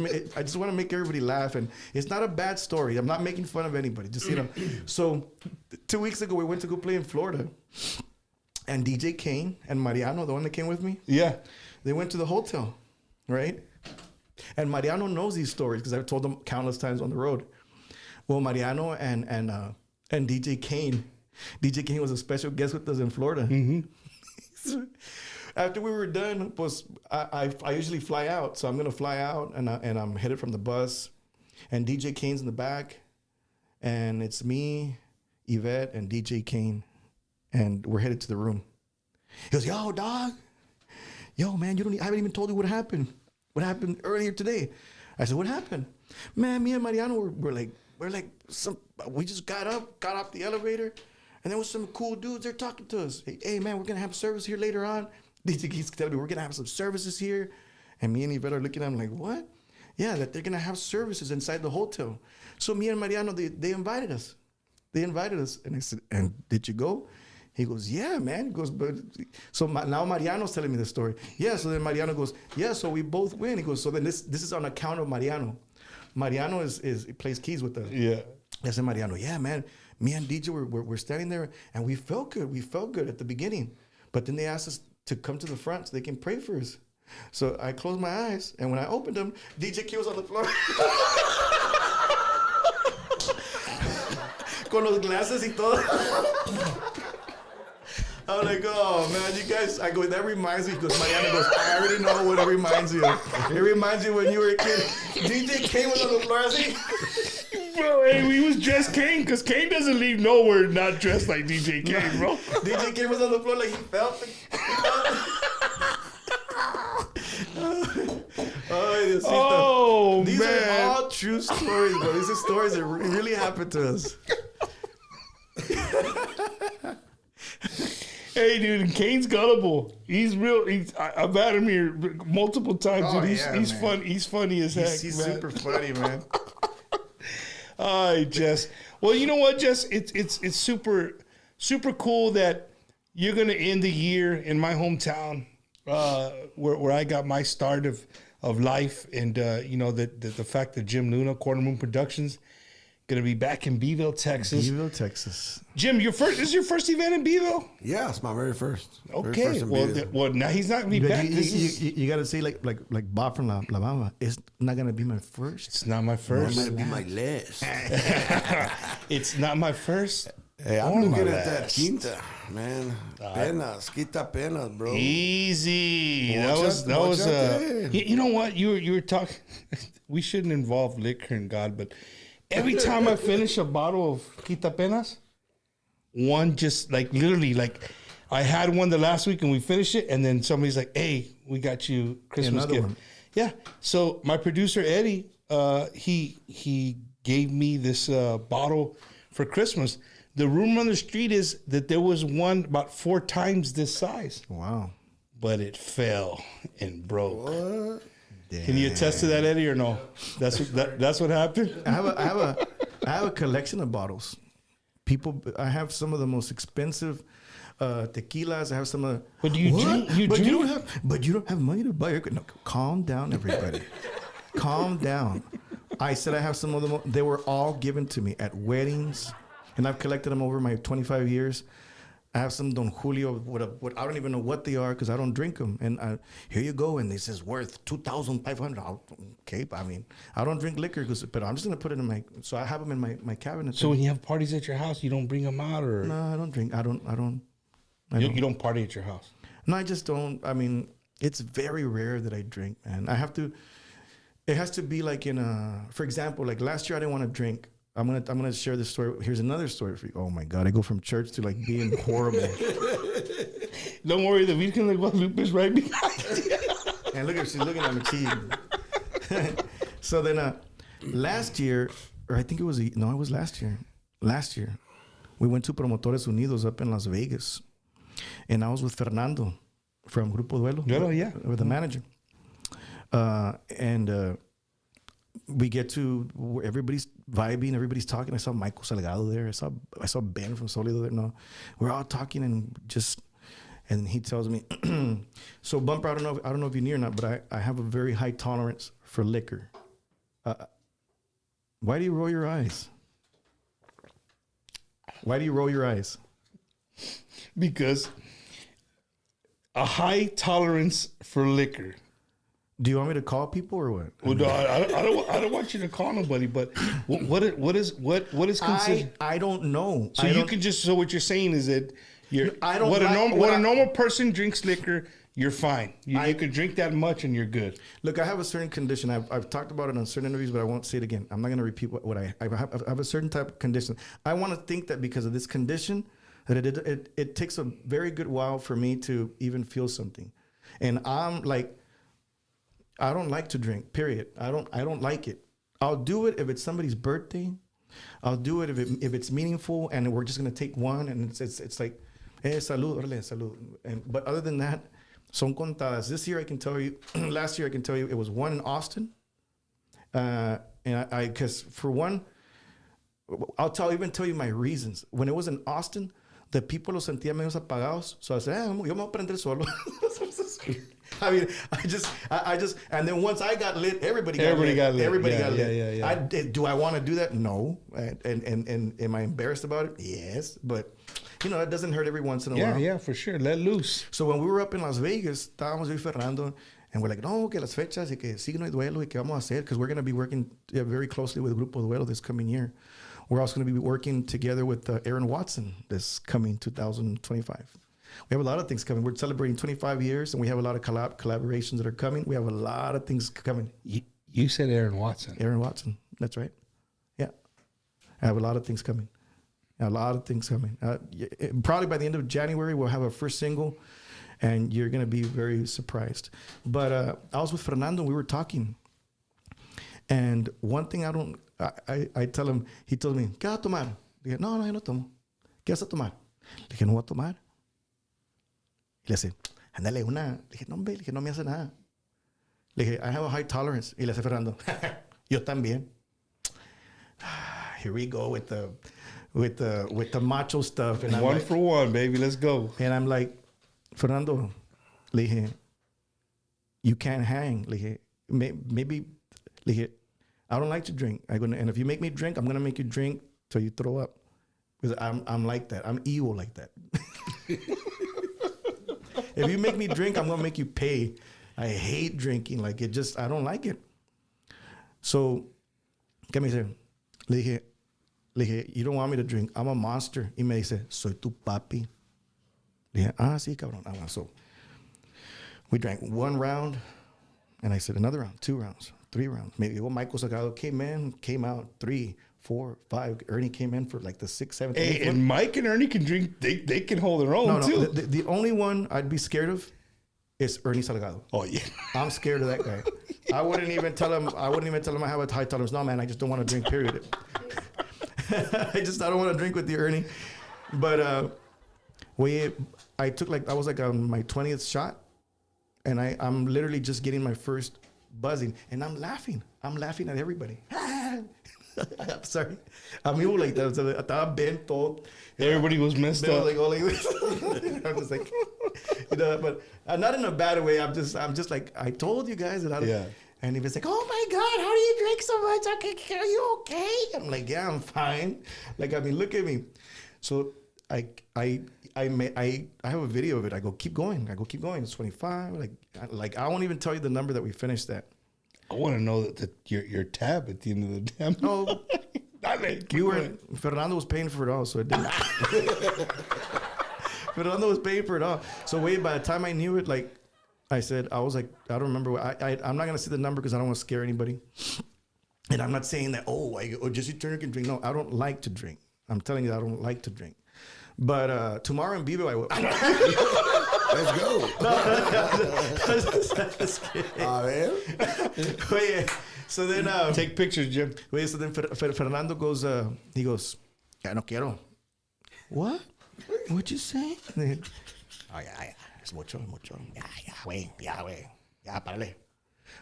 just want to make everybody laugh, and it's not a bad story. I'm not making fun of anybody. Just, you know. So 2 weeks ago, we went to go play in Florida. And DJ Kane and Mariano, the one that came with me, yeah, they went to the hotel, right? And Mariano knows these stories because I've told them countless times on the road. Well, Mariano and DJ Kane was a special guest with us in Florida. Mm-hmm. After we were done, I usually fly out, so I'm gonna fly out, and I'm headed from the bus, and DJ Kane's in the back, and it's me, Yvette, and DJ Kane. And we're headed to the room. He goes, yo, dog. Yo, man, I haven't even told you what happened. What happened earlier today? I said, what happened? Man, me and Mariano we just got off the elevator, and there was some cool dudes there talking to us. Hey, man, we're gonna have service here later on. He's telling me we're gonna have some services here. And me and Yvette are looking at him like, what? Yeah, that they're gonna have services inside the hotel. So me and Mariano, they invited us. And I said, and did you go? He goes, yeah, man. He goes, but so now Mariano's telling me the story. Yeah, so then Mariano goes, yeah, so we both win. He goes, so then this is on account of Mariano. Mariano he plays keys with us. Yeah. I said, Mariano, yeah, man. Me and DJ we're standing there, and we felt good. We felt good at the beginning, but then they asked us to come to the front so they can pray for us. So I closed my eyes, and when I opened them, DJ Q was on the floor. Con los glasses y todo. I'm like, oh man, you guys. I go, that reminds me. Because Mariana goes, I already know what it reminds you of. It reminds you when you were a kid. DJ Kane was on the floor. I was like, Bro, hey, we was dressed Kane because Kane doesn't leave nowhere not dressed like DJ Kane, bro. DJ Kane was on the floor like he felt it. These are all true stories, bro. These are stories that really happened to us. Hey, dude, Kane's gullible. He's real. I've had him here multiple times, dude. He's fun. He's funny as heck. He's man. super funny, man. All right, Jess. Well, you know what, Jess? It's super cool that you're gonna end the year in my hometown, where I got my start of life, and you know the fact that Jim Luna, Quarter Moon Productions, gonna be back in Beeville, Texas. Beeville, Texas. Jim, this is your first event in Beeville? Yeah, it's my very first. Okay. Very first in Beeville. Well, now he's not gonna be back. You got to say like Bob from La Bamba. It's not gonna be my first. It's not my first. It might be my last. It's not my first. Hey, I'm or my looking at that last. quinta, man. Penas, quita penas, bro. Easy. That was. You know what? You were talking. We shouldn't involve liquor and God, but every time I finish a bottle of quita penas, one just like literally like I had one the last week and we finished it, and then somebody's like, "Hey, we got you Christmas Another gift." one. Yeah. So my producer Eddie, he gave me this bottle for Christmas. The rumor on the street is that there was one about 4 times this size. Wow. But it fell and broke. What? Can you attest to that, Eddie, or no? That's what happened. I have a collection of bottles. I have some of the most expensive tequilas. I have some of. But do you drink? But you don't have money to buy. No, calm down, everybody. Calm down. I said I have some of them. They were all given to me at weddings, and I've collected them over my 25 years. I have some Don Julio. What I don't even know what they are because I don't drink them. And here you go, and this is worth $2,500. Okay, I mean, I don't drink liquor, but I'm just gonna put it in my. So I have them in my cabinet. So when you have parties at your house, you don't bring them out, or no, I don't drink. I don't. You don't party at your house. No, I just don't. I mean, it's very rare that I drink, man. I have to. It has to be like in a. For example, like last year, I didn't want to drink. I'm gonna share this story. Here's another story for you. Oh my God, I go from church to like being horrible. Don't worry, the Virgen de Guadalupe is right behind you. And look at her, she's looking at me cheating. So then last year, or I think it was last year. Last year, we went to Promotores Unidos up in Las Vegas, and I was with Fernando from Grupo Duelo. Yeah, with the manager. And we get to where everybody's vibing, everybody's talking. I saw Michael Salgado there. I saw Ben from Solido there. No, we're all talking and he tells me, so Bumper, I don't know if you're near or not, but I have a very high tolerance for liquor. Why do you roll your eyes? Why do you roll your eyes? Because a high tolerance for liquor. Do you want me to call people or what? Well, no, I don't want you to call nobody. But what is considered? I don't know. So you can just. So what you're saying is that I don't. When a normal person drinks liquor, you're fine. You can drink that much and you're good. Look, I have a certain condition. I've talked about it on certain interviews, but I won't say it again. I'm not going to repeat what I have a certain type of condition. I want to think that because of this condition, that it takes a very good while for me to even feel something, and I'm like. I don't like to drink, period. I don't like it. I'll do it if it's somebody's birthday. I'll do it if it's meaningful and we're just gonna take one and it's like, hey, salud, orale, salud. But other than that, son contadas. This year I can tell you, last year I can tell you it was one in Austin. And I because for one, I'll even tell you my reasons. When it was in Austin, the people los sentía medio apagados. So I said, yo me voy a prender solo. I mean, I just, and then once I got lit, everybody got lit. Everybody got lit. Yeah. Do I want to do that? No. And am I embarrassed about it? Yes. But, it doesn't hurt every once in a while. Yeah, for sure. Let loose. So when we were up in Las Vegas, estábamos yo y Fernando, and we're like, no, que las fechas, y que signo y duelo, y que vamos a hacer, because we're going to be working very closely with Grupo Duelo this coming year. We're also going to be working together with Aaron Watson this coming 2025. We have a lot of things coming. We're celebrating 25 years, and we have a lot of collaborations that are coming. We have a lot of things coming. You said Aaron Watson. Aaron Watson. That's right. Yeah. I have a lot of things coming. A lot of things coming. Probably by the end of January, we'll have our first single, and you're going to be very surprised. But I was with Fernando, and we were talking. And one thing I tell him, he told me, ¿qué vas a tomar? Le dije, no, yo no tomo. ¿Qué vas a tomar? Le dije, no voy a tomar. Y le hace, ándale una. Le dije, no, hombre, le dije, no me hace nada. Le dije, I have a high tolerance. Y le hace Fernando, yo también. Here we go with the macho stuff. And One for one, baby. Let's go. And I'm like, Fernando, le dije, you can't hang. Le dije, maybe, le dije, I don't like to drink. And if you make me drink, I'm gonna make you drink till you throw up. Because I'm like that. I'm evil like that. If you make me drink, I'm gonna make you pay. I hate drinking. Like I don't like it. So, ¿qué me dice? Le dije, you don't want me to drink. I'm a monster. Y me dice, soy tu papi. Le dije, sí, cabrón. So, we drank one round, and I said, another round, 2 rounds, 3 rounds. Maybe Michael Salgado came in, came out 3, 4, 5. Ernie came in for like the 6th, 7th. Hey, 8th. and Mike and Ernie can drink. They can hold their own too. The only one I'd be scared of is Ernie Salgado. Oh yeah, I'm scared of that guy. I wouldn't even tell him I have a high tolerance. No, man, I just don't want to drink, period. I don't want to drink with you, Ernie. But I was on my 20th shot, and I'm literally just getting my first buzzing, and I'm laughing. I'm laughing at everybody. I'm sorry. I'm like that. Estaba bent todo. Everybody was messed up. Like, like this. I'm just like, but not in a bad way. I'm just like, I told you guys that I don't. Yeah. And he was like, oh my God, how do you drink so much? Okay, are you okay? I'm like, yeah, I'm fine. Like, I mean, look at me. So I have a video of it. I go, keep going. It's 25. Like I won't even tell you the number that we finished at. I want to know that your tab at the end of the damn. No, Fernando was paying for it all, so it didn't. Fernando was paying for it all. So by the time I knew it, like I said, I was like, I don't remember. I'm not gonna say the number because I don't want to scare anybody. And I'm not saying that. Jesse Turner can drink. No, I don't like to drink. I'm telling you, I don't like to drink. But tomorrow in Vivo, I will. Let's go. Oye, so then Take pictures, Jim. Oye, so then Fernando goes. He goes, ya no quiero. What? What'd you say? Oh yeah. Es mucho. Ya, güey. Ya, párale.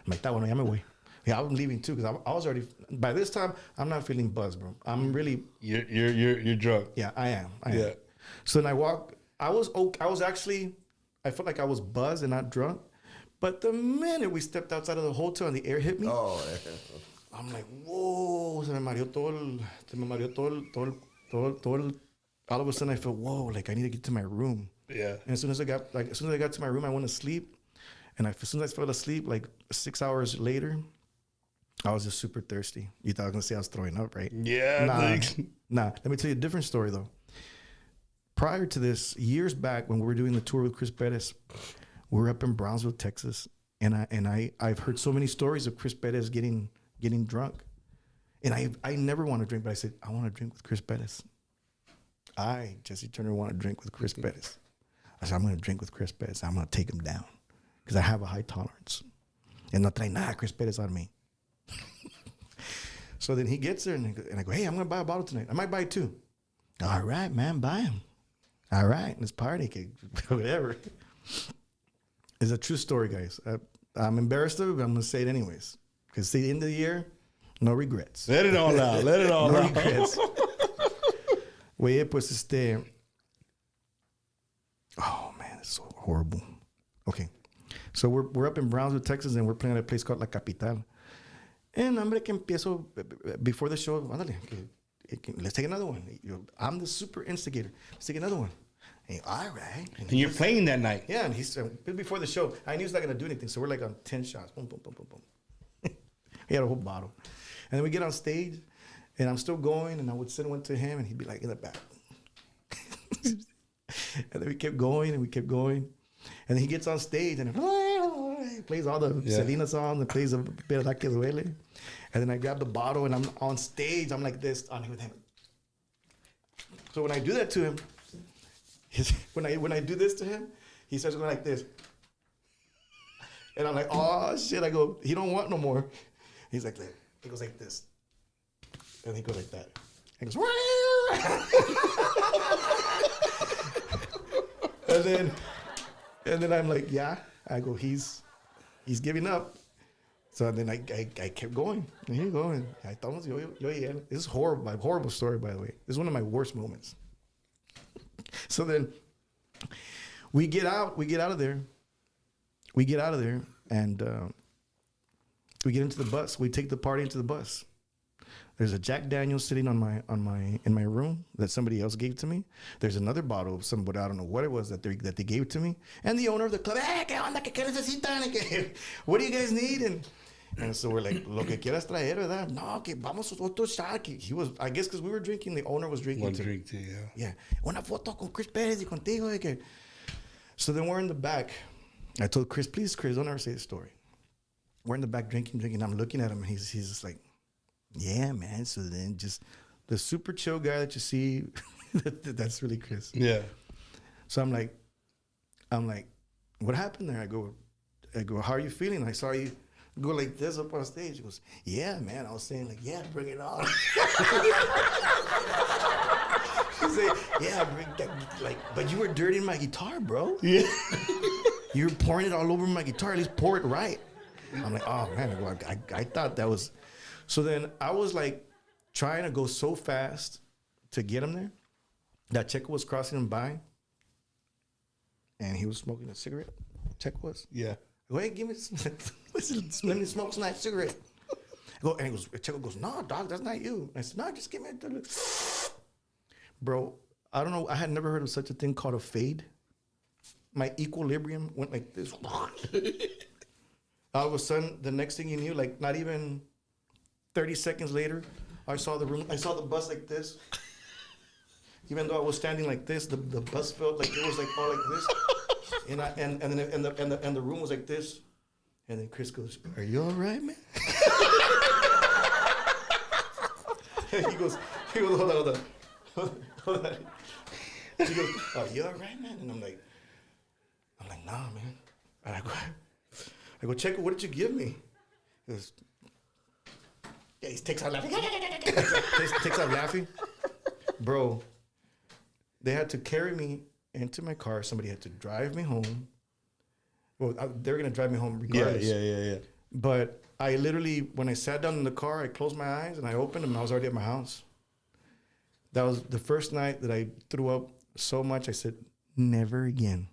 Me está bueno, ya me voy. Yeah, I'm leaving too because I was already. By this time, I'm not feeling buzzed, bro. I'm really. You're drunk. Yeah, I am. Yeah. So then I walk. I was actually. I felt like I was buzzed and not drunk, but the minute we stepped outside of the hotel and the air hit me, I'm like, whoa! Se me mareó todo. All of a sudden, I felt, whoa! Like I need to get to my room. Yeah. And as soon as I got to my room, I went to sleep. And as soon as I fell asleep, like 6 hours later, I was just super thirsty. You thought I was gonna say I was throwing up, right? Yeah. Nah. Let me tell you a different story though. Prior to this, years back when we were doing the tour with Chris Perez, we were up in Brownsville, Texas, and I've heard so many stories of Chris Perez getting drunk, and I never want to drink, but I said I want to drink with Chris Perez. Jesse Turner, want to drink with Chris Perez. I said I'm going to drink with Chris Perez. I'm going to take him down because I have a high tolerance, and no trae nada Chris Perez on me. So then he gets there, and I go, hey, I'm going to buy a bottle tonight. I might buy 2. All right, man, buy them. All right, let's party, whatever. It's a true story, guys. I'm embarrassed of it, but I'm going to say it anyways. Because at the end of the year, no regrets. Let it all out. Let it all No out. regrets. Oye, pues oh, man, it's so horrible. Okay. So we're up in Brownsville, Texas, and we're playing at a place called La Capital. And hombre, que empiezo, before the show, ándale, let's take another one. I'm the super instigator. Let's take another one. And, all right. And you're playing that night. Yeah, and he's before the show. I knew he was not going to do anything, so we're like on 10 shots. Boom, boom, boom, boom, boom. He had a whole bottle. And then we get on stage, and I'm still going, and I would send one to him, and he'd be like in the back. And then we kept going and we kept going. And then he gets on stage and he plays all the Selena songs and plays a bit of La Que Duele. And then I grab the bottle and I'm on stage. I'm like this on with him. So when I do that to him, when I do this to him, he starts going like this. And I'm like, oh shit. I go, he don't want no more. He's like, he goes like this. And he goes like that. He goes, and then I'm like, yeah. I go, he's giving up. So then I kept going. And he's going. I thought it was This is horrible. My horrible story, by the way. This is one of my worst moments. So then we get out of there. And we get into the bus. We take the party into the bus. There's a Jack Daniels sitting in my room that somebody else gave to me. There's another bottle of somebody, I don't know what it was that they gave to me. And the owner of the club, hey, ¿qué onda? ¿Qué necesitan? What do you guys need? And so we're like, lo que quieras traer, ¿verdad? No, que vamos otro shot. He was, I guess, because we were drinking, the owner was drinking too. One drink too, yeah. Yeah. Una foto con Chris Perez y contigo. So then we're in the back. I told Chris, please, Chris, don't ever say the story. We're in the back drinking. I'm looking at him, and he's just like, yeah, man. So then just the super chill guy that you see, that's really Chris. Yeah. So I'm like, what happened there? I go, how are you feeling? I saw you go like this up on stage. He goes, yeah, man. I was saying like, yeah, bring it on. He said, yeah, bring that, like, but you were dirtying my guitar, bro. Yeah. You were pouring it all over my guitar. At least pour it right. I'm like, oh man. I thought that was. So then I was like trying to go so fast to get him there that Checo was crossing him by, and he was smoking a cigarette. Checo was. Yeah. Go ahead, give me some. Let me smoke some nice cigarette. Checo goes, no, dog, that's not you. I said, no, just give me a. Bro, I don't know. I had never heard of such a thing called a fade. My equilibrium went like this. All of a sudden, the next thing you knew, like not even 30 seconds later, I saw the bus like this. Even though I was standing like this, the bus felt like it was like all like this. And the room was like this. And then Chris goes, are you all right, man? he goes, hold on. He goes, are you all right, man? And I'm like, nah, man. And I go, Checo, what did you give me? He goes, yeah, he takes out laughing. Bro, they had to carry me into my car. Somebody had to drive me home. Well, they were going to drive me home regardless. Yeah. But I literally, when I sat down in the car, I closed my eyes and I opened them and I was already at my house. That was the first night that I threw up so much. I said, never again.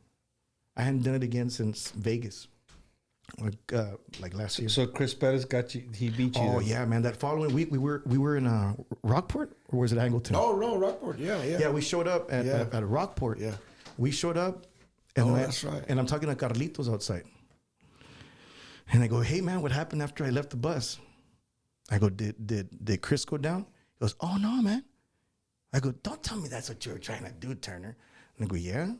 I hadn't done it again since Vegas, like last year. So Chris Perez got you. He beat you. Oh then. yeah, man! That following week we were in Rockport, or was it Angleton? Oh no, Rockport. Yeah. Yeah, we showed up at Rockport. Yeah, we showed up, and that's right. And I'm talking to Carlitos outside, and I go, "Hey man, what happened after I left the bus?" I go, "Did Chris go down?" He goes, "Oh no, man." I go, "Don't tell me that's what you were trying to do, Turner." And I go, "Yeah."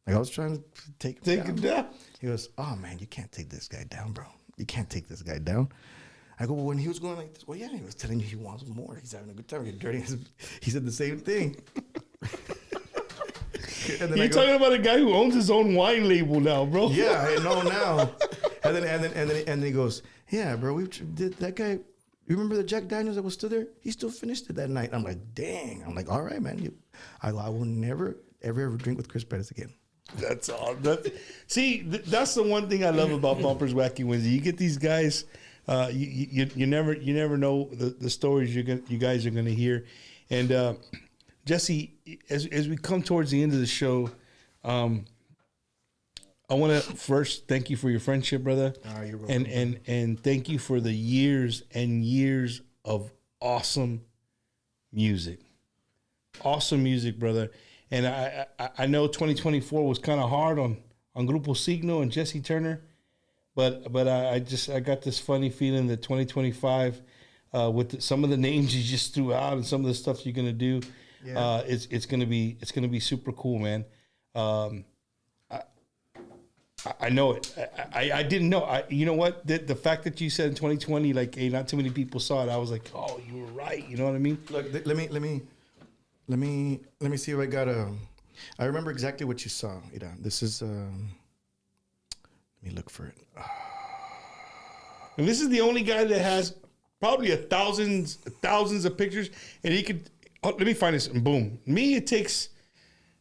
Like I was trying to take him down. He goes, "Oh man, you can't take this guy down, bro. You can't take this guy down." I go, "Well, when he was going like this, well, yeah, he was telling you he wants more. He's having a good time. You're dirty." He said the same thing. You're talking about a guy who owns his own wine label now, bro. Yeah, I know now. And then he goes, "Yeah, bro, we did that guy. You remember the Jack Daniels that was still there? He still finished it that night." I'm like, "Dang." I'm like, "All right, man. I will never ever drink with Chris Perez again." That's all. That's the one thing I love about Bumpers Wacky Wednesday. You get these guys. You never know the stories you guys are going to hear. And Jesse, as we come towards the end of the show, I want to first thank you for your friendship, brother. You're welcome. And thank you for the years and years of awesome music. Awesome music, brother. And I know 2024 was kind of hard on Grupo Signo and Jesse Turner, but I got this funny feeling that 2025, with some of the names you just threw out and some of the stuff you're gonna do, it's gonna be super cool, man. I know it. I didn't know. You know what? The fact that you said in 2020, like, hey, not too many people saw it. I was like, oh, you were right. You know what I mean? Look, let me see if I got a. I remember exactly what you saw. This is. Let me look for it. And this is the only guy that has probably thousands of pictures, and he could. Oh, let me find this. And boom, me. It takes.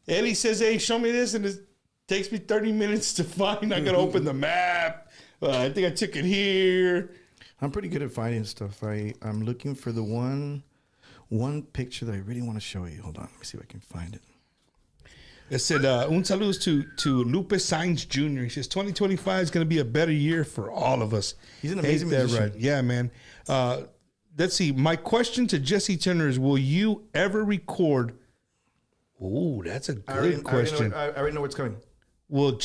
Eddie says, "Hey, show me this," and it takes me 30 minutes to find. I gotta open the map. I think I took it here. I'm pretty good at finding stuff. I'm looking for the one picture that I really want to show you. Hold on, let me see if I can find it. It said, un saludos to Lupe Sainz Jr. He says, 2025 is going to be a better year for all of us. He's an amazing musician. Right. Yeah, man. Let's see. My question to Jesse Turner is, will you ever record? Oh, that's a good question. I already know what's coming. Will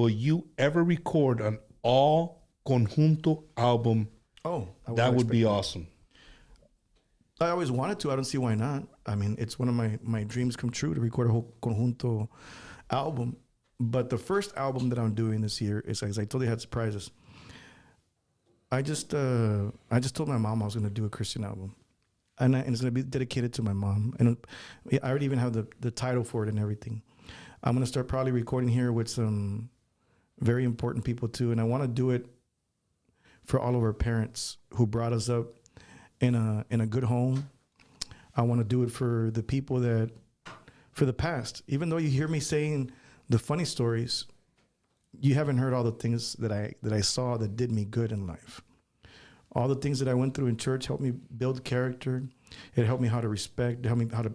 you ever record an all conjunto album? Oh, that would be awesome. I always wanted to. I don't see why not. I mean, it's one of my dreams come true to record a whole conjunto album. But the first album that I'm doing this year is, as I told you, I had surprises. I just told my mom I was going to do a Christian album, and it's going to be dedicated to my mom. And I already even have the title for it and everything. I'm going to start probably recording here with some very important people too, and I want to do it for all of our parents who brought us up in a good home. I want to do it for the people for the past. Even though you hear me saying the funny stories, you haven't heard all the things that I saw that did me good in life. All the things that I went through in church helped me build character. It helped me how to respect. It helped me how to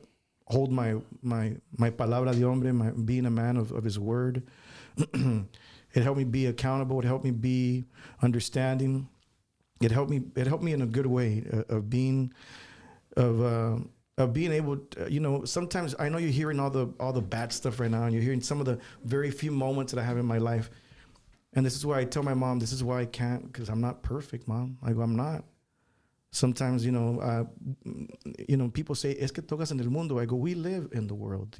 hold my palabra de hombre, being a man of his word. It helped me be accountable. It helped me be understanding. It helped me in a good way of being able to, sometimes I know you're hearing all the bad stuff right now, and you're hearing some of the very few moments that I have in my life. And this is why I tell my mom, this is why I can't, because I'm not perfect, Mom. I go, I'm not. Sometimes, people say, es que tocas en el mundo. I go, we live in the world,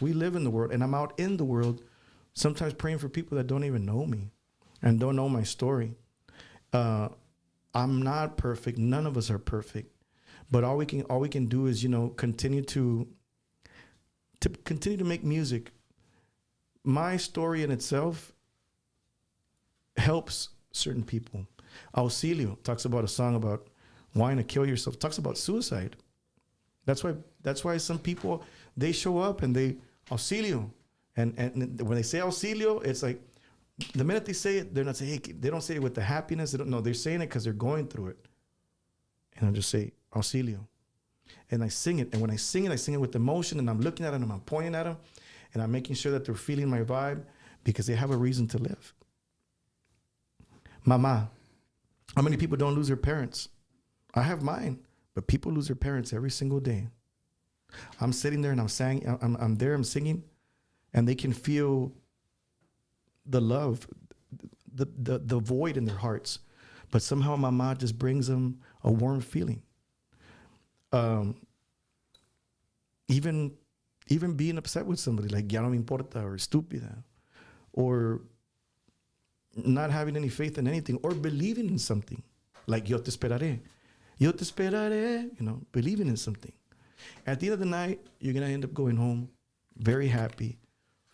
We live in the world, and I'm out in the world, sometimes praying for people that don't even know me and don't know my story. I'm not perfect. None of us are perfect. But all we can do is, continue to make music. My story in itself helps certain people. Auxilio talks about a song about wanting to kill yourself. Talks about suicide. That's why some people, they show up and they auxilio, and when they say auxilio, it's like the minute they say it, they're not saying, hey, they don't say it with the happiness. They're saying it because they're going through it. And I just say auxilio, and I sing it. And when I sing it with emotion, and I'm looking at them and I'm pointing at them, and I'm making sure that they're feeling my vibe because they have a reason to live. Mama, how many people don't lose their parents? I have mine, but people lose their parents every single day. I'm sitting there and I'm singing, and they can feel the love, the void in their hearts. But somehow Mama just brings them a warm feeling. Even being upset with somebody, like ya no me importa, or estúpida, or not having any faith in anything, or believing in something, like yo te esperaré, believing in something. At the end of the night, you're going to end up going home very happy,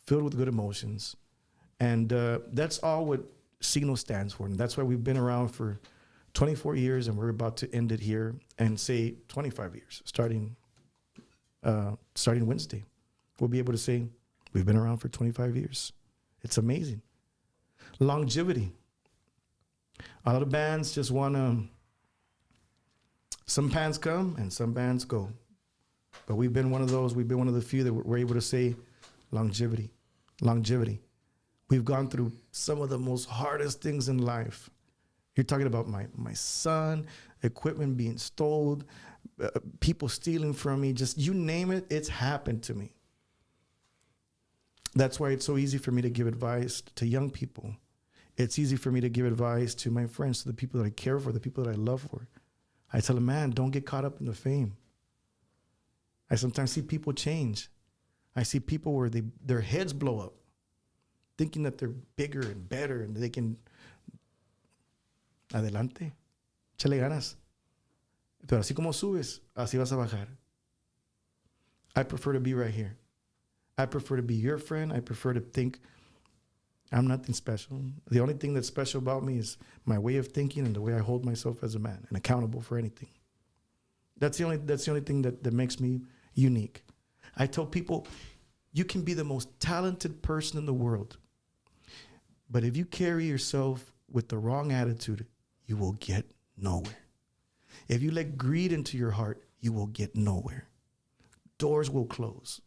filled with good emotions. And that's all what Signo stands for. And that's why we've been around for 24 years, and we're about to end it here and say 25 years, starting Wednesday. We'll be able to say we've been around for 25 years. It's amazing. Longevity. A lot of bands just want to, some bands come and some bands go. But we've been one of those, we've been one of the few that were able to say longevity. We've gone through some of the most hardest things in life. You're talking about my son, equipment being stolen, people stealing from me, just you name it, it's happened to me. That's why it's so easy for me to give advice to young people. It's easy for me to give advice to my friends, to the people that I care for, the people that I love for. I tell them, man, don't get caught up in the fame. I sometimes see people change. I see people where their heads blow up, thinking that they're bigger and better and they can. Adelante, échale ganas. Pero así como subes, así vas a bajar. I prefer to be right here. I prefer to be your friend. I prefer to think I'm nothing special. The only thing that's special about me is my way of thinking and the way I hold myself as a man and accountable for anything. That's the only thing that makes me unique. I tell people, you can be the most talented person in the world, but if you carry yourself with the wrong attitude, you will get nowhere. If you let greed into your heart, you will get nowhere. Doors will close.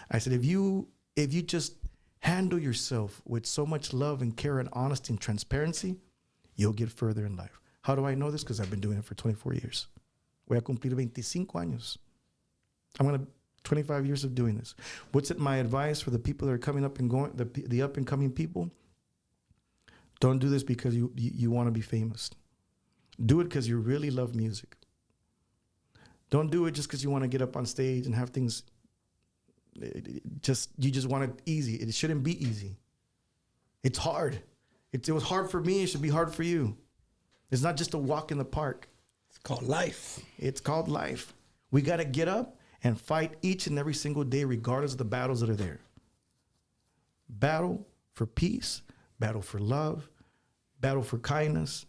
I said, if you just handle yourself with so much love and care and honesty and transparency, you'll get further in life. How do I know this? Because I've been doing it for 24 years. Voy a cumplir 25 años. 25 years of doing this. What's my advice for the people that are coming up and going, the up and coming people? Don't do this because you want to be famous. Do it because you really love music. Don't do it just because you want to get up on stage and have things. You just want it easy. It shouldn't be easy. It's hard. It was hard for me. It should be hard for you. It's not just a walk in the park. It's called life. It's called life. We got to get up and fight each and every single day, regardless of the battles that are there. Battle for peace, battle for love, battle for kindness,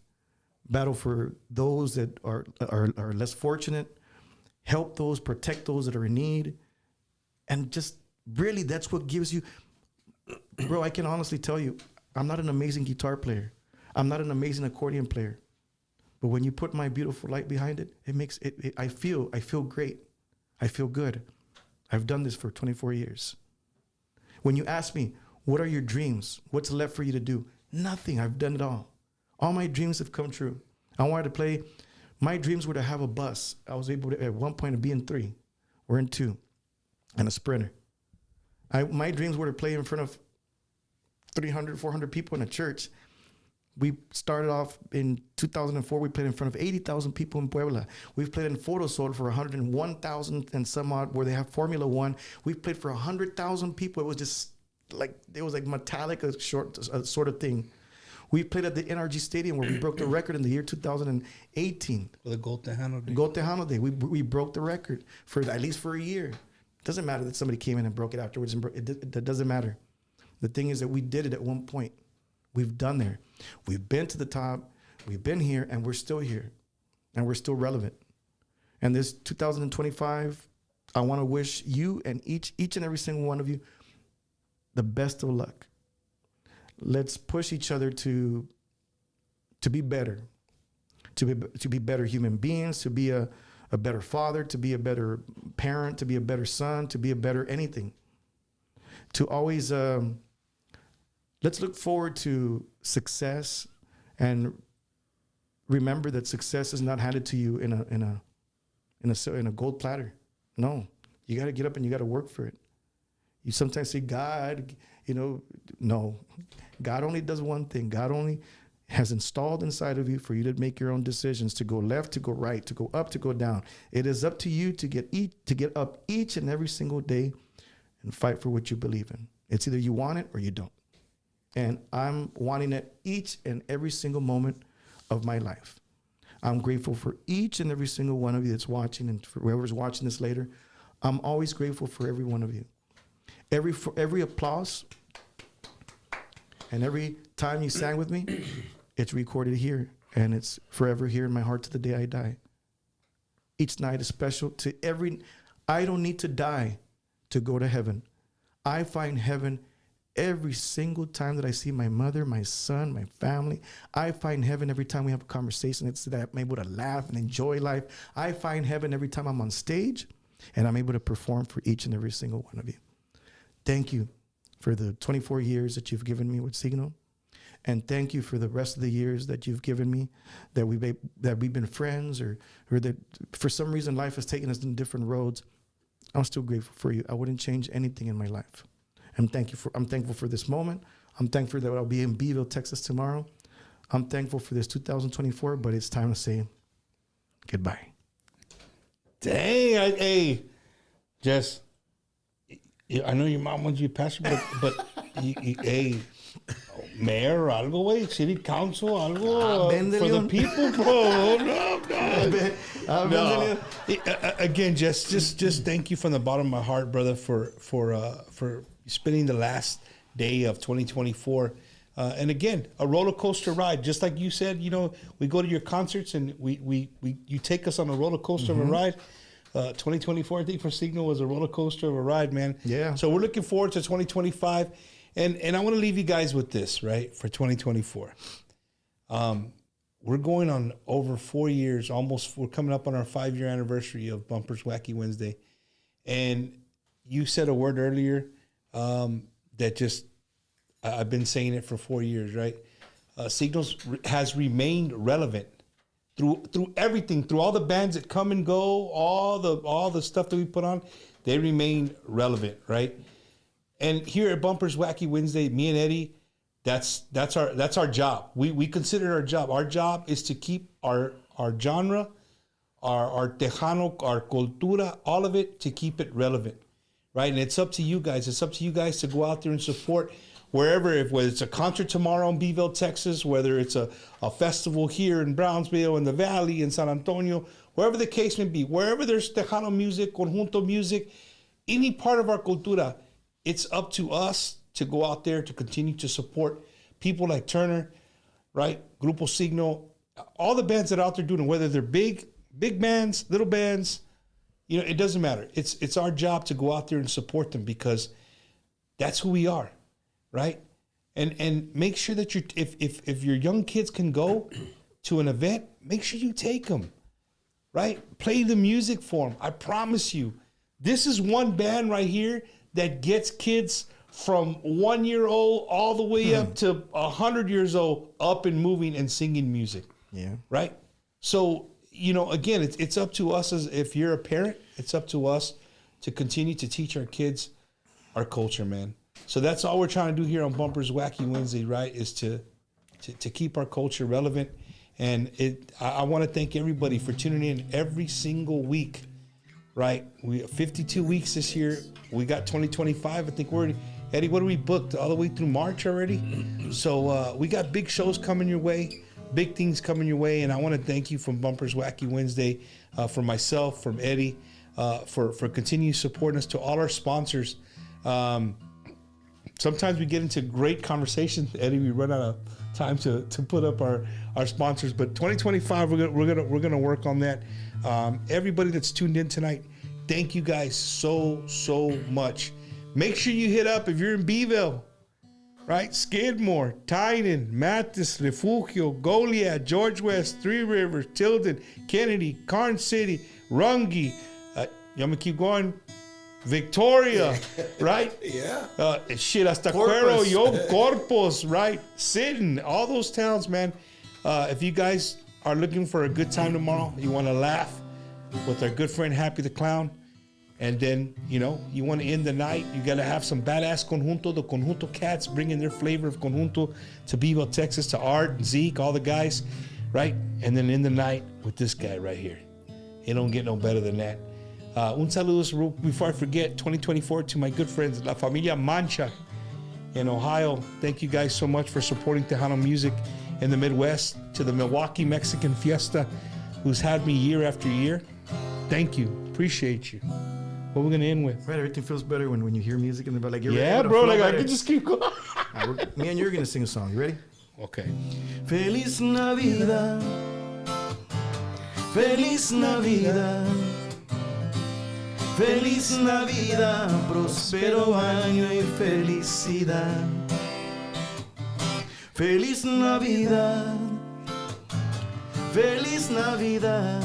battle for those that are less fortunate, help those, protect those that are in need. And just really, that's what gives you, bro, I can honestly tell you, I'm not an amazing guitar player. I'm not an amazing accordion player. But when you put my beautiful light behind it, it makes it I feel great. I feel good. I've done this for 24 years. When you ask me, what are your dreams? What's left for you to do? Nothing. I've done it all. All my dreams have come true. I wanted to play. My dreams were to have a bus. I was able to, at one point, to be in 3. We're in 2. And a Sprinter. My dreams were to play in front of 300, 400 people in a church. We started off in 2004. We played in front of 80,000 people in Puebla. We've played in Photosol for 101,000 and some odd, where they have Formula One. We've played for 100,000 people. It was just like, it was like Metallica sort of thing. We played at the NRG Stadium where we broke the record in the year 2018. The Go Tejano Day. Go Tejano Day. We broke the record for at least for a year. It doesn't matter that somebody came in and broke it afterwards. That doesn't matter. The thing is that we did it at one point. We've done there. We've been to the top. We've been here, and we're still here, and we're still relevant. And this 2025, I want to wish you and each and every single one of you the best of luck. Let's push each other to be better, to be better human beings, to be a better father, to be a better parent, to be a better son, to be a better anything. To always let's look forward to success, and remember that success is not handed to you in a gold platter. No, you got to get up and you got to work for it. You sometimes say, God, no. God only does one thing. God only has installed inside of you for you to make your own decisions, to go left, to go right, to go up, to go down. It is up to you to get up each and every single day and fight for what you believe in. It's either you want it or you don't. And I'm wanting it each and every single moment of my life. I'm grateful for each and every single one of you that's watching, and for whoever's watching this later. I'm always grateful for every one of you. For every applause and every time you sang with me, it's recorded here, and it's forever here in my heart to the day I die. Each night is special to I don't need to die to go to heaven. I find heaven every single time that I see my mother, my son, my family. I find heaven every time we have a conversation. It's that I'm able to laugh and enjoy life. I find heaven every time I'm on stage and I'm able to perform for each and every single one of you. Thank you for the 24 years that you've given me with Signal. And thank you for the rest of the years that you've given me, that we've been friends, or that for some reason life has taken us in different roads. I'm still grateful for you. I wouldn't change anything in my life. I'm thankful for this moment. I'm thankful that I'll be in Beeville, Texas tomorrow. I'm thankful for this 2024, but it's time to say goodbye. Dang, hey, Jess, I know your mom wants you pastor, but hey, mayor, algo, güey, city council, algo for the people, bro. No. Again, just thank you from the bottom of my heart, brother, for spending the last day of 2024. And again, a roller coaster ride, just like you said. You know, we go to your concerts and you take us on a roller coaster of a ride. 2024, I think, for Signal was a roller coaster of a ride, man. Yeah. So we're looking forward to 2025, and I want to leave you guys with this, right? For 2024, we're going on over 4 years, almost. We're coming up on our 5-year anniversary of Bumpers Wacky Wednesday, and you said a word earlier that just I've been saying it for 4 years, right? Signals has remained relevant. Through everything, through all the bands that come and go, all the stuff that we put on, they remain relevant, right? And here at Bumpers Wacky Wednesday, me and Eddie, that's our job. We consider it our job. Our job is to keep our genre, our Tejano, our cultura, all of it, to keep it relevant, right? And it's up to you guys. It's up to you guys to go out there and support wherever, whether it's a concert tomorrow in Beeville, Texas, whether it's a festival here in Brownsville, in the Valley, in San Antonio, wherever the case may be, wherever there's Tejano music, conjunto music, any part of our cultura, it's up to us to go out there to continue to support people like Turner, right? Grupo Signo, all the bands that are out there doing it, whether they're big bands, little bands, you know, it doesn't matter. It's our job to go out there and support them because that's who we are. Right, and make sure that if your young kids can go to an event, make sure you take them. Right, play the music for them. I promise you, this is one band right here that gets kids from 1 year old all the way up to 100 years old up and moving and singing music. Yeah. Right. So you know, again, it's up to us as if you're a parent. It's up to us to continue to teach our kids our culture, man. So that's all we're trying to do here on Bumpers Wacky Wednesday, right? Is to keep our culture relevant. And I want to thank everybody for tuning in every single week, right? We 52 weeks this year. We got 2025. I think Eddie, what are we booked? All the way through March already? So we got big shows coming your way, big things coming your way. And I want to thank you from Bumpers Wacky Wednesday, from myself, from Eddie, for continuing supporting us, to all our sponsors. Sometimes we get into great conversations, Eddie. We run out of time to put up our sponsors, but 2025 we're gonna work on that. Everybody that's tuned in tonight, thank you guys so much. Make sure you hit up if you're in Beeville, right? Skidmore, Tynan, Mathis, Refugio, Goliad, George West, Three Rivers, Tilden, Kennedy, Carn City, Runge. I'm gonna keep going. Victoria, right? Yeah. Hasta Cuero, Corpus, right? Sidon, all those towns, man. If you guys are looking for a good time tomorrow, you want to laugh with our good friend Happy the Clown, and then, you know, you want to end the night, you got to have some badass conjunto. The conjunto cats bringing their flavor of conjunto to Beeville, Texas, to Art and Zeke, all the guys, right? And then end the night with this guy right here. It don't get no better than that. Un saludo, before I forget, 2024 to my good friends, La Familia Mancha in Ohio. Thank you guys so much for supporting Tejano music in the Midwest. To the Milwaukee Mexican Fiesta, who's had me year after year. Thank you. Appreciate you. What we're going to end with? Right, everything feels better when you hear music in the back. Like you're yeah, bro, like better. I can just keep going. Right, me and you're going to sing a song. You ready? Okay. Feliz Navidad. Feliz Navidad. Feliz Navidad, próspero año y felicidad. Feliz Navidad, feliz Navidad,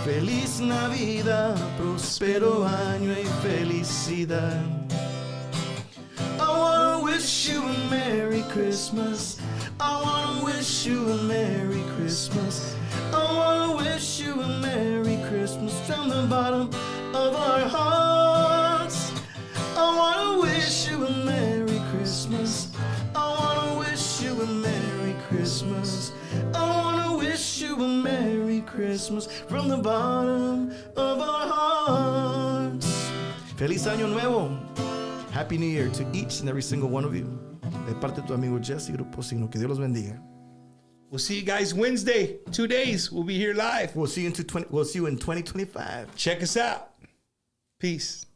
feliz Navidad, próspero año y felicidad. I wanna wish you a Merry Christmas. I wanna wish you a Merry Christmas. I wanna wish you a Merry Christmas from the bottom of our hearts. I wanna wish you a Merry Christmas. I wanna wish you a Merry Christmas. I wanna wish you a Merry Christmas from the bottom of our hearts. Feliz Año Nuevo. Happy New Year to each and every single one of you. De parte de tu amigo Jesse Grupo Signo. Que Dios los bendiga. We'll see you guys Wednesday. 2 days. We'll be here live. We'll see you in 2025. Check us out. Peace.